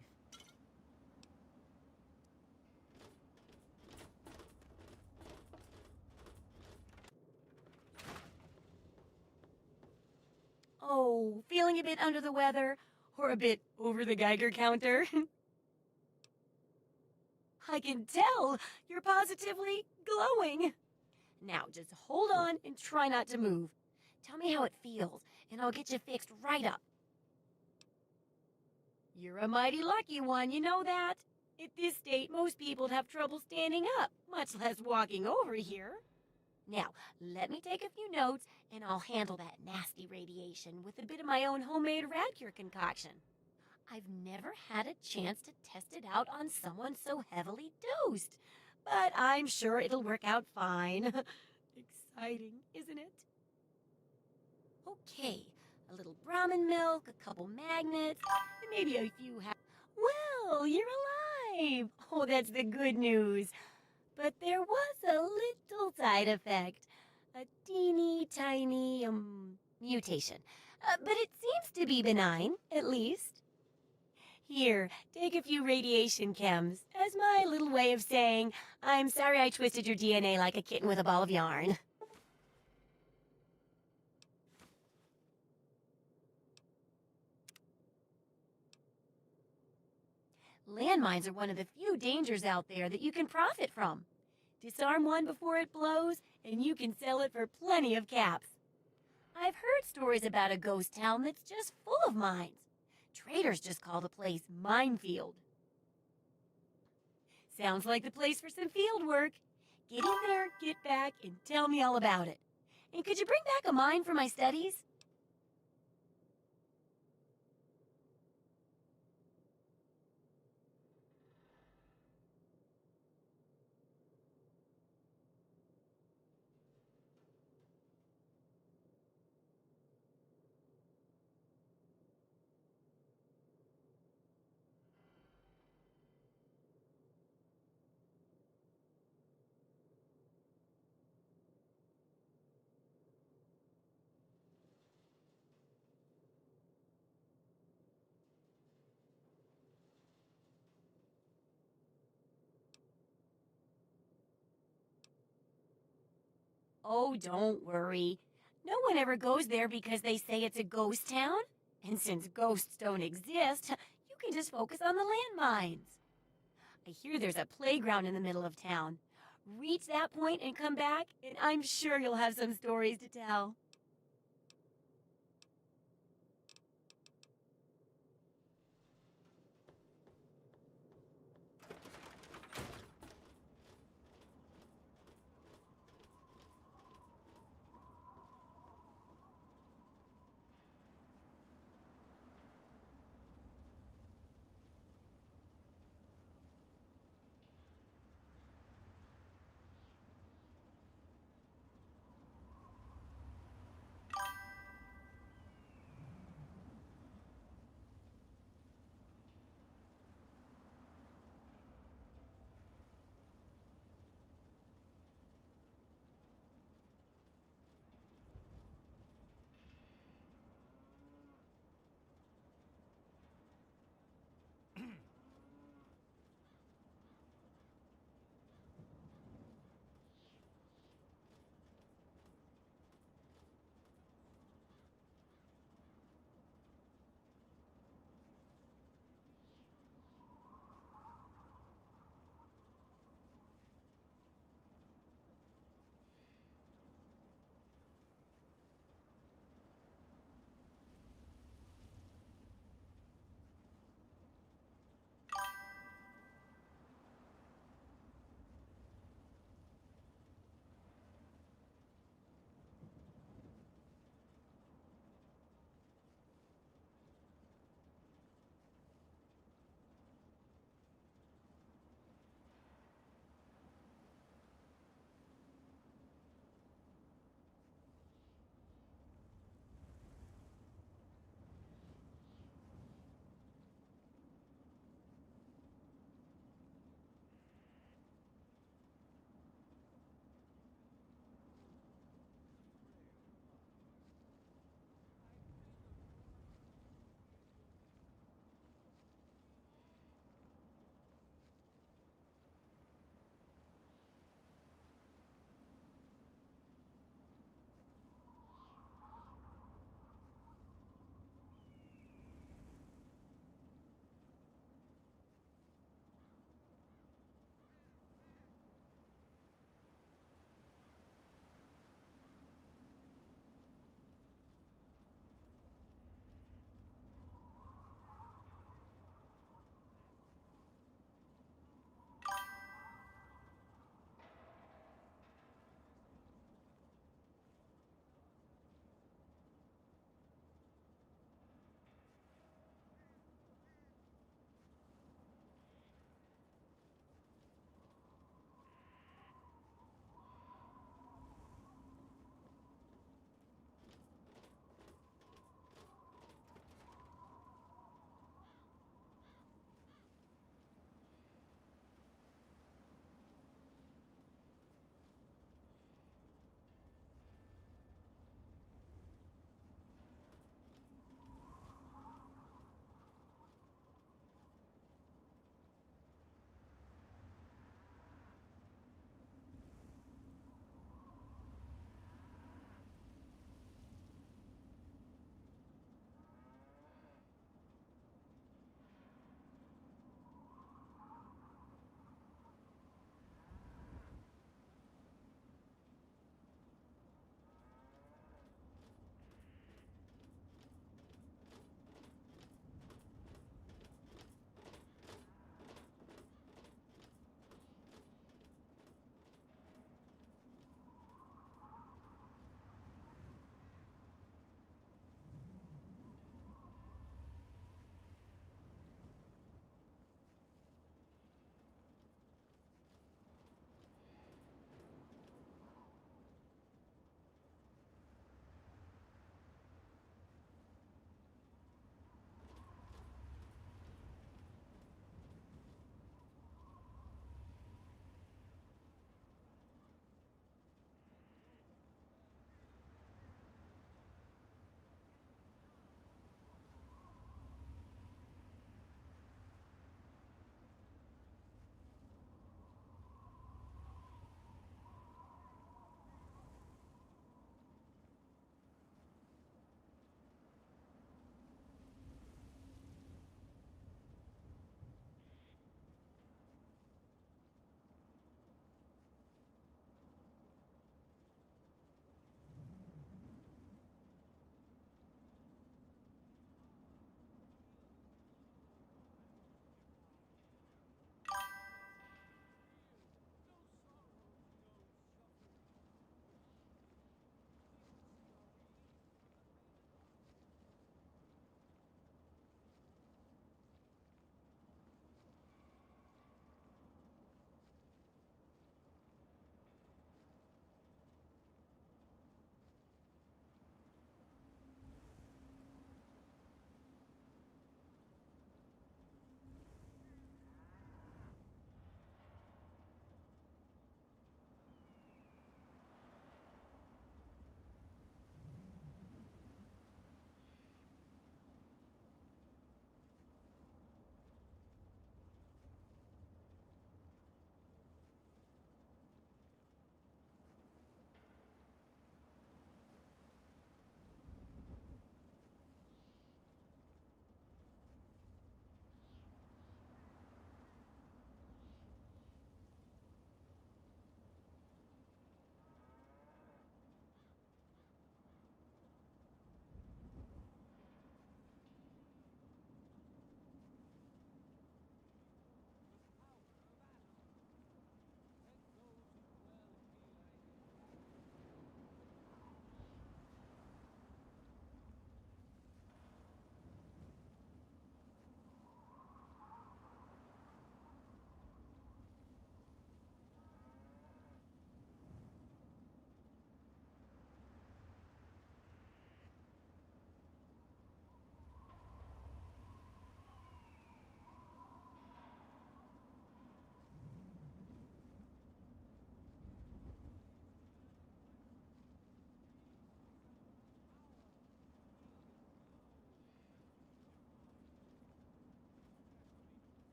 Oh, feeling a bit under the weather? Or a bit over the Geiger counter? I can tell you're positively glowing. Now, just hold on and try not to move. Tell me how it feels, and I'll get you fixed right up. You're a mighty lucky one, you know that? At this state, most people'd have trouble standing up, much less walking over here. Now, let me take a few notes, and I'll handle that nasty radiation with a bit of my own homemade Radcure concoction. I've never had a chance to test it out on someone so heavily dosed, but I'm sure it'll work out fine. Exciting, isn't it? Okay, a little Brahmin milk, a couple magnets, and maybe a few Well, you're alive! Oh, that's the good news. But there was a little side effect. A teeny tiny, mutation. But it seems to be benign, at least. Here, take a few radiation chems, as my little way of saying, I'm sorry I twisted your DNA like a kitten with a ball of yarn. Landmines are one of the few dangers out there that you can profit from. Disarm one before it blows, and you can sell it for plenty of caps. I've heard stories about a ghost town that's just full of mines. Traders just call the place Minefield. Sounds like the place for some field work. Get in there, get back, and tell me all about it. And could you bring back a mine for my studies? Oh, don't worry. No one ever goes there because they say it's a ghost town. And since ghosts don't exist, you can just focus on the landmines. I hear there's a playground in the middle of town. Reach that point and come back, and I'm sure you'll have some stories to tell.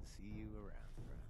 Good to see you around, friend.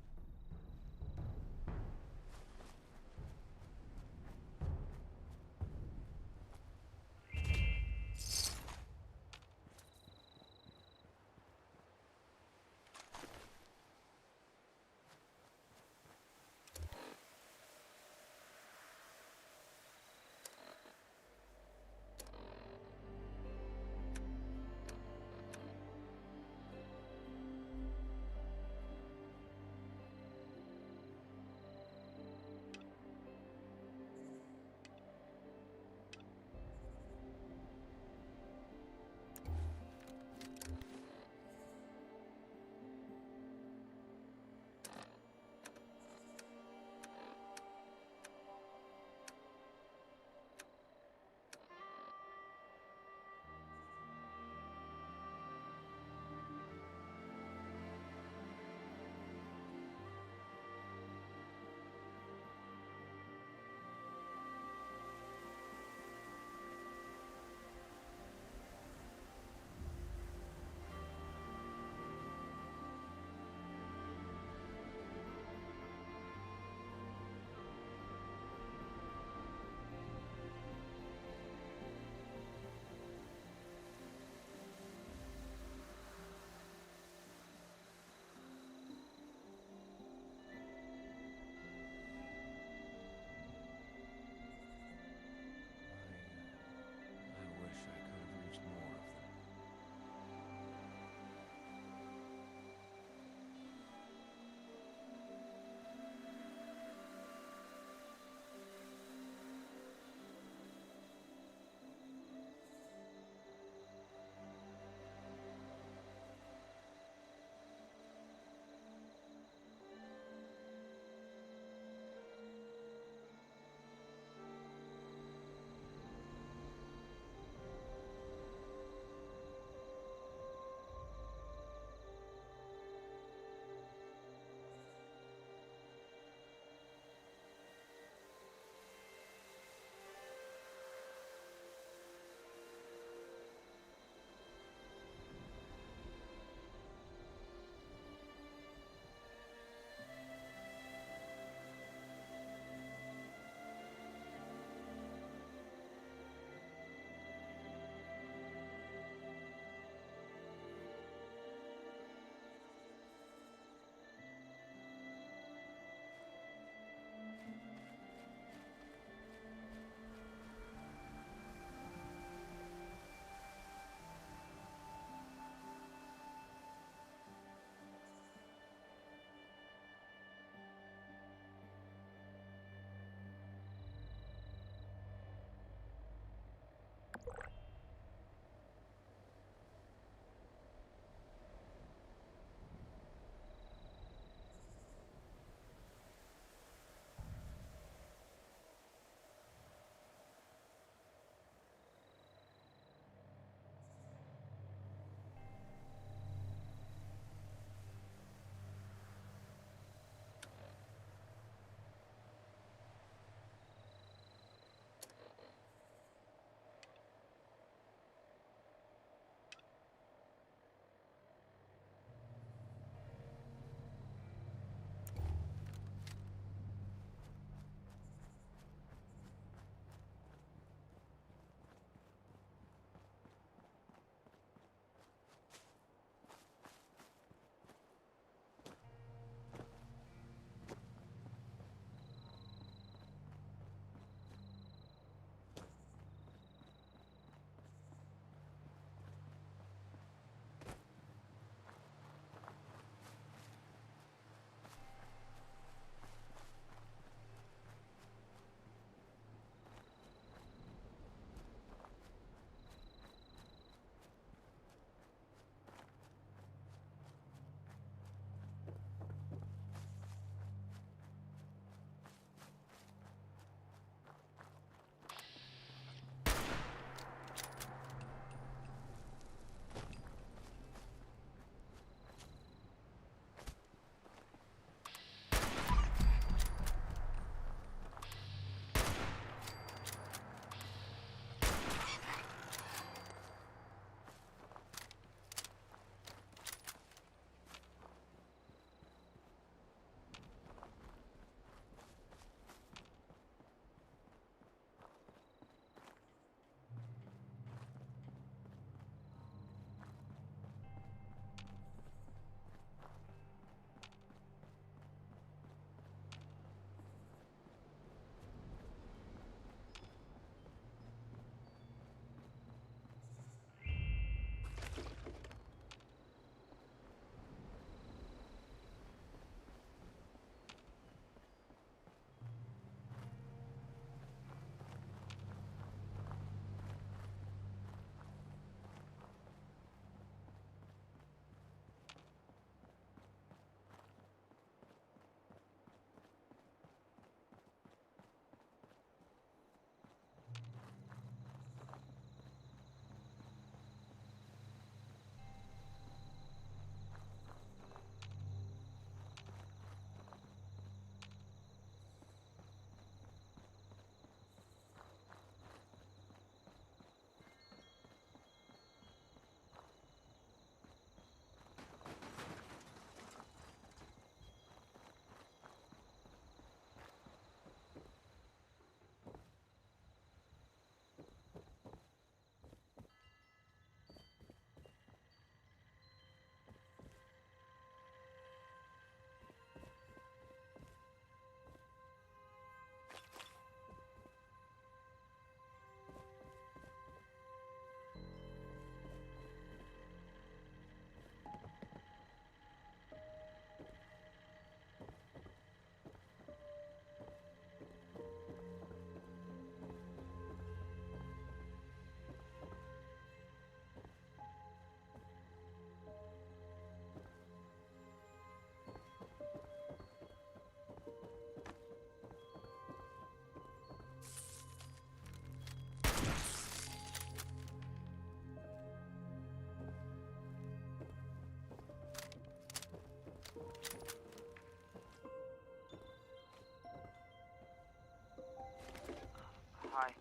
Hi.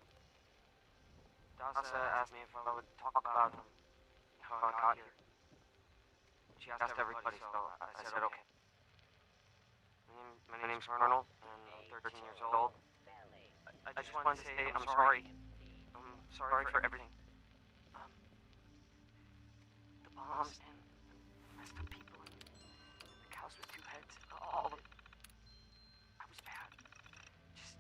Dasa asked me if I would talk about how I got here. She asked everybody, so I said okay. My name's Colonel, and I'm 13 years old. I just wanted to say I'm sorry. I'm sorry for everything. The bombs and the messed up people and the cows with two heads, all of it. I was bad. Just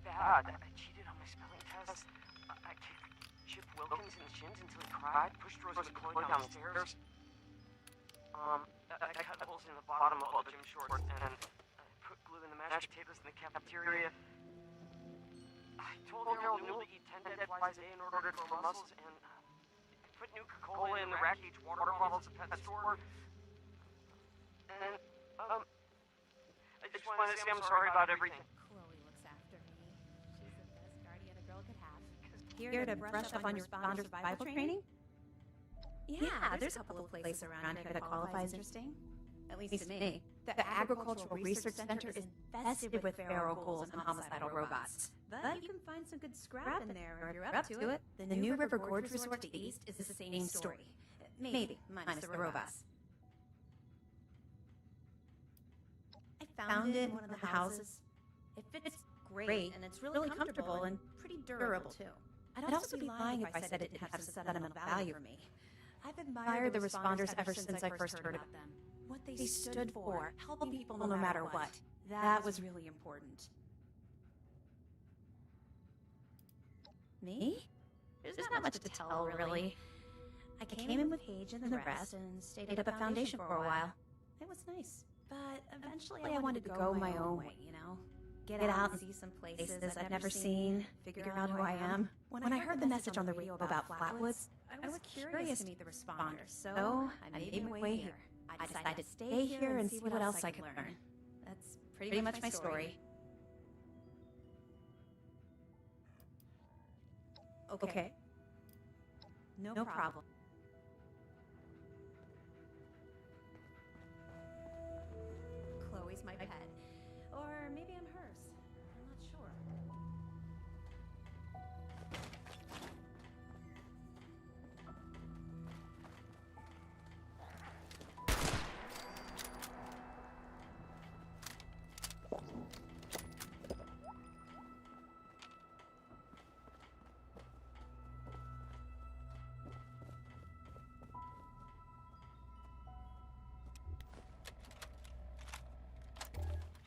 bad. I cheated on my spelling test. I kicked Chip Wilkins in the shins until he cried, pushed Rosie McCoy down the stairs. I cut holes in the bottom of all the gym shorts, and I put glue in the mashed potatoes in the cafeteria. I told Harold Newell to eat 10 dead flies a day in order to grow muscles, and I put Nuka-Cola in the rack cage water bottles at the pet store. And, I just wanted to say I'm sorry about everything. Chloe looks after me. She's the best guardian a girl could have. Here to brush up on your responder survival training? Yeah, there's a couple of places around here that qualify as interesting. At least to me. The Agricultural Research Center is infested with feral ghouls and homicidal robots. But you can find some good scrap in there if you're up to it. The New River Gorge Resort to the east is the same story. Maybe, minus the robots. I found it in one of the houses. It fits great, and it's really comfortable and pretty durable, too. I'd also be lying if I said it didn't have some sentimental value for me. I've admired the responders ever since I first heard about them. What they stood for, helping people no matter what. That was really important. Me? There's not much to tell, really. I came in with Paige and the rest and stayed up at Foundation for a while. It was nice. But eventually I wanted to go my own way, you know? Get out and see some places I've never seen, figure out who I am. When I heard the message on the radio about Flatwoods, I was curious to meet the responders, so I made my way here. I decided to stay here and see what else I could learn. That's pretty much my story. Okay. No problem. Chloe's my pet. Or maybe I'm hers. I'm not sure.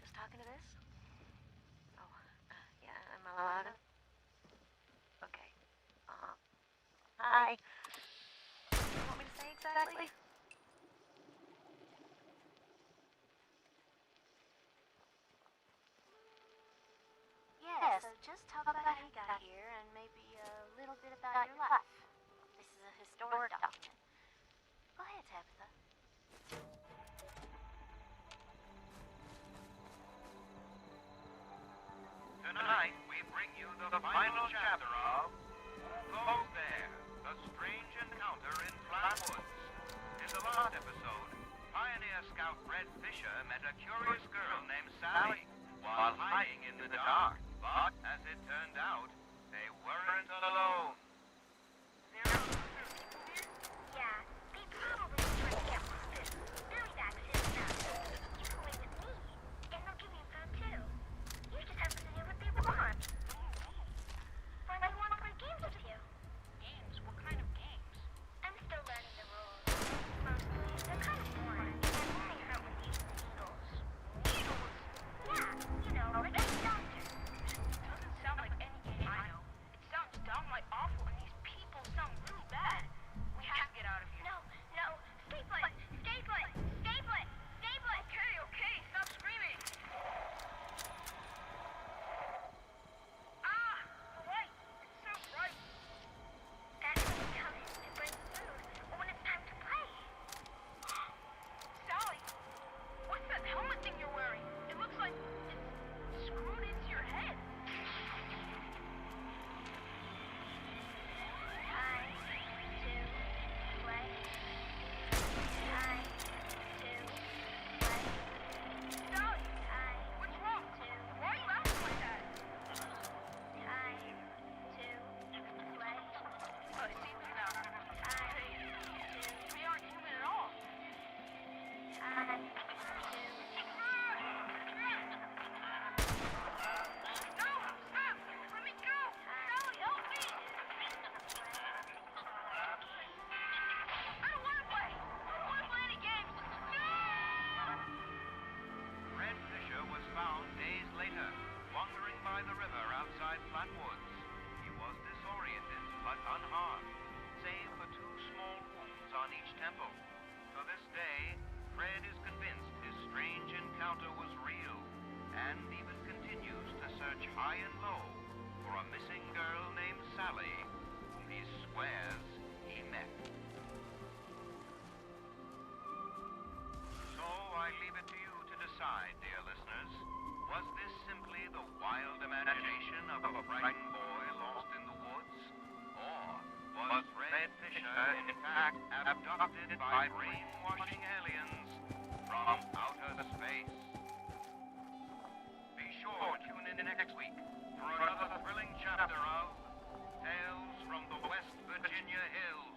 Just talking to this? Oh, yeah, am I allowed to? Okay. Hi. What do you want me to say exactly? Yeah, so just talk about how you got here and maybe a little bit about your life. This is a historic document. Go ahead, Tabitha. Tonight, we bring you the final chapter of Close There, The Strange Encounter in Flatwoods. In the last episode, Pioneer Scout Red Fisher met a curious girl named Sally while hiding in the dark. But, as it turned out, they weren't alone. Yeah, they probably tried to get loose. Billy back soon enough. You can wait with me, and they'll give you food too. You just have to do what they want. Why do you want to play games with you? Games? What kind of games? I'm still learning the rules. Mostly, they're kind of boring, and I only hurt when you use needles. Needles? Yeah, you know, like a doctor. Doesn't sound like simple. To this day, Fred is convinced his strange encounter was real, and even continues to search high and low for a missing girl named Sally, whom he swears he met. So I leave it to you to decide, dear listeners. Was this simply the wild imagination of a frightened boy lost in the woods? Or was Fred Fisher in fact abducted by brainwashing aliens from outer space? Be sure to tune in next week for another thrilling chapter of Tales from the West Virginia Hills.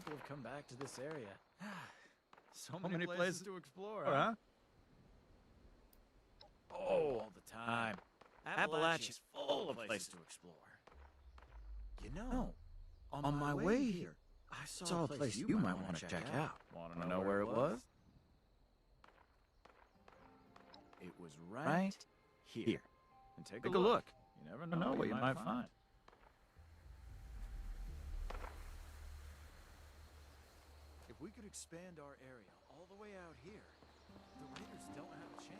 people have come back to this area. So many places to explore, huh? Oh, all the time. Appalachia's full of places to explore. You know, on my way here, I saw a place you might want to check out. Want to know where it was? It was right here. And take a look. You never know what you might find. If we could expand our area all the way out here, the Raiders don't have a chance.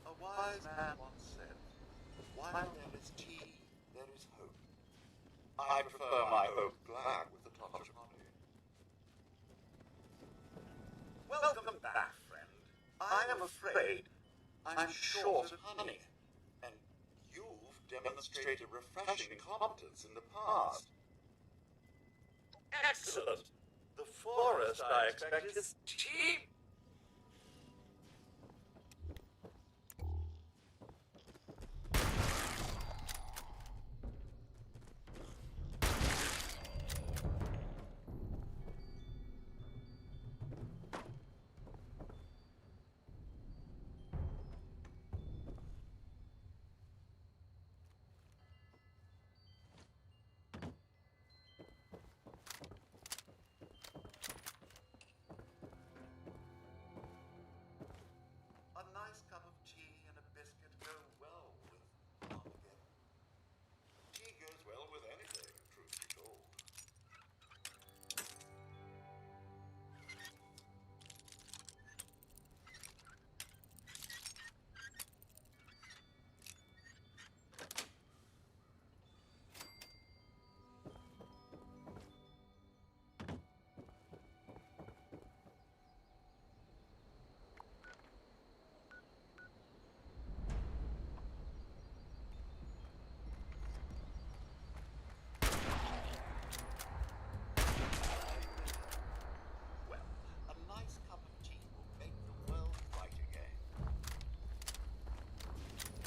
A wise man once said, while there is tea, there is hope. I prefer my hope black with a touch of honey. Welcome back, friend. I am afraid I'm short of honey, and you've demonstrated refreshing competence in the past. Excellent! The forest, I expect, is tea.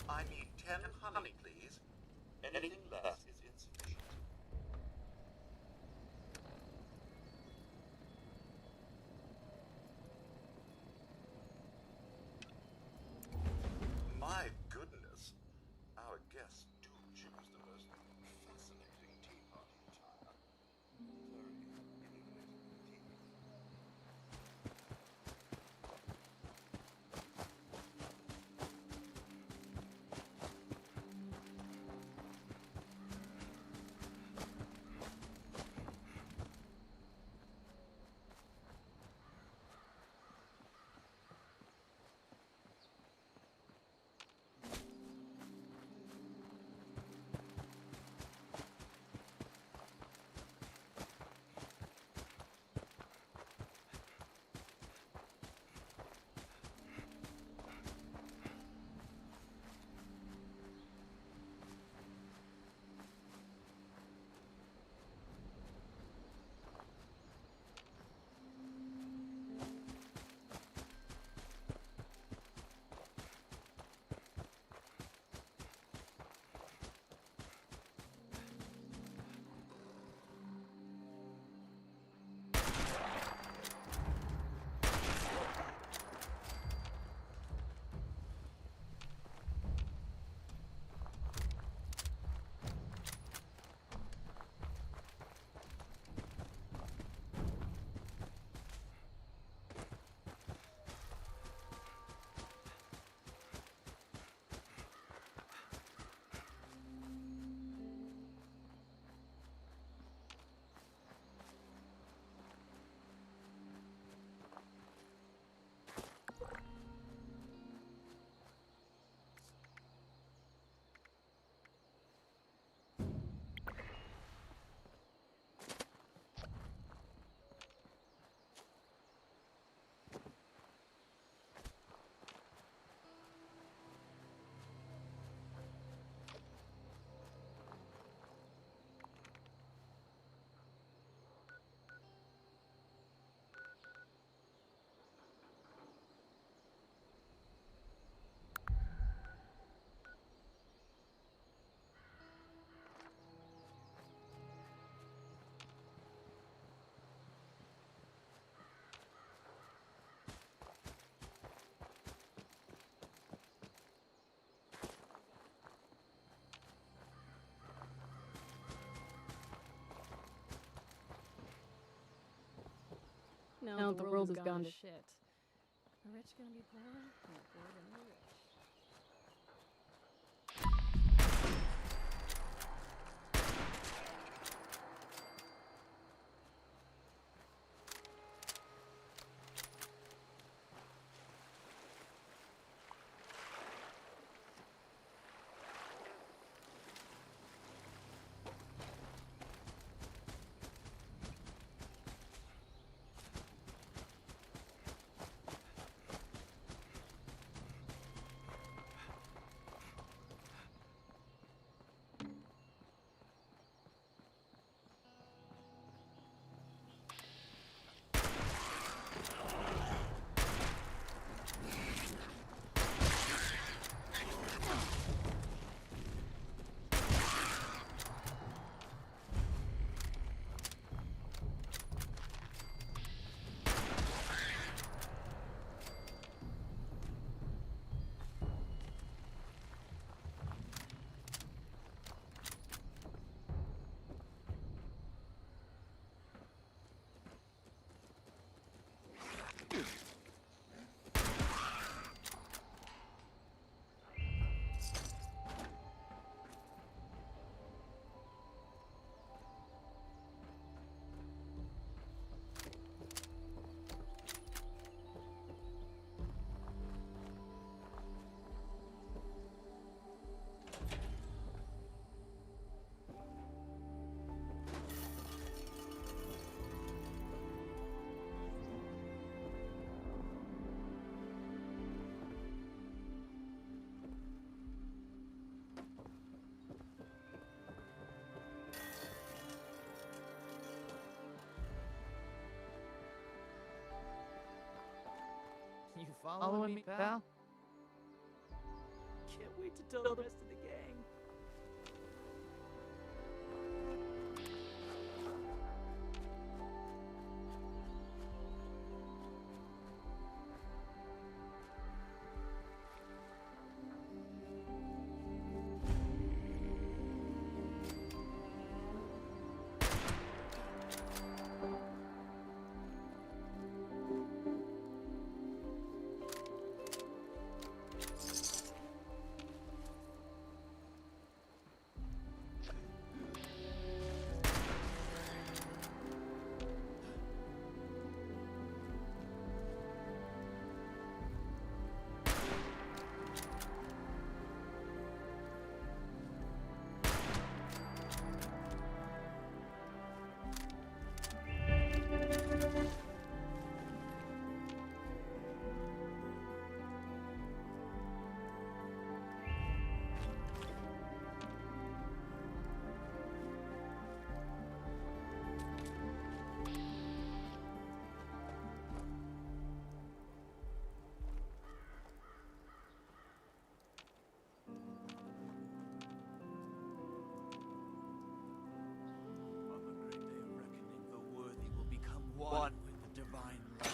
I need 10 honey, please. Anything less is insufficient. My goodness. Our guests do choose the most fascinating tea party attire. Very innovative indeed. Now the world has gone to shit. The rich gonna be poor, and the poor gonna be rich. You following me, pal? Can't wait to tell the rest of the gang. One with the divine light.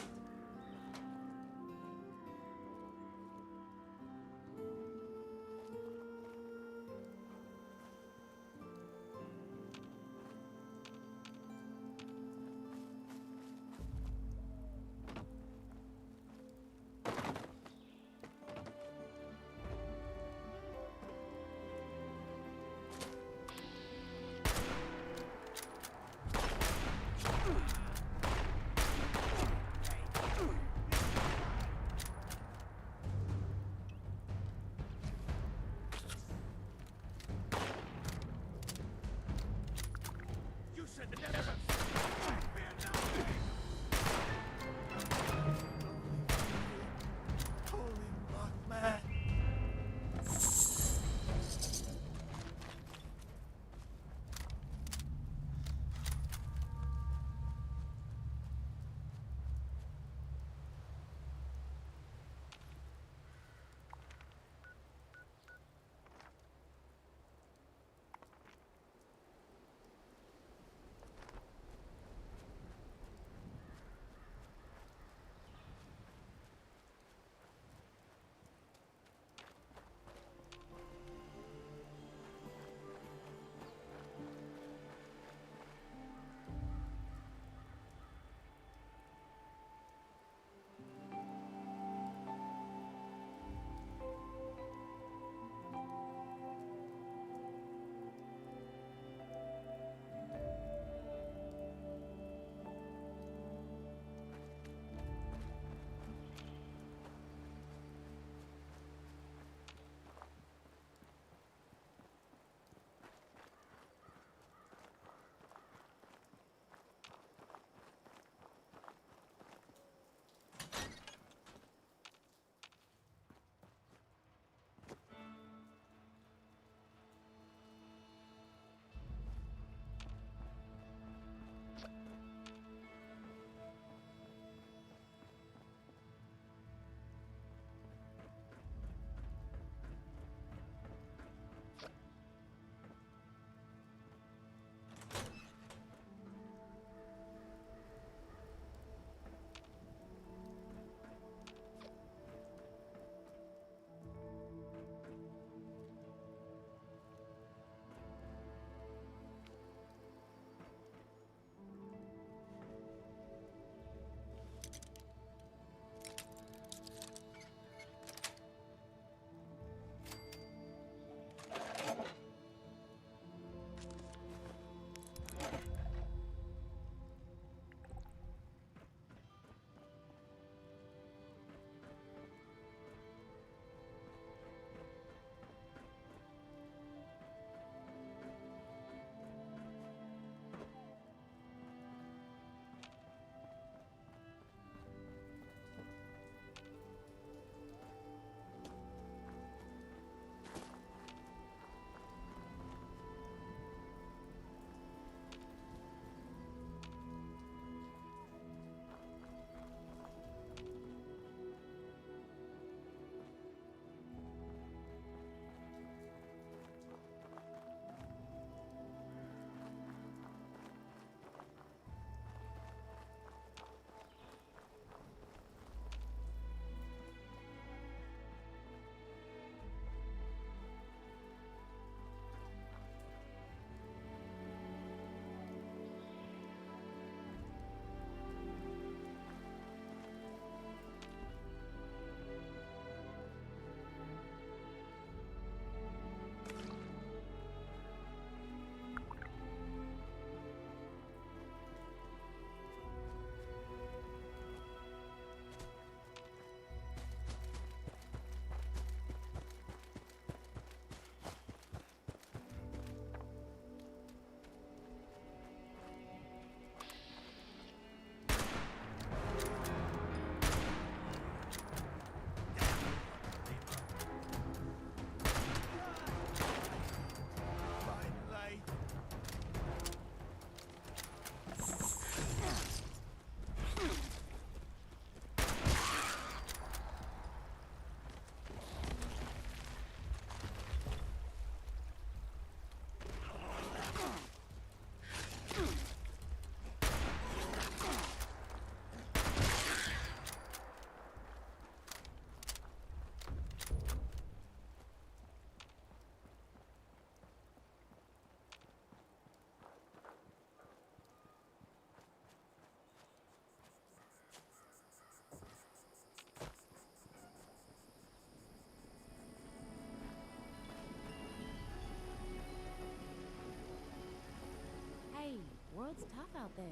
it's tough out there.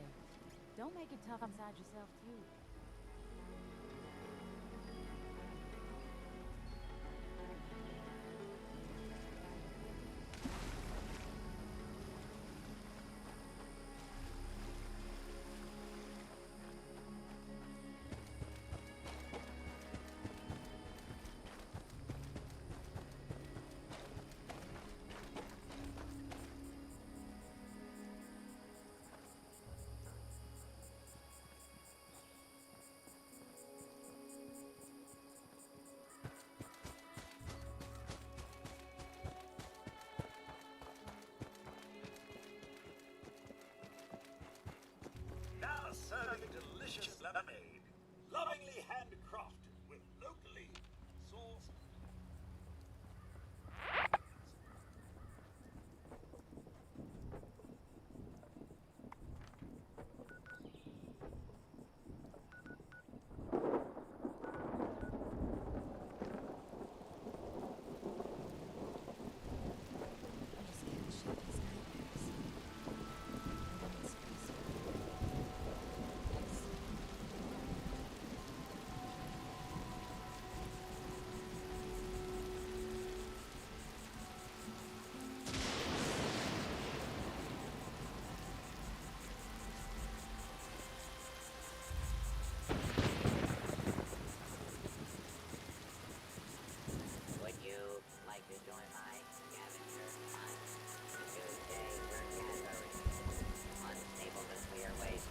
Don't make it tough inside yourself, too. Now serving delicious lemonade, lovingly handcrafted with locally sourced. Would you like to join my scavenger hunt? Tuesday, we're gathering unstable nuclear waste.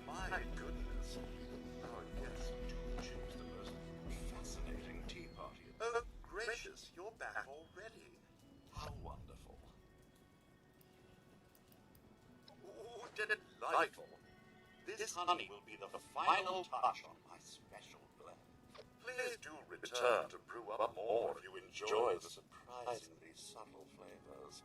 My goodness, our guests do choose the most fascinating tea party. Oh, gracious, you're back already. How wonderful. Ooh, delightful. This honey will be the final touch on my special blend. Please do return to brew up more if you enjoy the surprisingly subtle flavors.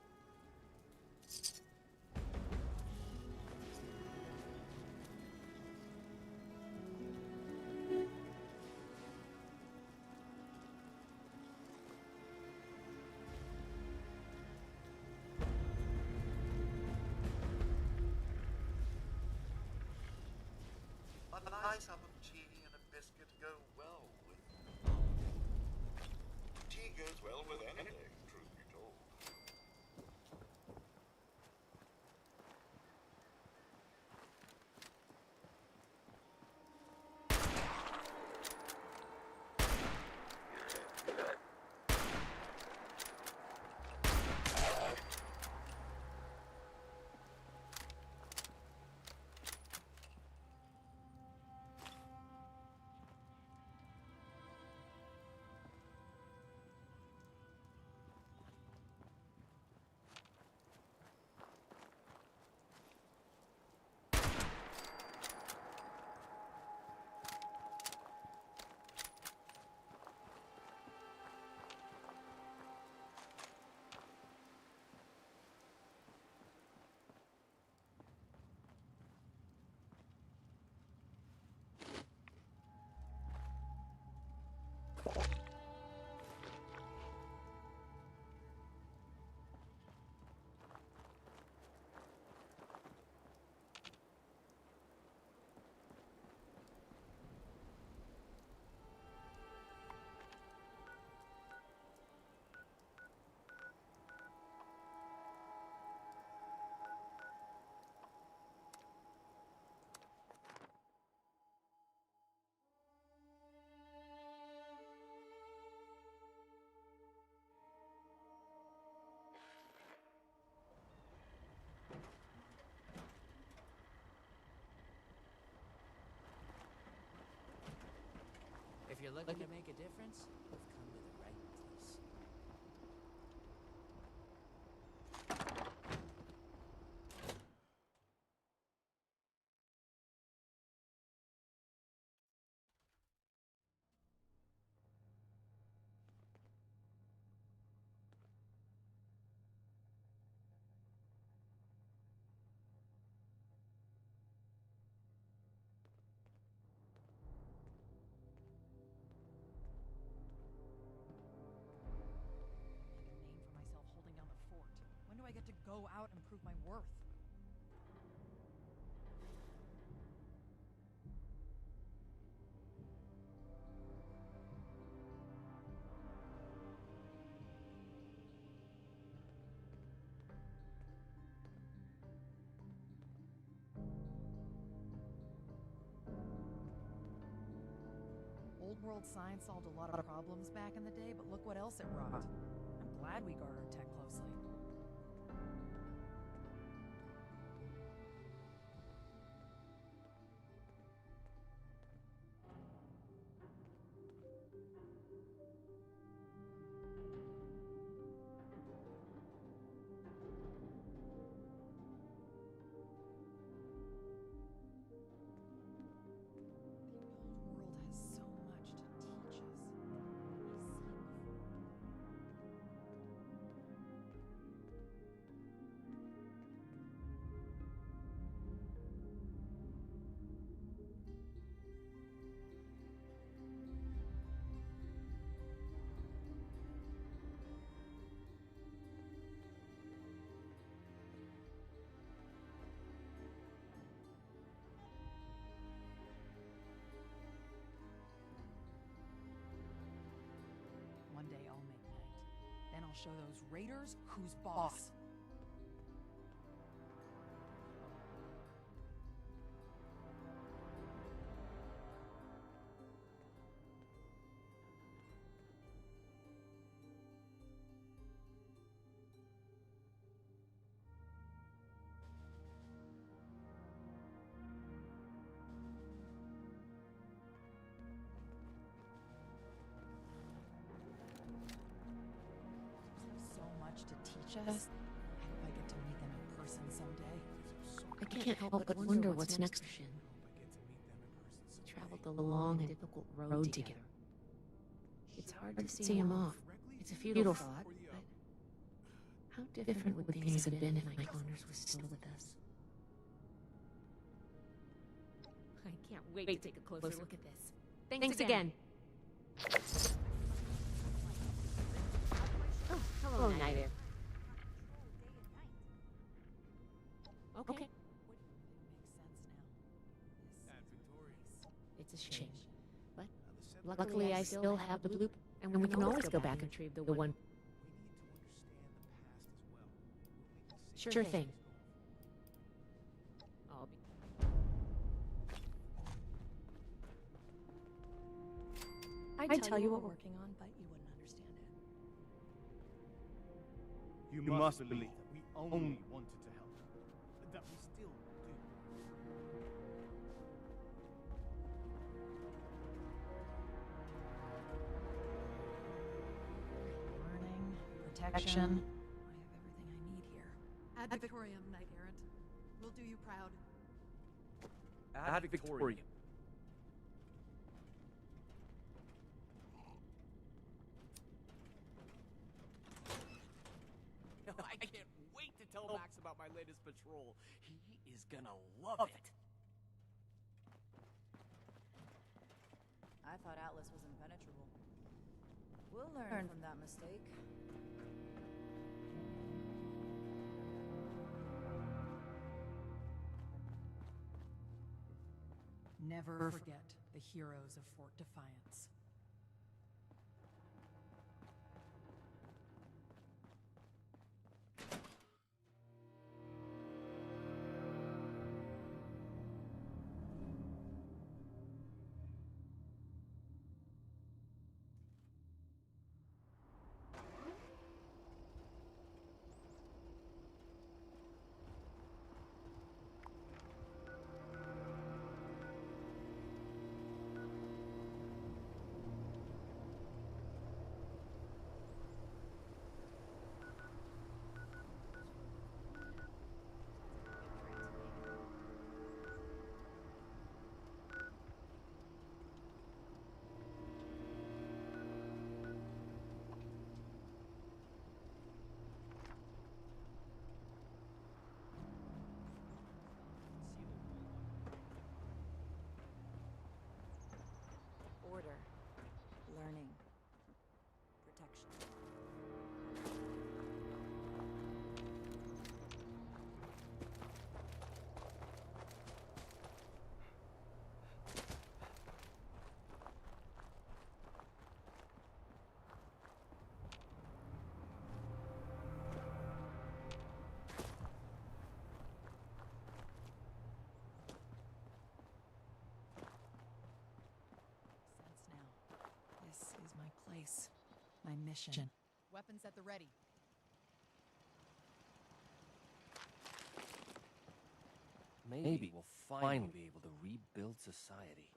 A nice cup of tea and a biscuit go well with... Tea goes well with anything, truth be told. If you're looking to make a difference, you've come to the right place. When do I get to go out and prove my worth? Old world science solved a lot of problems back in the day, but look what else it brought. I'm glad we guard our tech closely. One day I'll make night. Then I'll show those raiders who's boss. To teach us. I hope I get to meet them in person someday. I can't help but wonder what's next for Shin. We traveled the long and difficult road together. It's hard to see him off. It's a futile thought, but how different would things have been if my Connors was still with us? I can't wait to take a closer look at this. Thanks again. Oh, hello, Night. Okay. Makes sense now. This Luckily, I still have the blueprint, and we can always go back and retrieve the one. Sure thing. I'll be. I'd tell you what we're working on, but you wouldn't understand it. You must believe that we only wanted to help. That we still do. Learning, protection. I have everything I need here. Ad Victoriam, Knight Errant. We'll do you proud. Ad Victoriam. I can't wait to tell Max about my latest patrol. He is gonna love it. I thought Atlas was impenetrable. We'll learn from that mistake. Never forget the heroes of Fort Defiance. Order, learning, protection. This is my place, my mission. Weapons at the ready. Maybe we'll finally be able to rebuild society.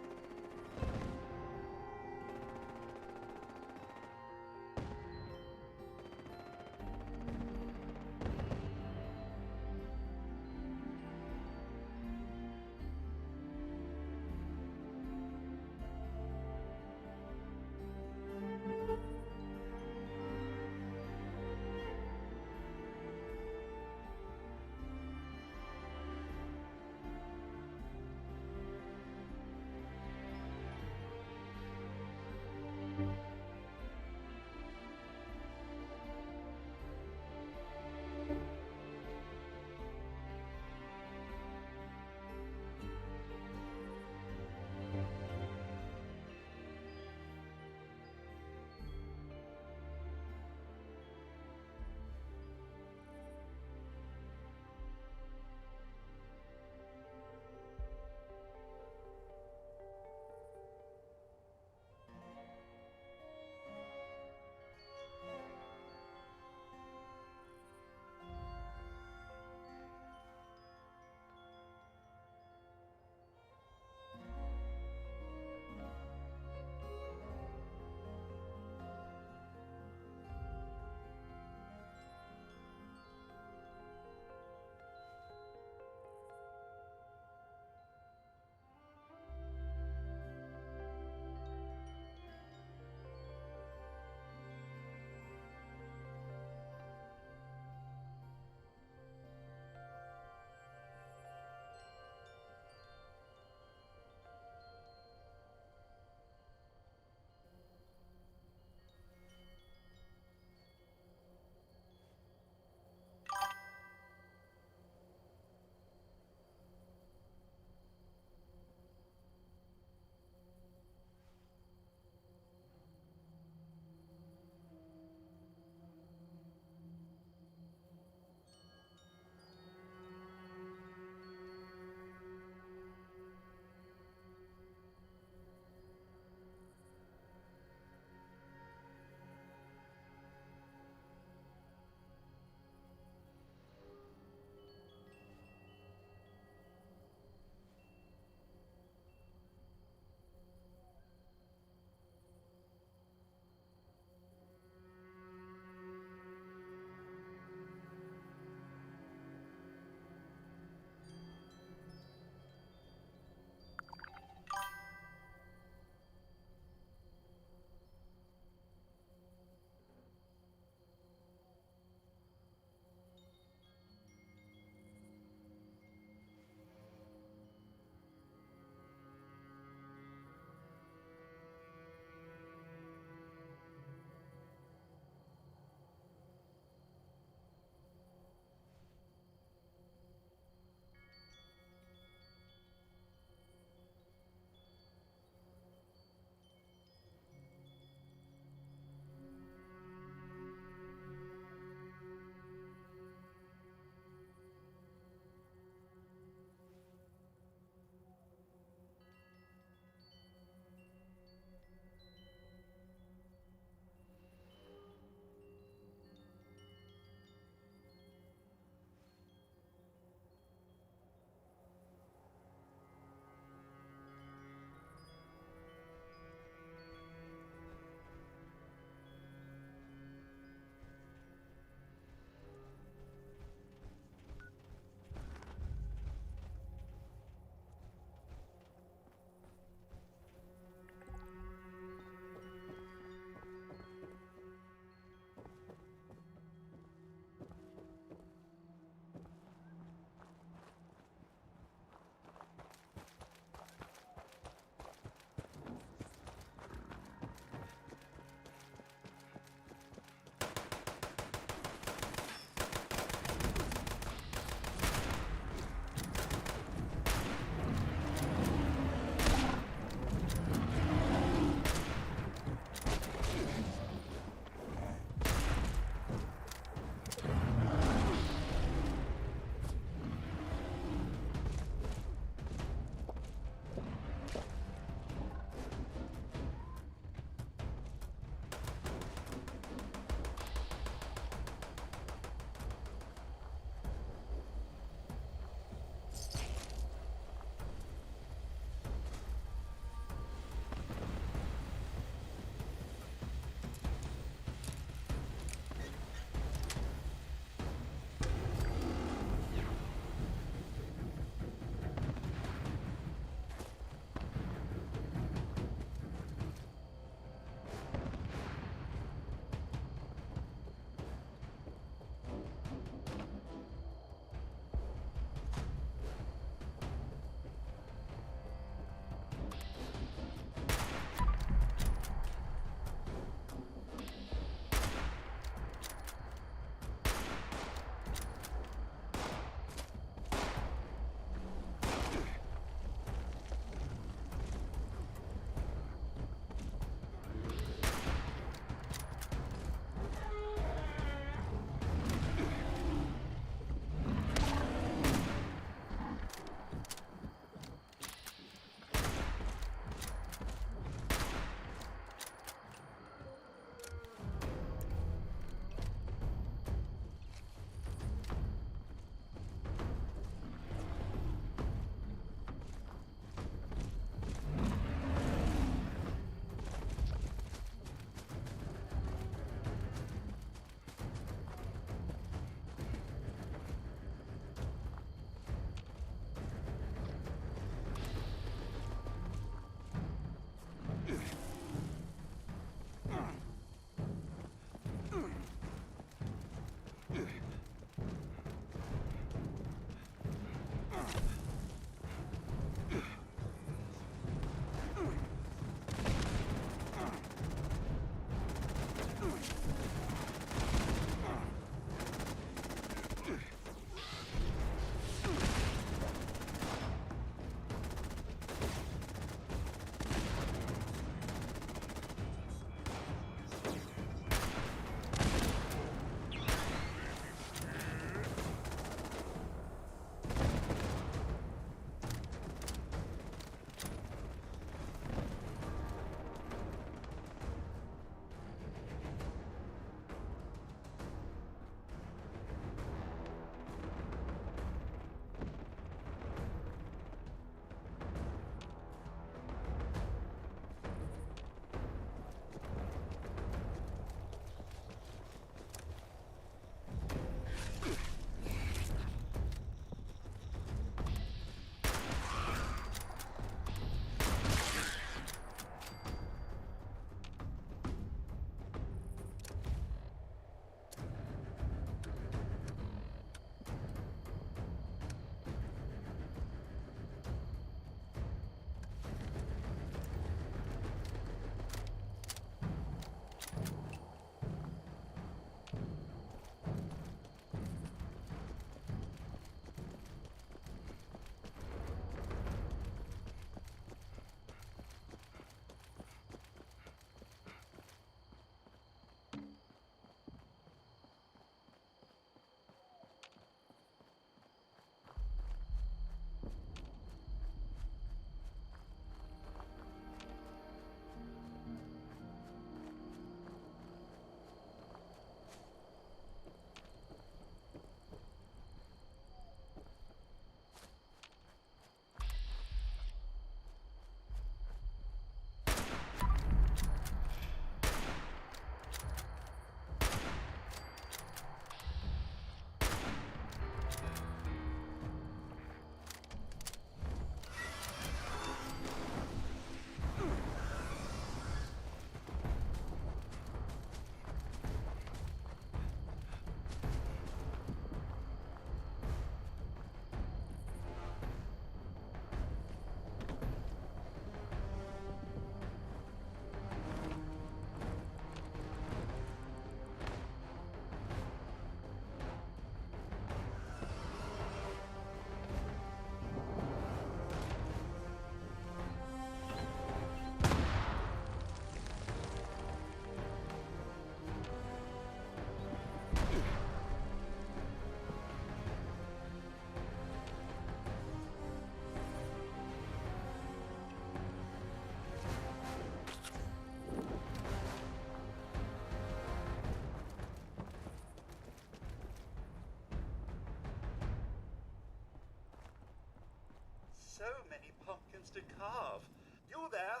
carve. You there?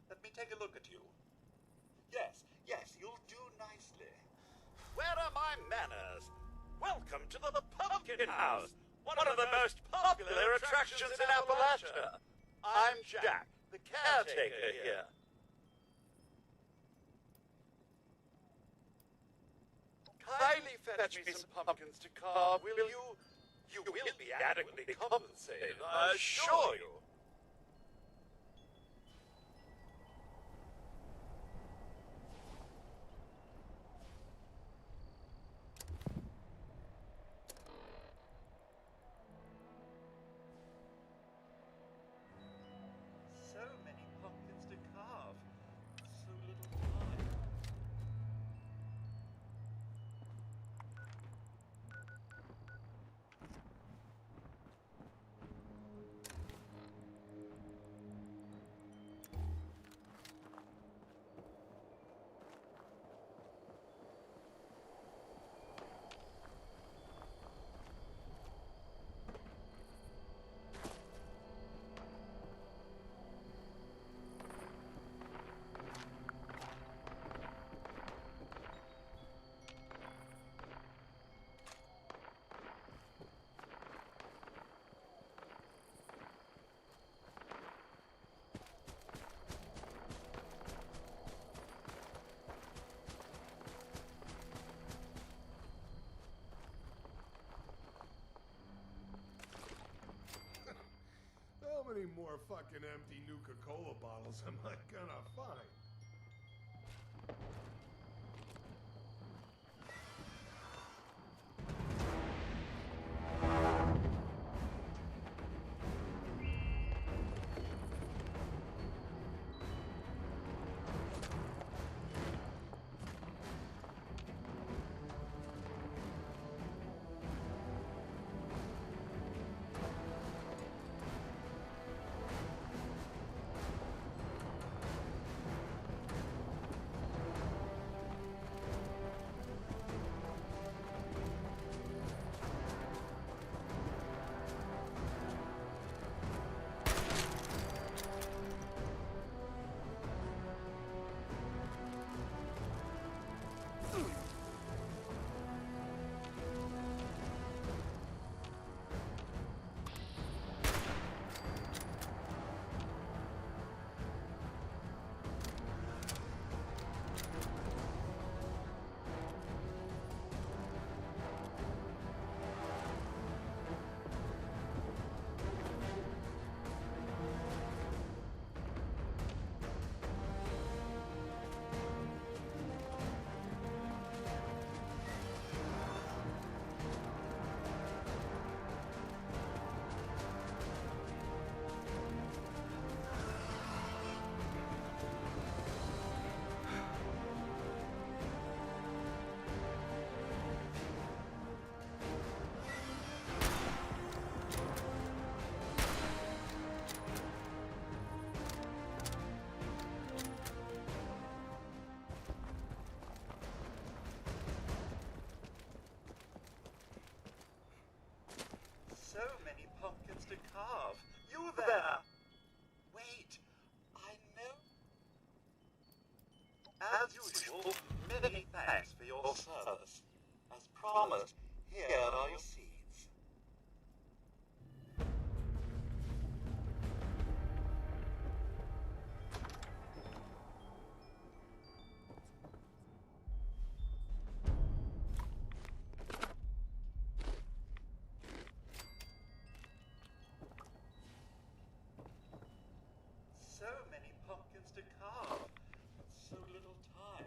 Let me take a look at you. Yes, yes, you'll do nicely. Where are my manners? Welcome to the Pumpkin House, one of the most popular attractions in Appalachia. I'm Jack, the caretaker here. Kindly fetch me some pumpkins to carve, will you? You will be adequately compensated, I assure you. So many pumpkins to carve. So little time. How many more fucking empty Nuka-Cola bottles am I gonna find? So many pumpkins to carve. You there? Wait, I know. As usual, many thanks for your service. As promised, here are your seeds. So many pumpkins to carve, but so little time.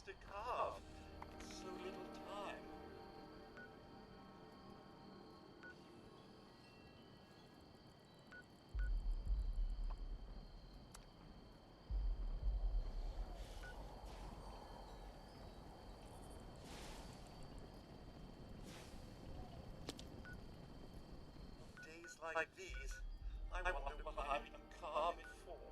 to carve in so little time. Days like these, I wonder what I've been carving for.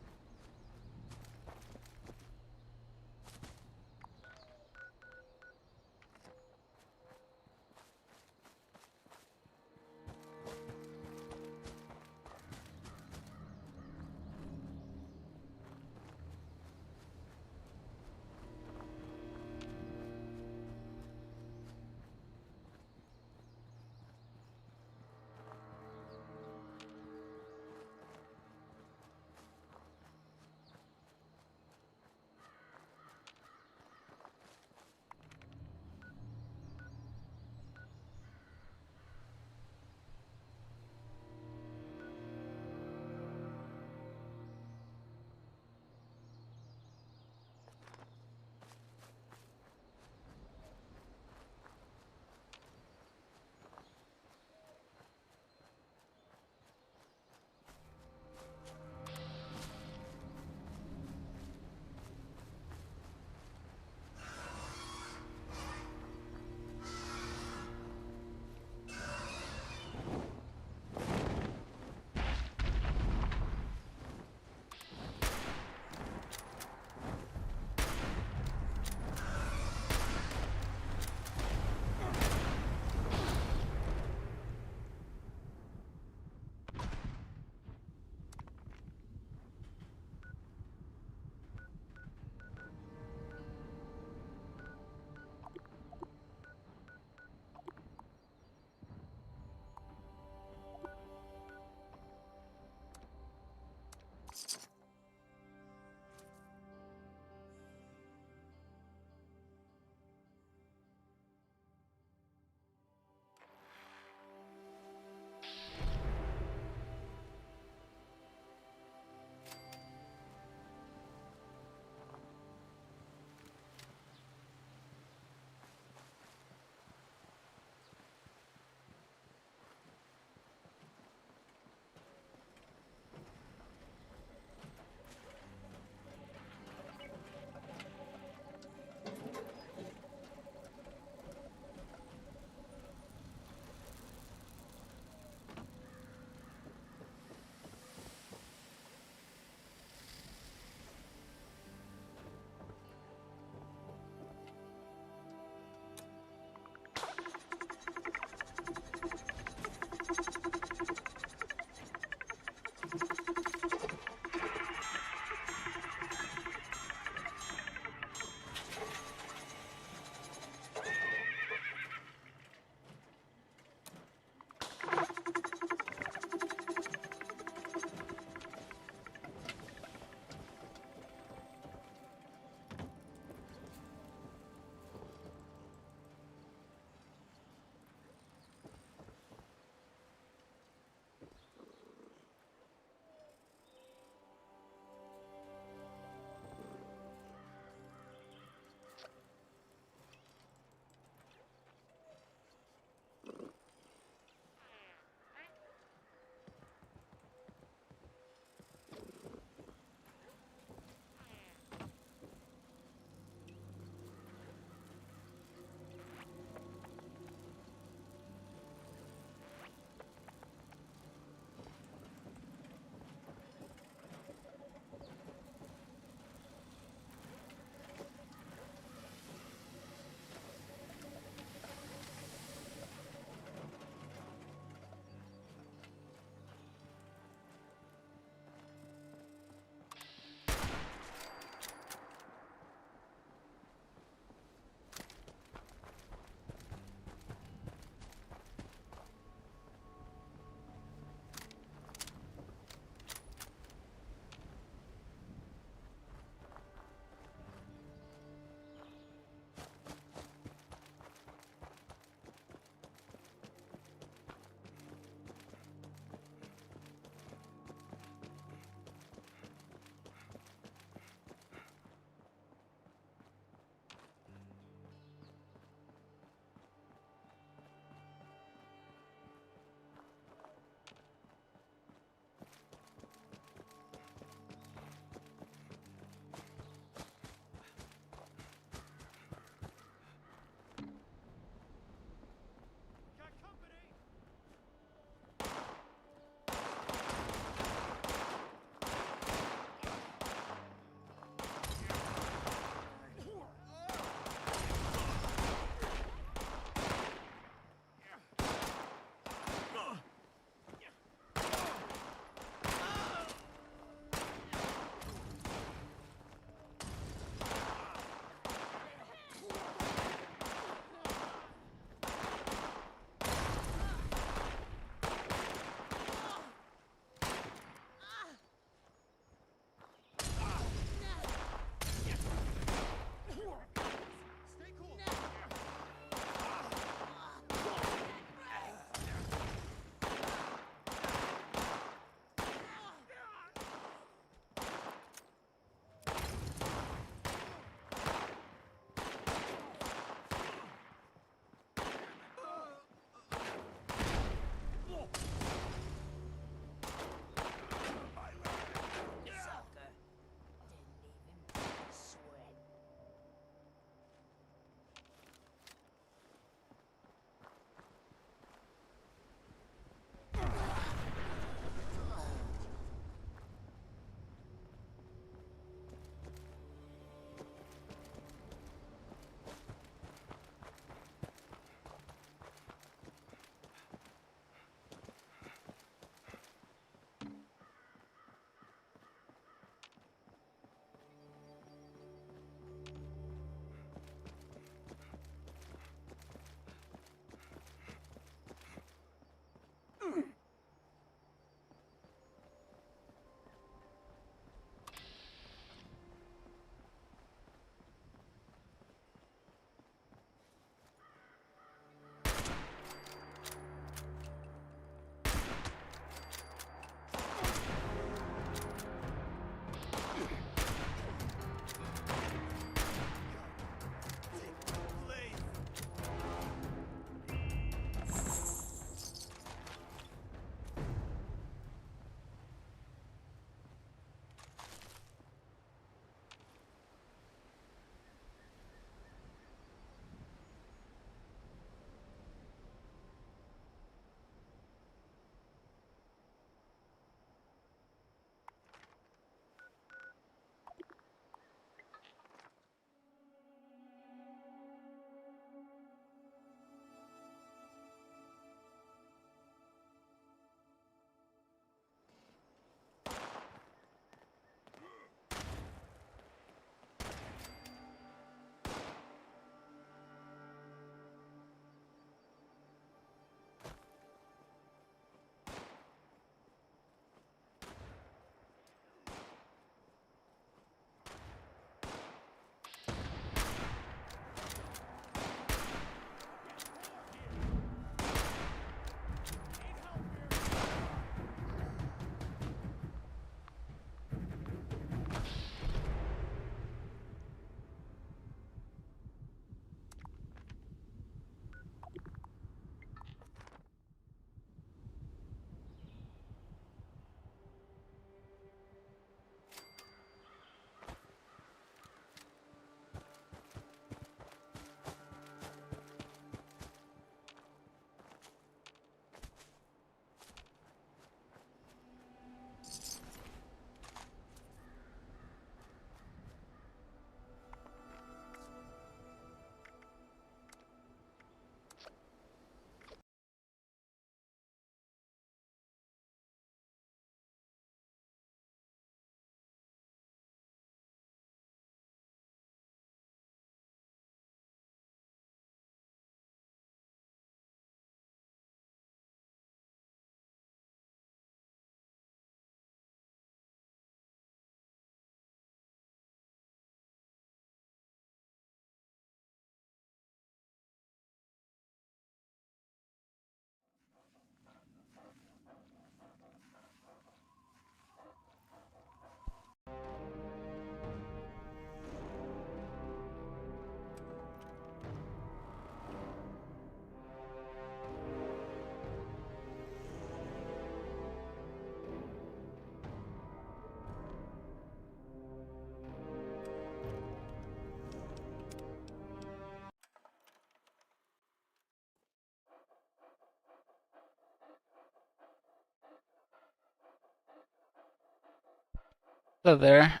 Hello there.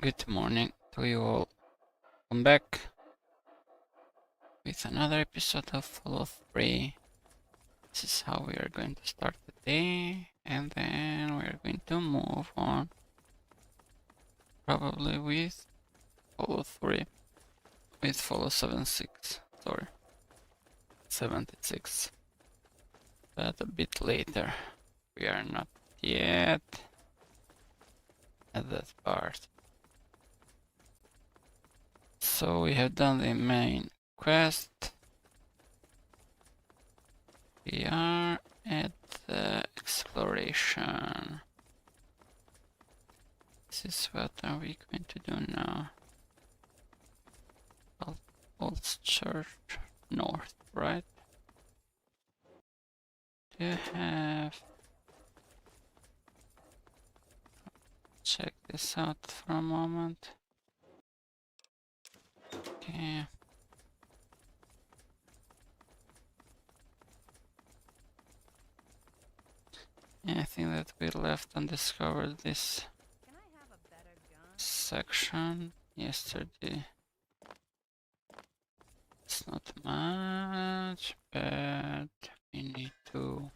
Good morning to you all. Welcome back with another episode of Fallout 3. This is how we are going to start the day, and then we are going to move on. Probably with Fallout 3. With Fallout 76. Sorry. 76. But a bit later. We are not yet at that part. So we have done the main quest. We are at the exploration. This is what are we going to do now? Old Church North, right? Do you have... Check this out for a moment. Okay. Anything that we left undiscovered this section yesterday. It's not much, but we need to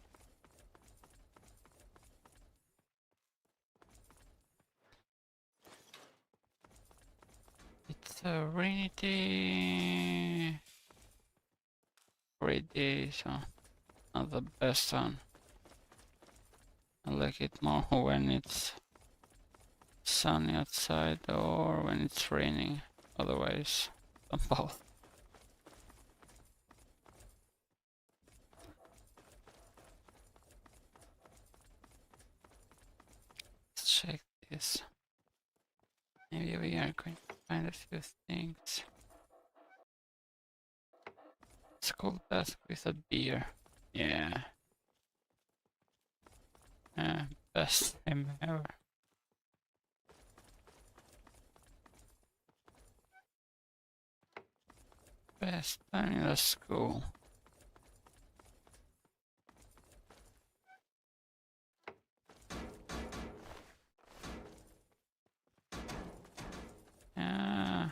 it's a rainy day. Great day, so not the best one. I like it more when it's sunny outside or when it's raining. Otherwise, both. Let's check this. Maybe we are going to find a few things. It's called that with a beer. Yeah. Best time ever. Best time in the school. Yeah,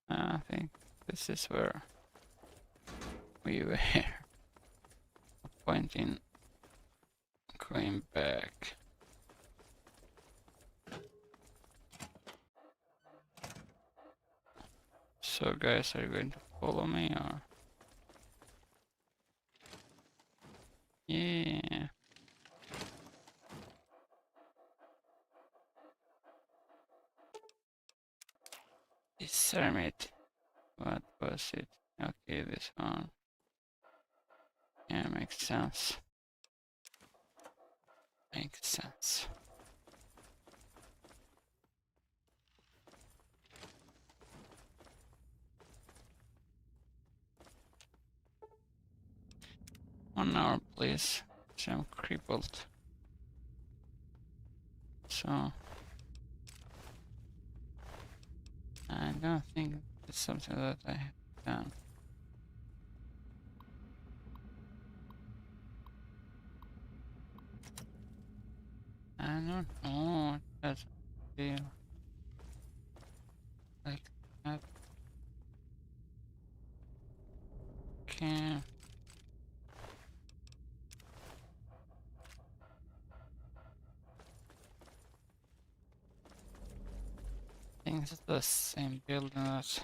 I think this is where we were. Point in going back. So guys, are you going to follow me or? Yeah. This hermit. What was it? Okay, this one. Yeah, makes sense. Makes sense. One hour, please. I'm crippled. So I don't think it's something that I have done. I don't know what that feel like that. Okay. I think it's the same building that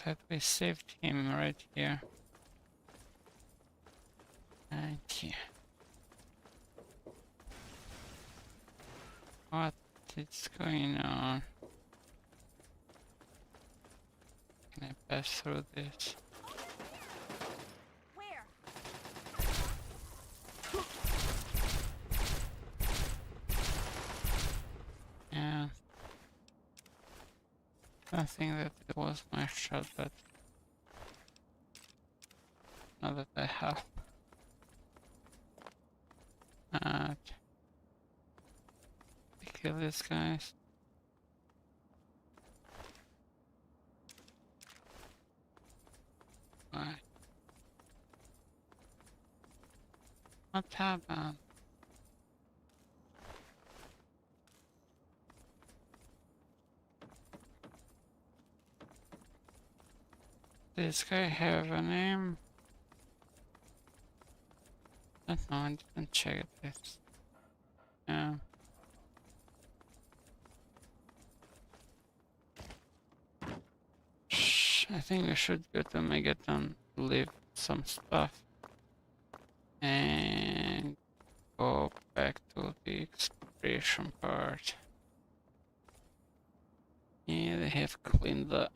that we saved him right here. Right here. What is going on? Can I pass through this? Where? Yeah. I think that it was my shot, but now that I have kill these guys. Why? What happened? This guy have a name? I don't know, I didn't check this. Yeah. I think we should go to Megaton, leave some stuff, and go back to the exploration part. Yeah, they have cleaned the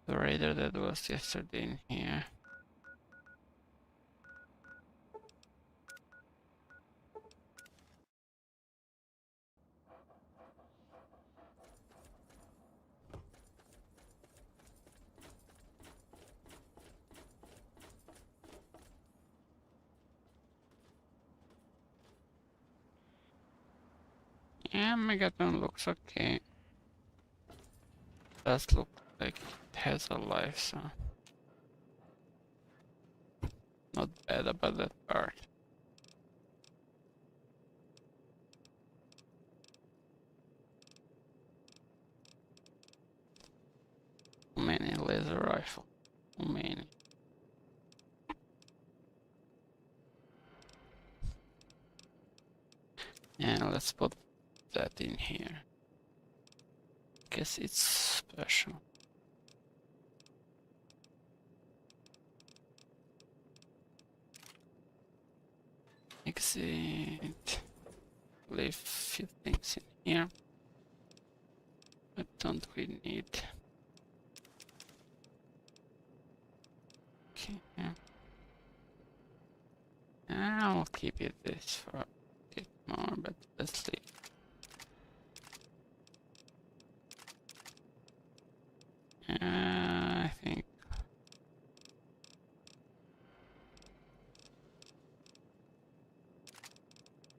raider that was yesterday in here. Yeah, Megaton looks okay. Does look like it has a life, so not bad about that part. Too many laser rifle. Too many. And let's put that in here. Guess it's special. Exit. Leave few things in here. But don't we need? Okay. I'll keep it this for a bit more, but let's leave. I think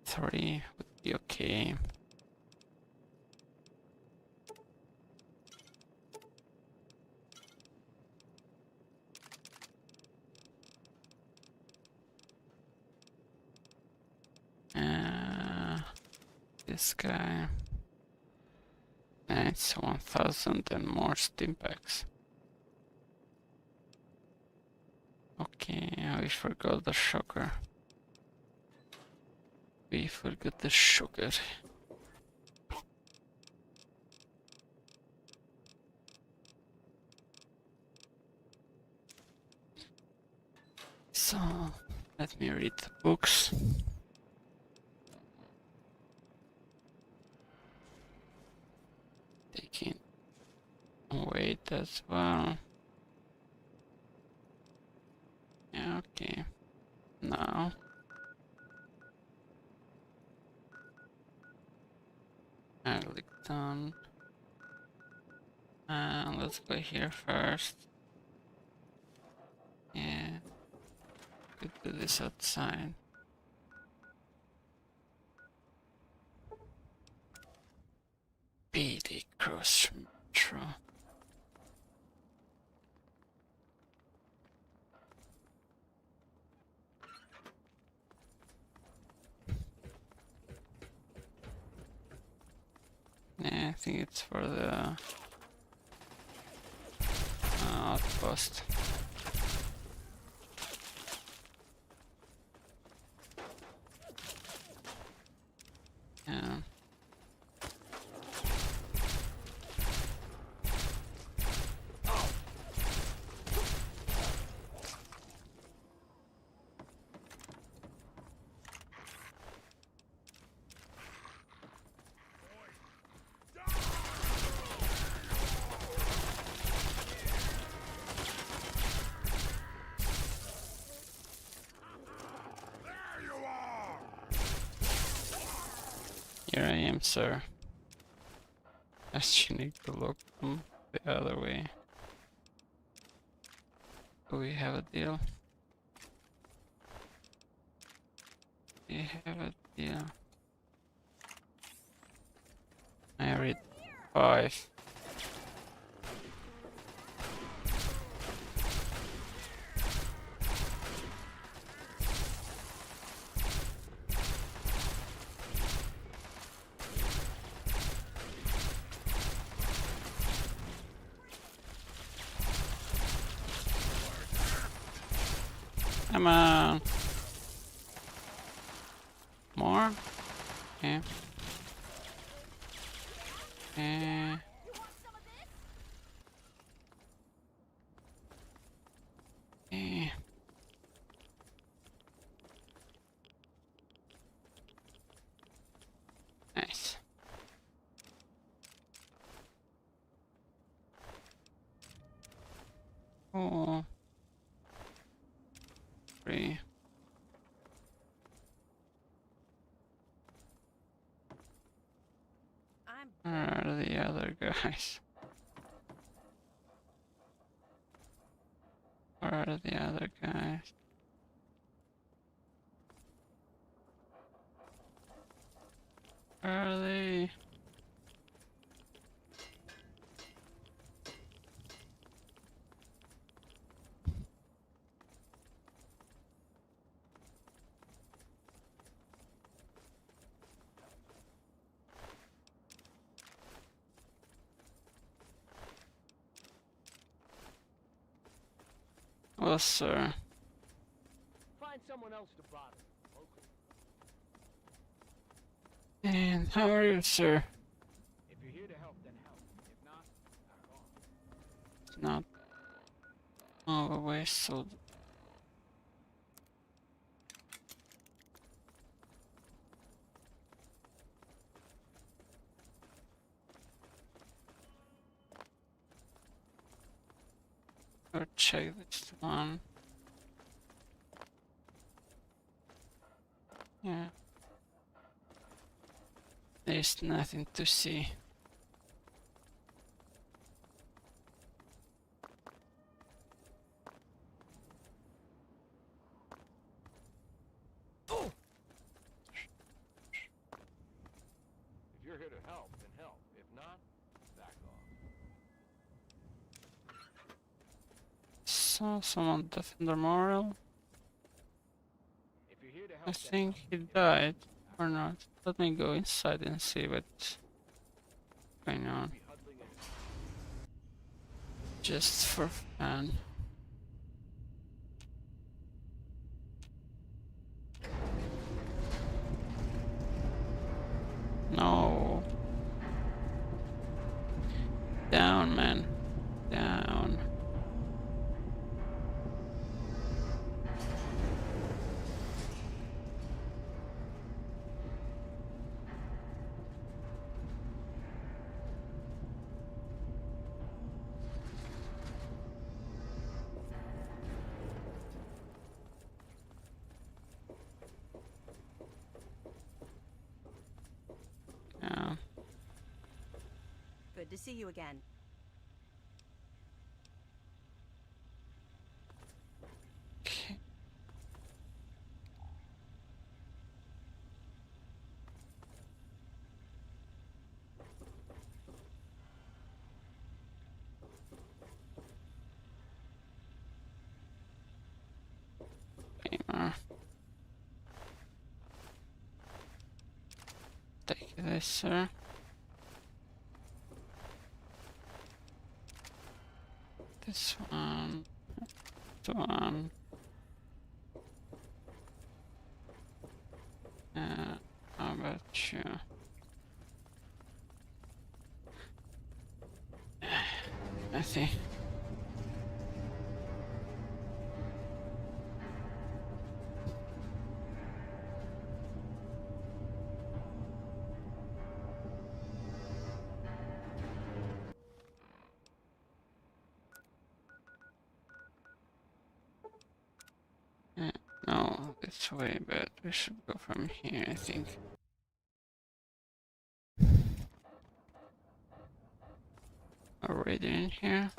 three would be okay. This guy. And it's 1000 and more steam packs. Okay, we forgot the sugar. We forgot the sugar. So, let me read the books. Taking weight as well. Yeah, okay. Now. Arlington. Let's go here first. Yeah. Could do this outside. PD Cross Metro. Yeah, I think it's for the outpost. Yeah. Here I am, sir. Just you need to look the other way. Do we have a deal? We have a deal. I read 5. Come on. More? Okay. Okay. Okay. Nice. Oh. 3. Where are the other guys? Where are the other guys? Where are they? Well, sir. Find someone else to bother. And how are you, sir? If you're here to help, then help. If not, back off. It's not. Oh, Wasteland. Go check this one. Yeah. There's nothing to see. If you're here to help, then help. If not, back off. Saw someone defender moral. If you're here to help, I think he died or not. Let me go inside and see what's going on. Just for fun. No. Down, man. Down. Yeah. Good to see you again. Okay. Gamer. Take this, sir. This one. This one. How about you? I think. No, this way, but we should go from here, I think. Already in here.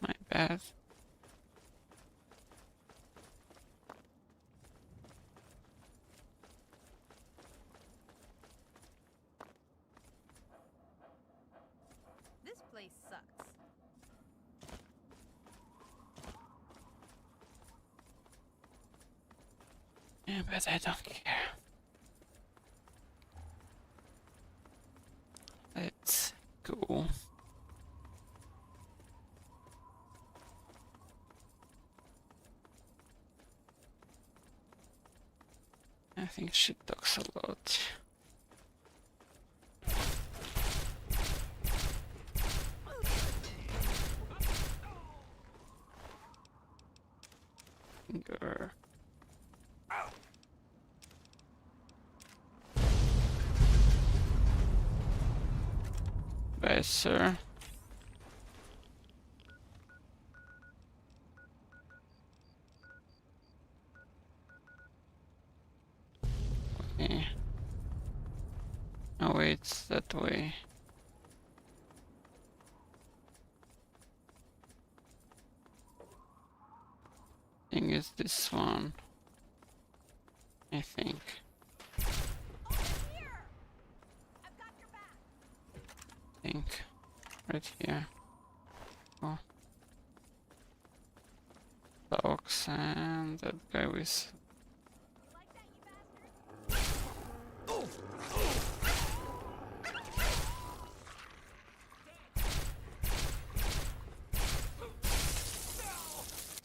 My bad. This place sucks. Yeah, but I don't care. think she talks a lot. Grr. Bye, sir. Okay. Oh wait, it's that way. I think it's this one. I think. Right here. Oh. Dogs and that guy with.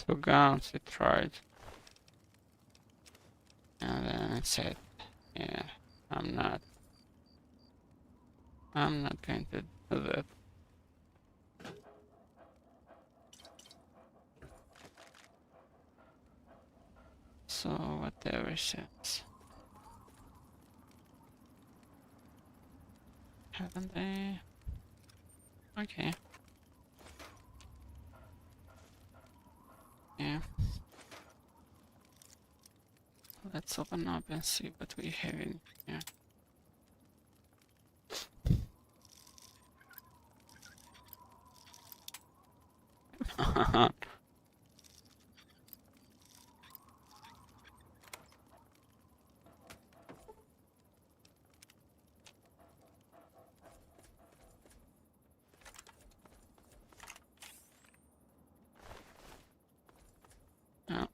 Two guns, he tried. And then it said, yeah, I'm not going to do that. So whatever says. Haven't they? Okay. Yeah. Let's open up and see what we have in here. Yeah.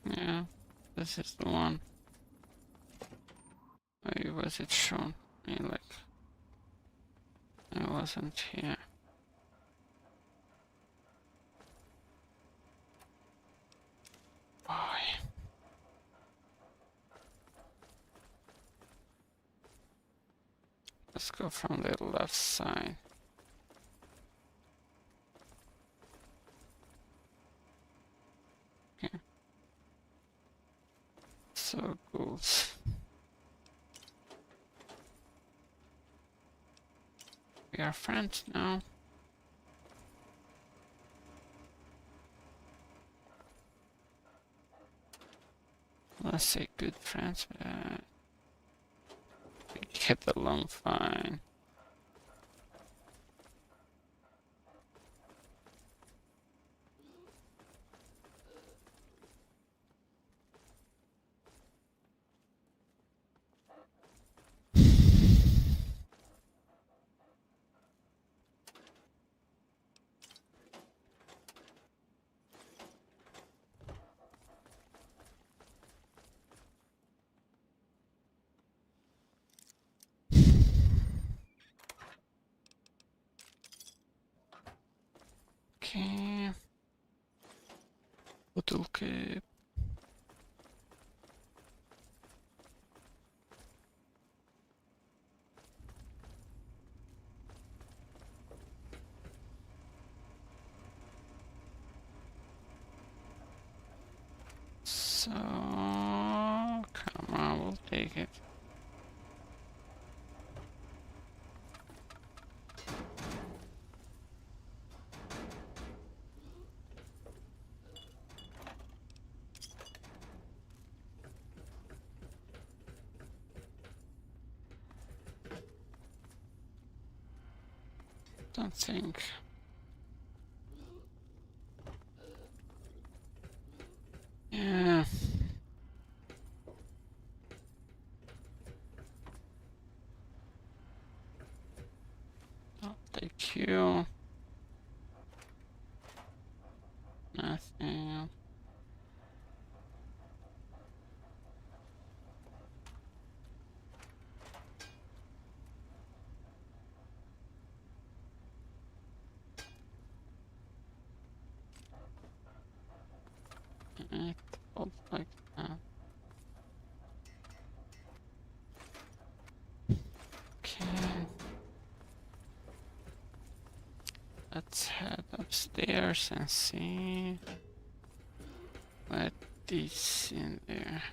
Yeah, this is the one. Why was it shown me like I wasn't here? Why? Let's go from the left side. Okay. So ghouls. We are friends now. Let's say good friends, but we get along fine. Okay. Bottle cap. So, come on, we'll take it. Don't think. Yeah. I'll take you. Nothing. Let's head upstairs and see what is in there.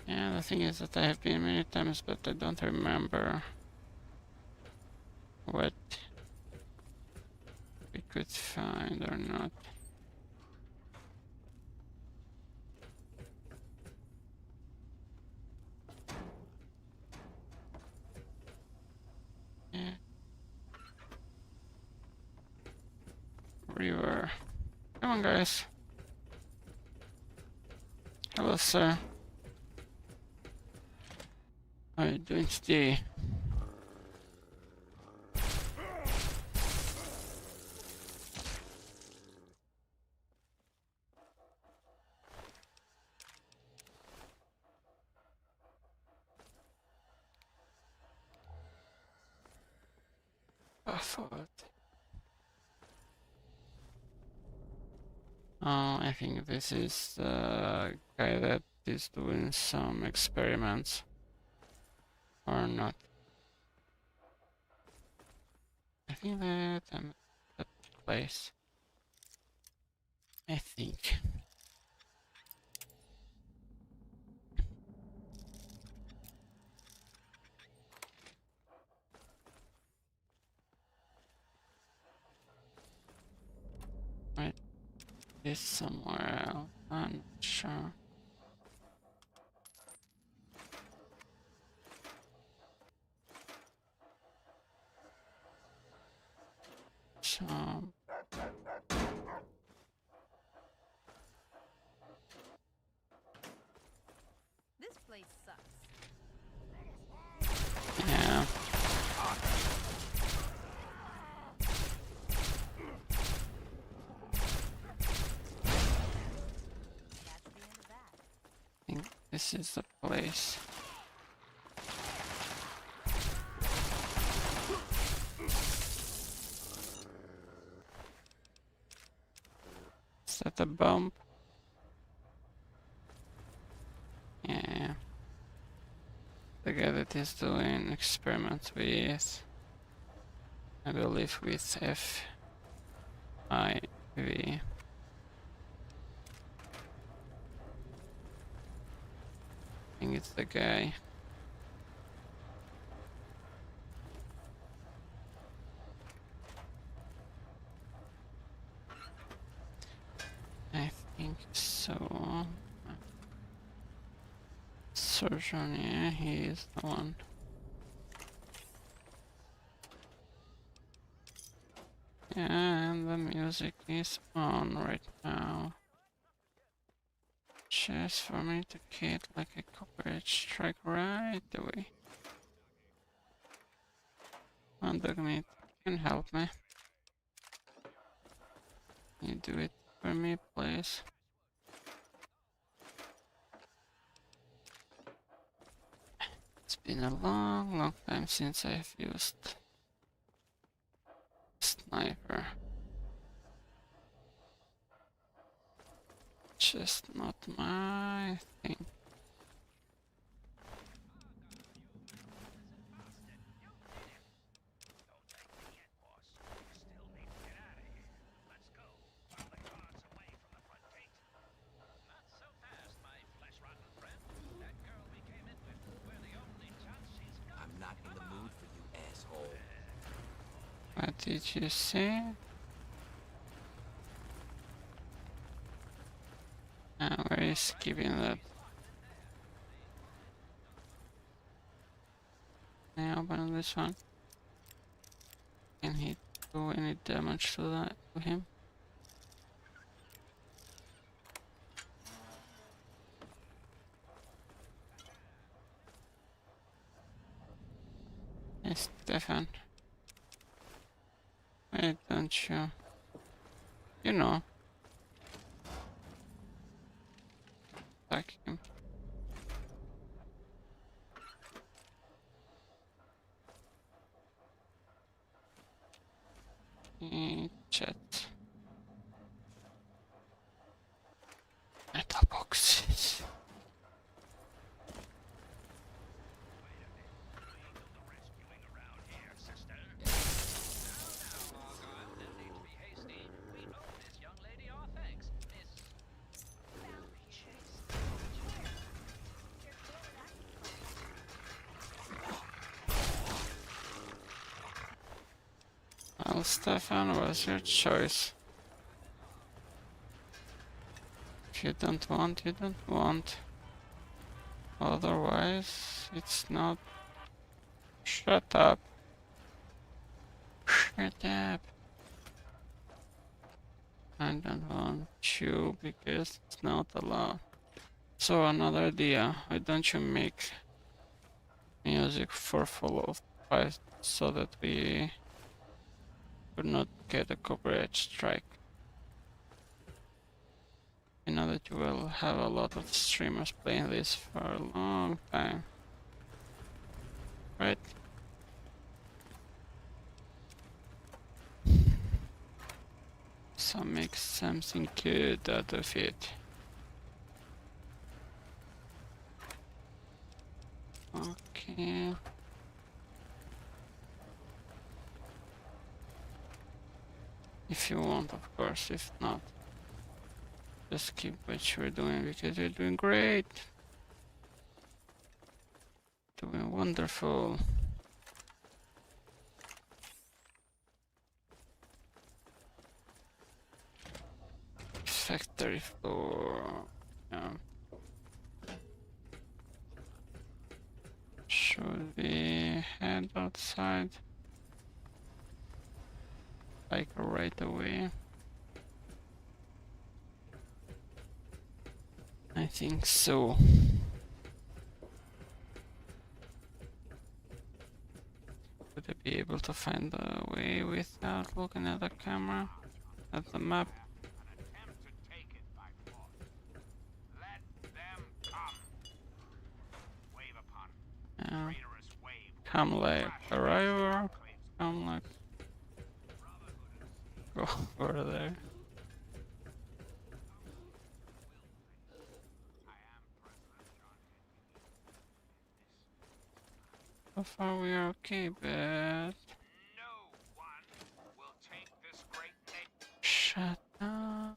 Yeah, the thing is that I have been many times, but I don't remember what we could find or not. Yeah. River. Come on, guys. Hello, sir. How are you doing today? Buffalo. Oh, I think this is the guy that is doing some experiments. Or not. I think that I'm at that place. I think. Right. This somewhere else. I'm not sure. So This place sucks. yeah. I think this is the place. Is that a bump? Yeah. The guy that is doing experiments with, I believe, with FIV. I think it's the guy. I think so. Surgeon, yeah, he is the one. And the music is on right now. Just for me to get like a copyright strike right away. One dog meat can help me. You do it for me, please. It's been a long time since I've used sniper. Just not my thing. I'm not in the mood for you, asshole. What did you say? Where is keeping that? Can I open this one? Can he do any damage to that to him? Hey, Stefan. Why don't you? You know. Attack him. Chat. Metal boxes. Well, Stefan, what's your choice? If you don't want, you don't want. Otherwise, it's not. Shut up. Shut up. I don't want you because it's not allowed. So another idea. Why don't you make music for Fallout 5 so that we would not get a copyright strike? I know that you will have a lot of streamers playing this for a long time. Right? So make something good out of it. Okay. If you want, of course. If not, just keep what you're doing because you're doing great. Doing wonderful. Factory floor. Yeah. Should we head outside? Like right away? I think so. Would I be able to find the way without looking at the camera? At the map? Yeah. Come like arrival. Come like go over there. So far we are okay, but shut up.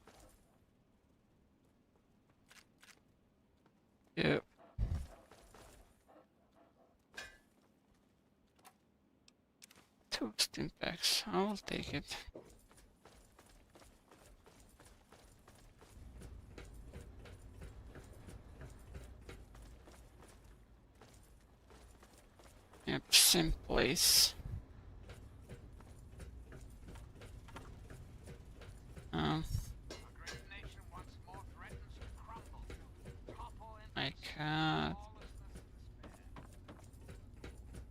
Yep. Two steam packs. I will take it. Yep, same place. My cat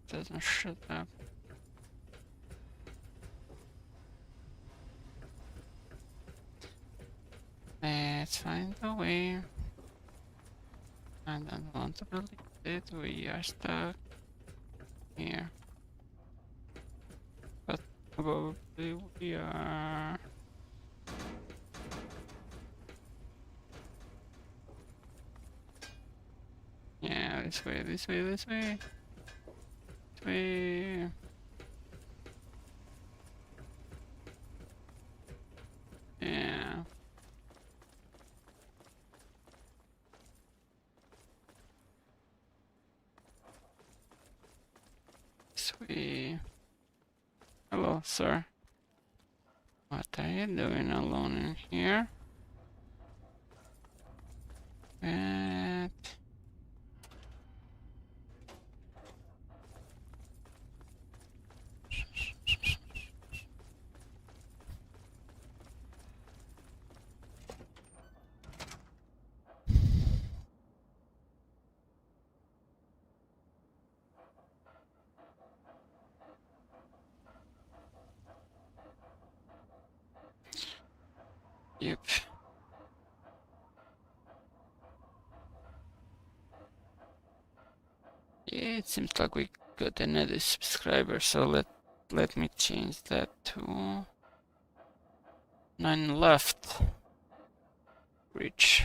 doesn't shut up. Let's find a way. I don't want to believe it. We are stuck here. But probably we are. Yeah, this way, this way, this way. This way. Yeah. This way. Hello, sir. What are you doing alone in here? And yep. Yeah, it seems like we got another subscriber, so let me change that to 9 left. Reach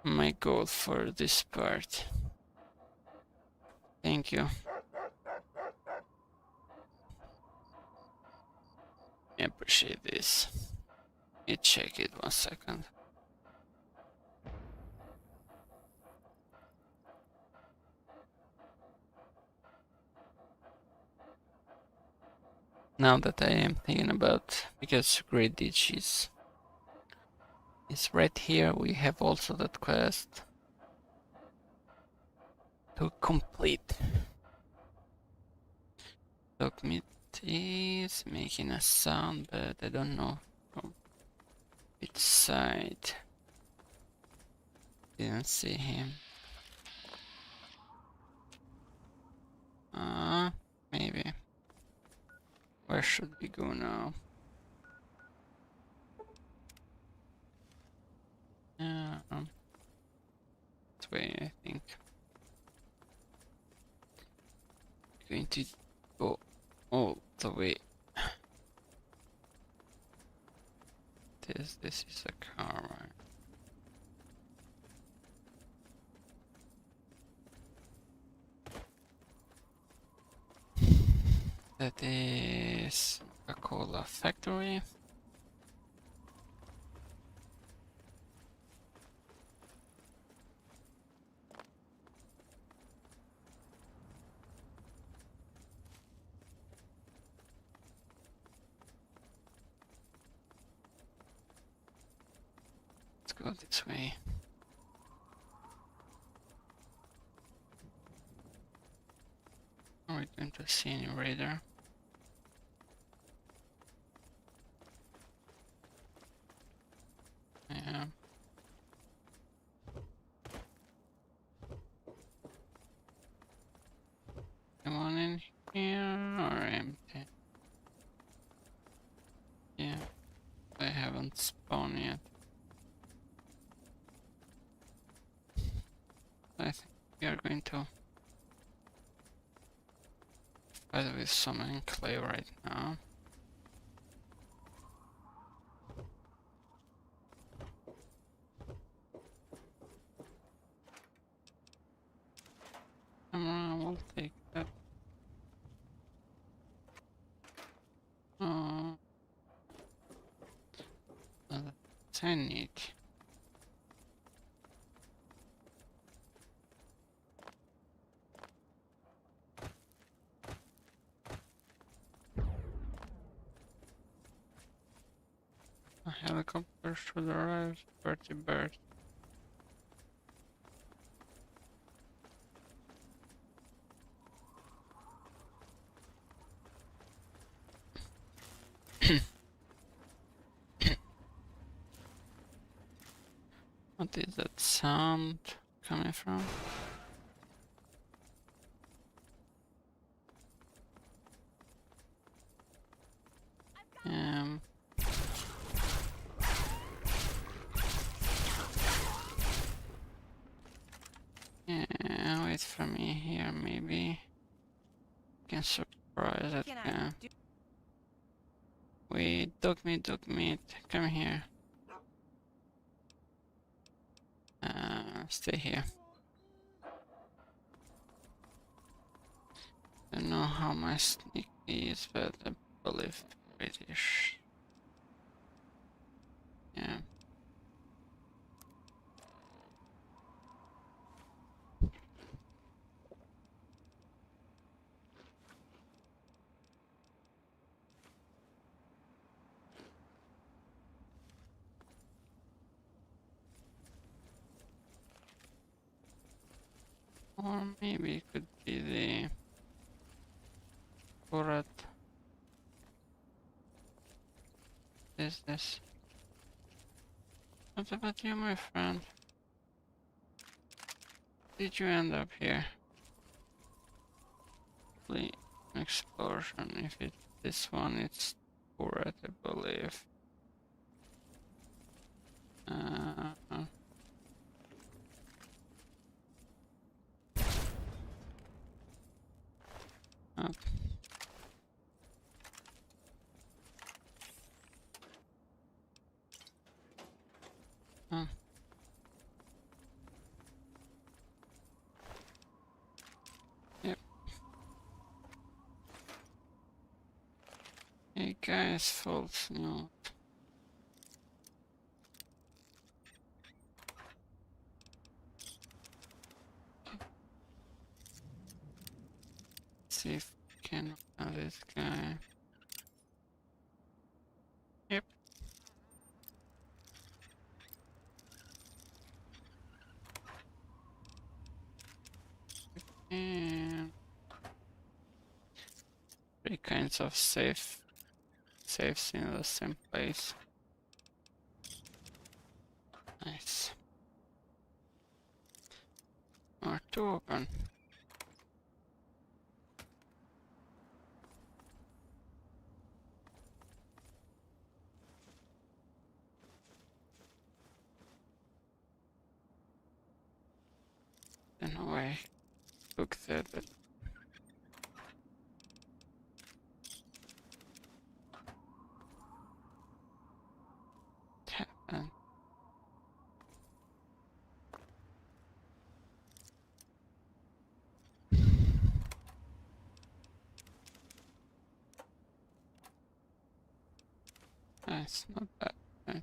my goal for this part. Thank you. I appreciate this. Let me check it 1 second. Now that I am thinking about, because Great Ditch is right here, we have also that quest to complete. Dogmeat is making a sound, but I don't know from which side. Didn't see him. Maybe. Where should we go now? This way, I think. Going to go all the way. This is a car, right? That is a cola factory. Let's go this way. Are we going to see any radar? Yeah. Anyone in here or empty? Yeah, they haven't spawned yet. I think we are going to fight with some enclave right now. Camera will take that. That's I need. A helicopter should arrive. Bertie Bird. What is that sound coming from? Yeah, wait for me here, maybe. Can surprise that guy. Wait, dog meat, come here. Stay here. Don't know how my sneak is, but I believe British. Yeah. Or maybe it could be the Borat. Is this? What about you, my friend? Did you end up here? The explosion. If it's this one, it's Borat, I believe. Yep. Hey guys, false note. See if we can have this guy. And 3 kinds of safes in the same place. Nice. Or 2 open. Then away. Look there. Happened. Nice, not bad. Nice.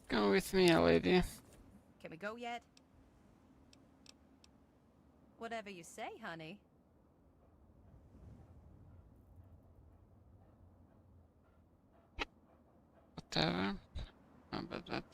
Come with me, lady. Can we go yet? Whatever you say, honey. Whatever. How about that?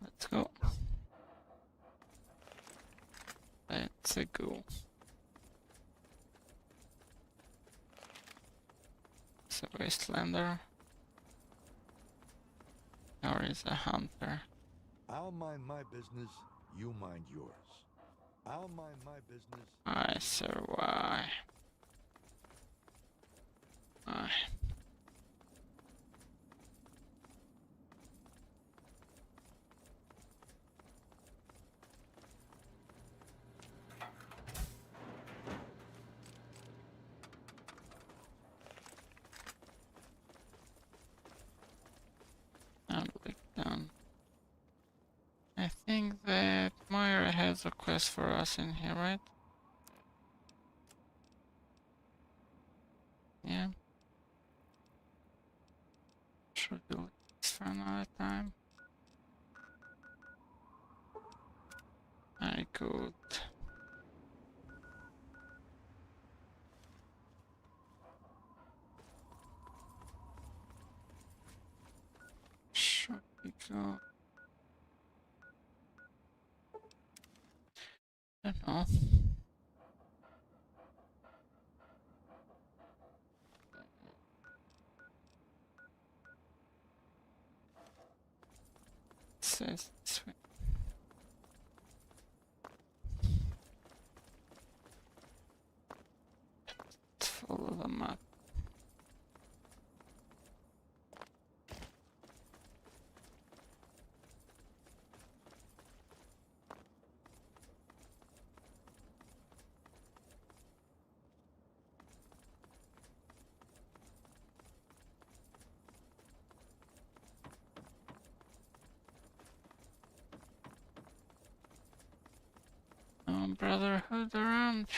Let's go. Let's go. It's a Wastelander. Or is a hunter. I'll mind my business, you mind yours. I'll mind my business. I sir, why? Why? I'll look down. I think that Moira has a quest for us in here, right? Yeah. Should do this for another time. Very good. Should we go? I don't know. It says this way. Let's follow the map. Oh, Brotherhood Ranch.